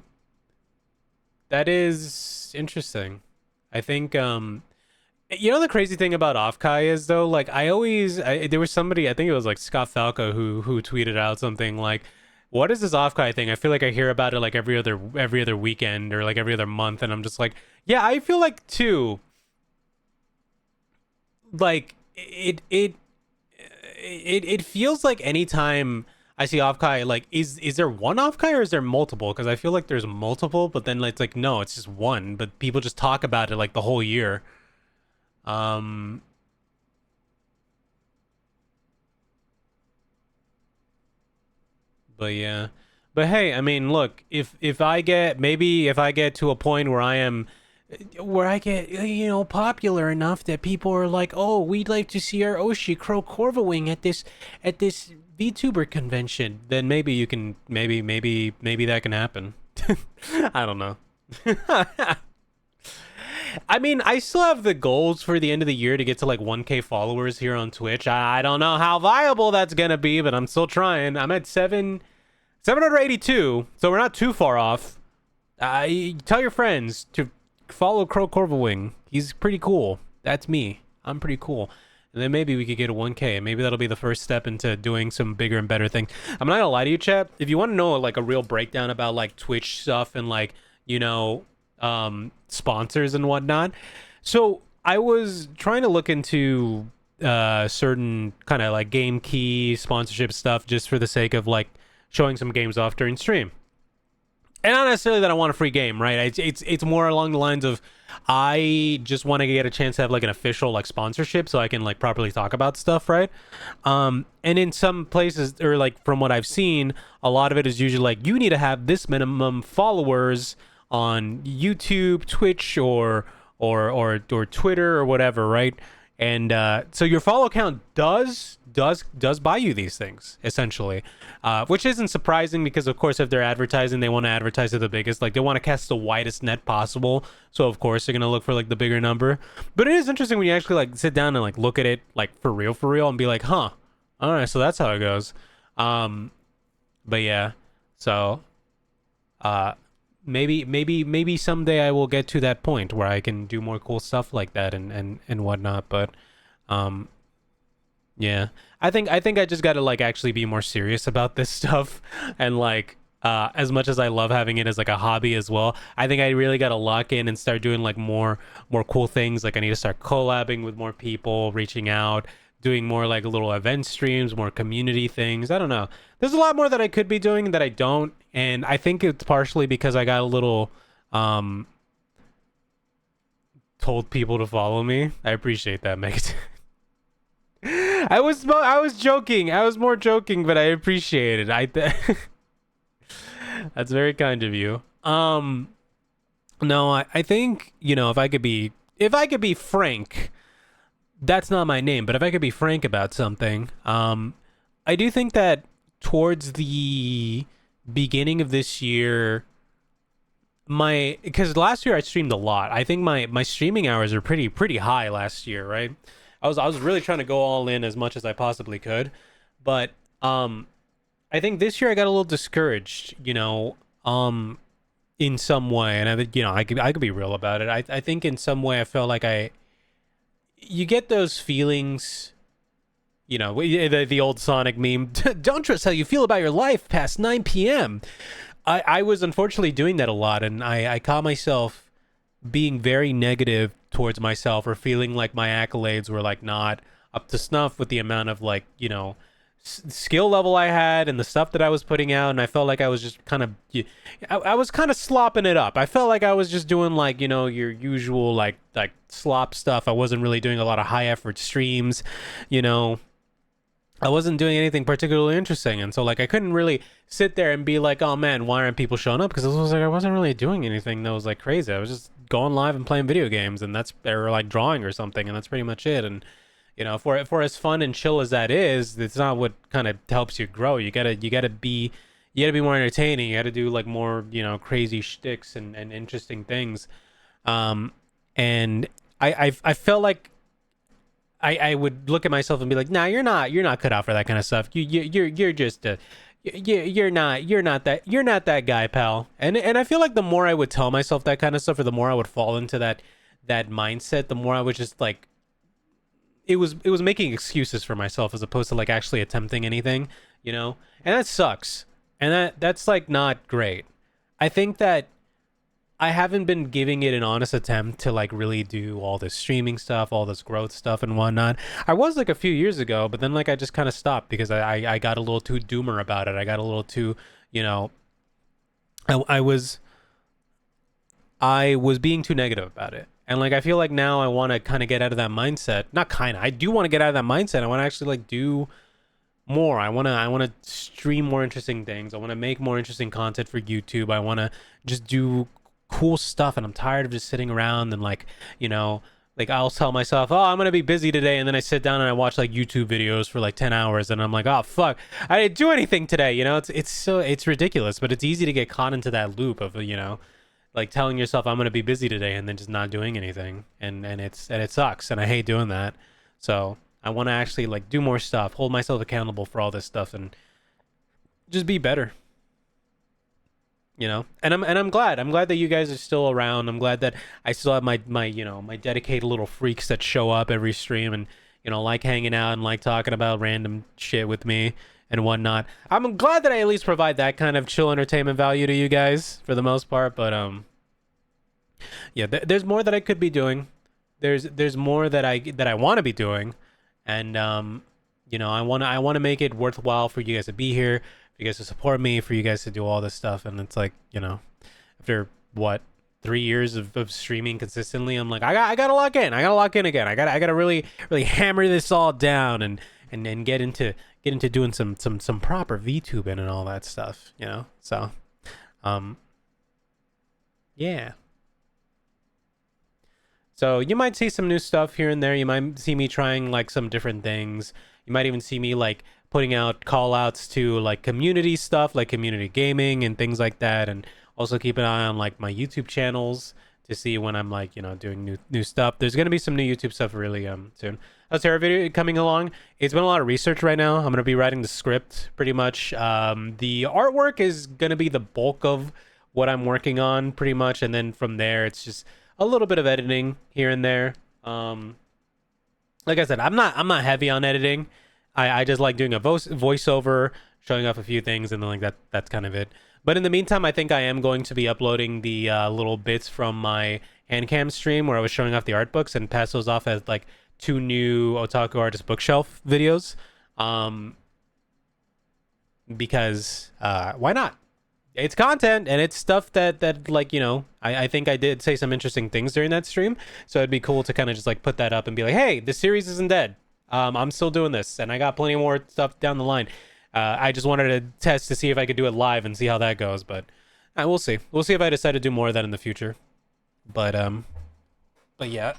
That is interesting. I think you know, the crazy thing about Offkai is though, like there was somebody, I think it was like Scott Falco, who tweeted out something like, what is this Offkai thing? I feel like I hear about it like every other weekend or like every other month, and I'm just like, yeah, I feel like too. Like it feels like anytime I see Offkai, like is there one Offkai or is there multiple? Because I feel like there's multiple, but then it's like no, it's just one. But people just talk about it like the whole year. But yeah. But hey, I mean, look, if I get to a point where I get popular enough that people are like, oh, we'd like to see our Oshi Crow Corvawing at this VTuber convention, then maybe you can maybe that can happen. I don't know. I mean, I still have the goals for the end of the year to get to like 1K followers here on Twitch. I don't know how viable that's gonna be, but I'm still trying. I'm at 782, so we're not too far off. Tell your friends to follow Crow Corvawing. He's pretty cool. That's me. I'm pretty cool. And then maybe we could get a 1K. Maybe that'll be the first step into doing some bigger and better things. I'm not gonna lie to you, chat. If you want to know like a real breakdown about like Twitch stuff and like, sponsors and whatnot. So I was trying to look into certain kind of like game key sponsorship stuff just for the sake of like showing some games off during stream. And not necessarily that I want a free game, right? It's more along the lines of I just want to get a chance to have like an official like sponsorship so I can like properly talk about stuff, right? And in some places, or like from what I've seen, a lot of it is usually like you need to have this minimum followers on YouTube, Twitch, or Twitter or whatever, right? And so your follow count does buy you these things essentially, which isn't surprising because of course if they're advertising, they want to advertise to the biggest, like they want to cast the widest net possible. So of course they're gonna look for like the bigger number. But it is interesting when you actually like sit down and like look at it like for real and be like, huh, all right, so that's how it goes. But yeah, so maybe someday I will get to that point where I can do more cool stuff like that and whatnot. But yeah, I think I just gotta like actually be more serious about this stuff. And like as much as I love having it as like a hobby as well, I think I really gotta lock in and start doing like more cool things. Like I need to start collabing with more people, reaching out, doing more like little event streams, more community things. I don't know. There's a lot more that I could be doing that I don't. And I think it's partially because I got a little told people to follow me. I appreciate that, Megan. I was joking. I was more joking, but I appreciate it. That's very kind of you. No, I think, if I could be frank, that's not my name, but if I could be frank about something, I do think that towards the beginning of this year, because last year I streamed a lot. I think my streaming hours are pretty high last year, right? I was really trying to go all in as much as I possibly could, but I think this year I got a little discouraged, in some way, and I could be real about it. I think in some way I felt like you get those feelings, the old Sonic meme, don't trust how you feel about your life past 9 p.m. I was unfortunately doing that a lot, and I caught myself being very negative towards myself, or feeling like my accolades were like not up to snuff with the amount of like, skill level I had and the stuff that I was putting out. And I felt like I was just kind of, I was kind of slopping it up. I felt like I was just doing like, your usual like slop stuff. I wasn't really doing a lot of high effort streams, I wasn't doing anything particularly interesting. And so like I couldn't really sit there and be like, oh man, why aren't people showing up? Because I wasn't really doing anything that was like crazy. I was just going live and playing video games, and or like drawing or something, and that's pretty much it. And for as fun and chill as that is, it's not what kind of helps you grow. You gotta be more entertaining. You gotta do like more crazy shticks and interesting things. And I felt like I would look at myself and be like, nah, you're not cut out for that kind of stuff. You're just you're not that guy, pal. And I feel like the more I would tell myself that kind of stuff, or the more I would fall into that mindset, the more I would just like, it was making excuses for myself as opposed to like actually attempting anything, and that sucks. And that's like not great. I think that I haven't been giving it an honest attempt to like really do all this streaming stuff, all this growth stuff and whatnot. I was like a few years ago, but then like I just kind of stopped because I got a little too doomer about it. I got a little too, you know, I was being too negative about it. And like I feel like now I want to kind of get out of that mindset. Not kind of. I do want to get out of that mindset. I want to actually like do more. I want to stream more interesting things. I want to make more interesting content for YouTube. I want to just do cool stuff, and I'm tired of just sitting around and like, you know, like I'll tell myself, oh, I'm gonna be busy today, and then I sit down and I watch like YouTube videos for like 10 hours, and I'm like, oh fuck, I didn't do anything today. You know, it's ridiculous, but it's easy to get caught into that loop of, you know, like telling yourself I'm gonna be busy today and then just not doing anything, and it sucks, and I hate doing that. So I want to actually like do more stuff, hold myself accountable for all this stuff, and just be better. You know, and I'm glad that you guys are still around. I'm glad that I still have my you know, my dedicated little freaks that show up every stream and, you know, like hanging out and like talking about random shit with me and whatnot. I'm glad that I at least provide that kind of chill entertainment value to you guys for the most part. But yeah, there's more that I could be doing. There's more that I want to be doing, and you know, I want to make it worthwhile for you guys to be here, for you guys to support me, for you guys to do all this stuff. And it's like, you know, after what, 3 years of streaming consistently, I'm like, I gotta lock in. I gotta lock in again. I gotta really hammer this all down and get into doing some proper VTubing and all that stuff, you know. So yeah. So you might see some new stuff here and there. You might see me trying like some different things. You might even see me like putting out call outs to like community stuff, like community gaming and things like that. And also keep an eye on like my YouTube channels to see when I'm like, you know, doing new stuff. There's going to be some new YouTube stuff really soon. How's Terra video coming along? It's been a lot of research right now. I'm going to be writing the script pretty much. The artwork is going to be the bulk of what I'm working on pretty much. And then from there, it's just a little bit of editing here and there. Like I said, I'm not heavy on editing. I just like doing a voiceover, showing off a few things, and then like that's kind of it. But in the meantime, I think I am going to be uploading the little bits from my handcam stream where I was showing off the art books, and pass those off as like 2 new Otaku Artist Bookshelf videos. Because why not? It's content, and it's stuff that like, you know, I think I did say some interesting things during that stream, so it'd be cool to kind of just like put that up and be like, hey, the series isn't dead. I'm still doing this, and I got plenty more stuff down the line. I just wanted to test to see if I could do it live and see how that goes, but we'll see. We'll see if I decide to do more of that in the future. But yeah,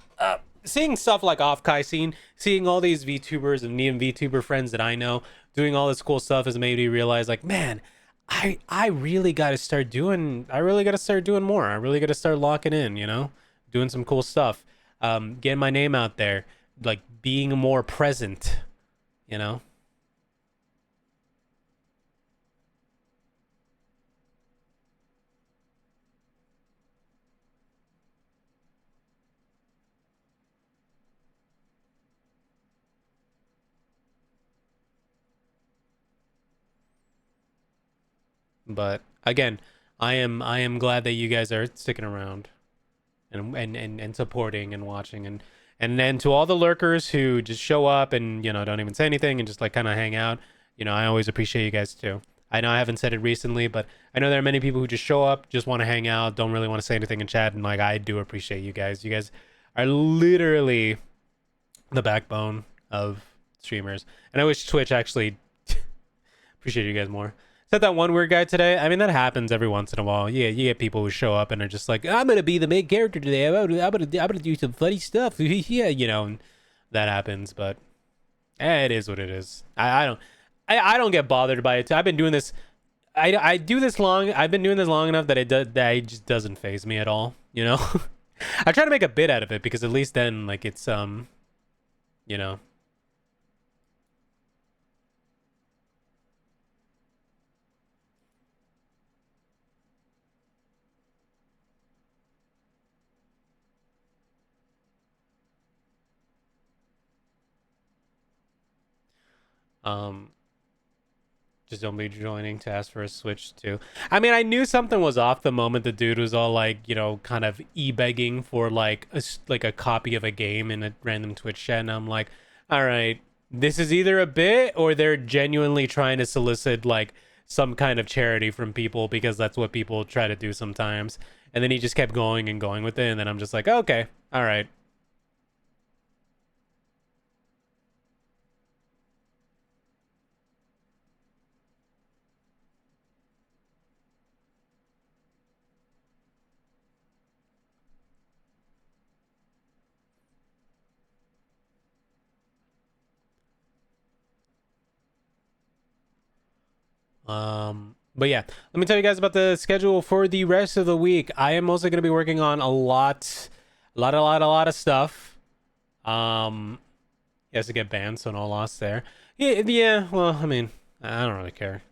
seeing stuff like Off-Kai scene, seeing all these VTubers and even VTuber friends that I know doing all this cool stuff has made me realize, like, man, I really got to start doing. I really got to start doing more. I really got to start locking in. You know, doing some cool stuff, getting my name out there, like being more present. You know. But again, I am glad that you guys are sticking around and supporting and watching, and then to all the lurkers who just show up and, you know, don't even say anything and just like kind of hang out, you know, I always appreciate you guys too. I know I haven't said it recently, but I know there are many people who just show up, just want to hang out, don't really want to say anything in chat, and like I do appreciate you guys. You guys are literally the backbone of streamers, and I wish Twitch actually appreciate you guys more. Is that one weird guy today? I mean, that happens every once in a while. Yeah, you get people who show up and are just like, I'm gonna be the main character today. I'm gonna do some funny stuff. Yeah, you know, and that happens. But it is what it is. I don't get bothered by it. I've been doing this. I do this long. I've been doing this long enough that it just doesn't faze me at all. You know, I try to make a bit out of it because at least then like it's you know. Just don't be joining to ask for a Switch too. I mean, I knew something was off the moment the dude was all like, you know, kind of e-begging for like a copy of a game in a random Twitch chat, and I'm like, all right, this is either a bit or they're genuinely trying to solicit like some kind of charity from people, because that's what people try to do sometimes. And then he just kept going and going with it, and then I'm just like, okay, all right. But yeah, let me tell you guys about the schedule for the rest of the week. I am also going to be working on a lot of stuff. He has to get banned, so no loss there. Yeah, well, I mean, I don't really care.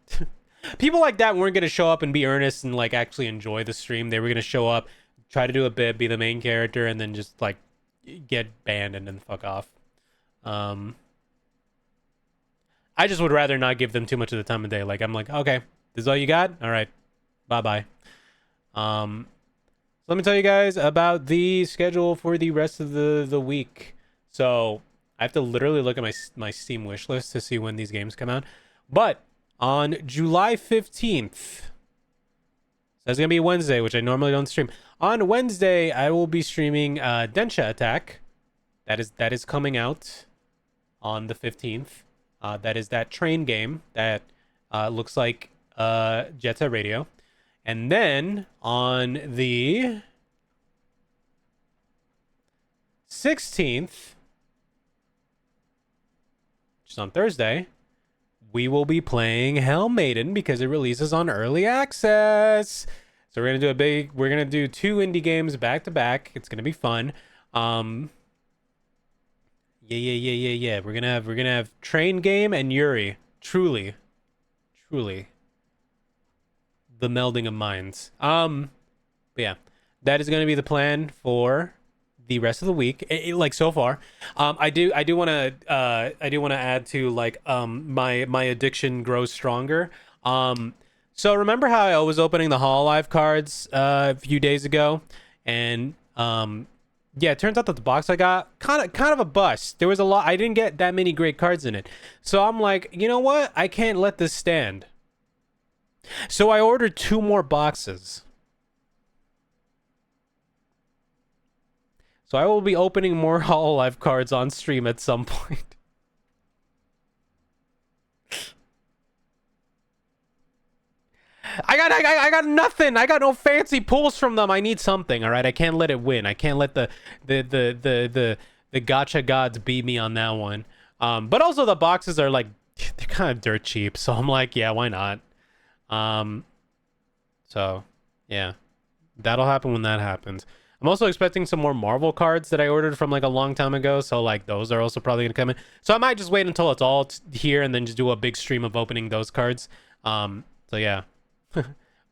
People like that weren't going to show up and be earnest and like actually enjoy the stream. They were going to show up, try to do a bit, be the main character, and then just like get banned and then fuck off. I just would rather not give them too much of the time of day. Like, I'm like, okay, this is all you got? All right, bye-bye. Let me tell you guys about the schedule for the rest of the week. So I have to literally look at my Steam wish list to see when these games come out. But on July 15th, that's going to be Wednesday, which I normally don't stream. On Wednesday, I will be streaming Densha Attack. That is coming out on the 15th. That is that train game that looks like Jet Set Radio. And then on the 16th, which is on Thursday, we will be playing Hell Maiden because it releases on early access. So we're gonna do 2 indie games back to back. It's gonna be fun. Yeah. We're gonna have Train Game and Yuri. Truly, the melding of minds. But yeah, that is gonna be the plan for the rest of the week. Like so far, I do want to add to like my addiction grows stronger. So remember how I was opening the Hololive cards a few days ago, and yeah, it turns out that the box I got kind of a bust. There was a lot. I didn't get that many great cards in it. So I'm like, you know what? I can't let this stand. So I ordered 2 more boxes. So I will be opening more Hololive cards on stream at some point. I got nothing. I got no fancy pulls from them. I need something. All right, I can't let it win. I can't let the gacha gods beat me on that one. But also the boxes are like, they're kind of dirt cheap. So I'm like, yeah, why not? So yeah, that'll happen when that happens. I'm also expecting some more Marvel cards that I ordered from like a long time ago. So like those are also probably gonna come in. So I might just wait until it's all here and then just do a big stream of opening those cards. So yeah.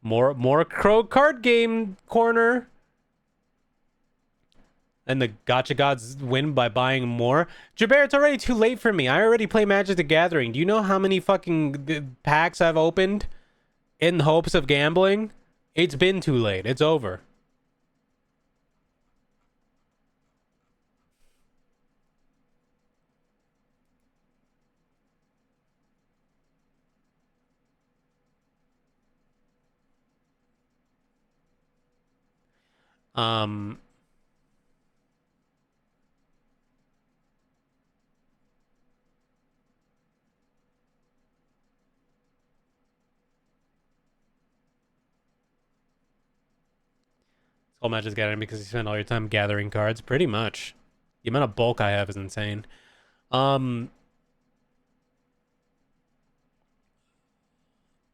more Crow card game corner. And the gacha gods win by buying more. Jabber, it's already too late for me. I already play Magic the Gathering. Do you know how many fucking packs I've opened in hopes of gambling? It's been too late. It's over. It's all Magic the Gathering because you spend all your time gathering cards. Pretty much. The amount of bulk I have is insane. On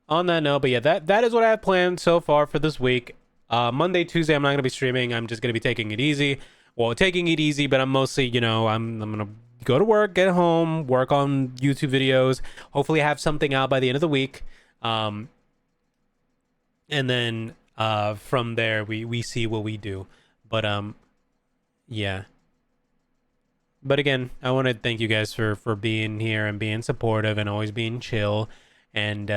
that note, but yeah, that is what I have planned so far for this week. Monday, Tuesday, I'm not gonna be streaming. I'm just gonna be taking it easy. Well, taking it easy, but I'm mostly, you know, I'm gonna go to work, get home, work on YouTube videos. Hopefully, have something out by the end of the week. And then from there, we see what we do. But yeah. But again, I want to thank you guys for being here and being supportive and always being chill. And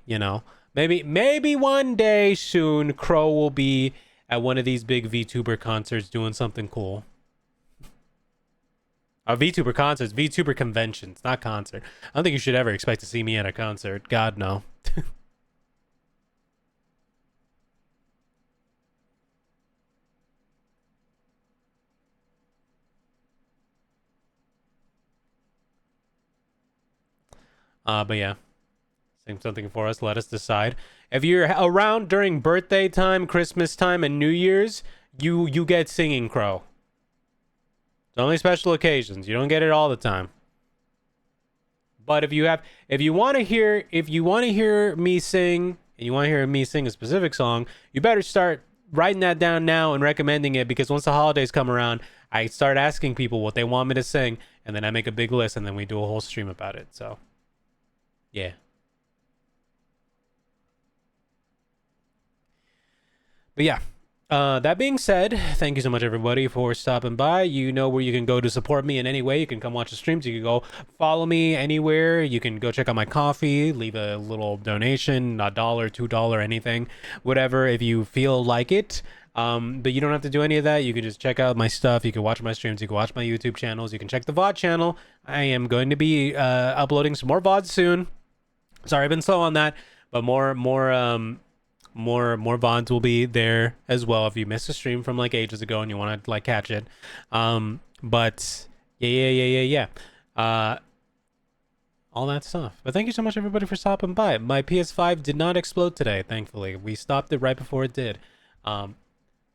you know, maybe one day soon Crow will be at one of these big VTuber concerts doing something cool. VTuber concerts, VTuber conventions, not concert. I don't think you should ever expect to see me at a concert. God, no. But yeah, sing something for us. Let us decide. If you're around during birthday time, Christmas time, and New Year's, you get Singing Crow. It's only special occasions. You don't get it all the time. But if you want to hear me sing, and you want to hear me sing a specific song, you better start writing that down now and recommending it, because once the holidays come around, I start asking people what they want me to sing, and then I make a big list, and then we do a whole stream about it. So, yeah. But yeah, that being said, thank you so much, everybody, for stopping by. You know where you can go to support me in any way. You can come watch the streams. You can go follow me anywhere. You can go check out my coffee, leave a little donation, $1, $2, anything, whatever, if you feel like it. But you don't have to do any of that. You can just check out my stuff. You can watch my streams. You can watch my YouTube channels. You can check the VOD channel. I am going to be uploading some more VODs soon. Sorry, I've been slow on that, but more VODs will be there as well if you missed a stream from like ages ago and you want to like catch it. But yeah. All that stuff. But thank you so much, everybody, for stopping by. My PS5 did not explode today, thankfully. We stopped it right before it did. I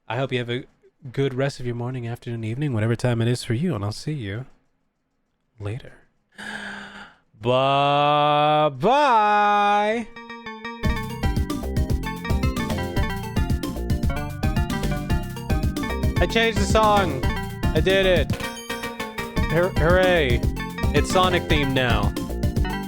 hope you have a good rest of your morning, afternoon, evening, whatever time it is for you, and I'll see you later. Bye. I changed the song. I did it. Hooray. It's Sonic themed now.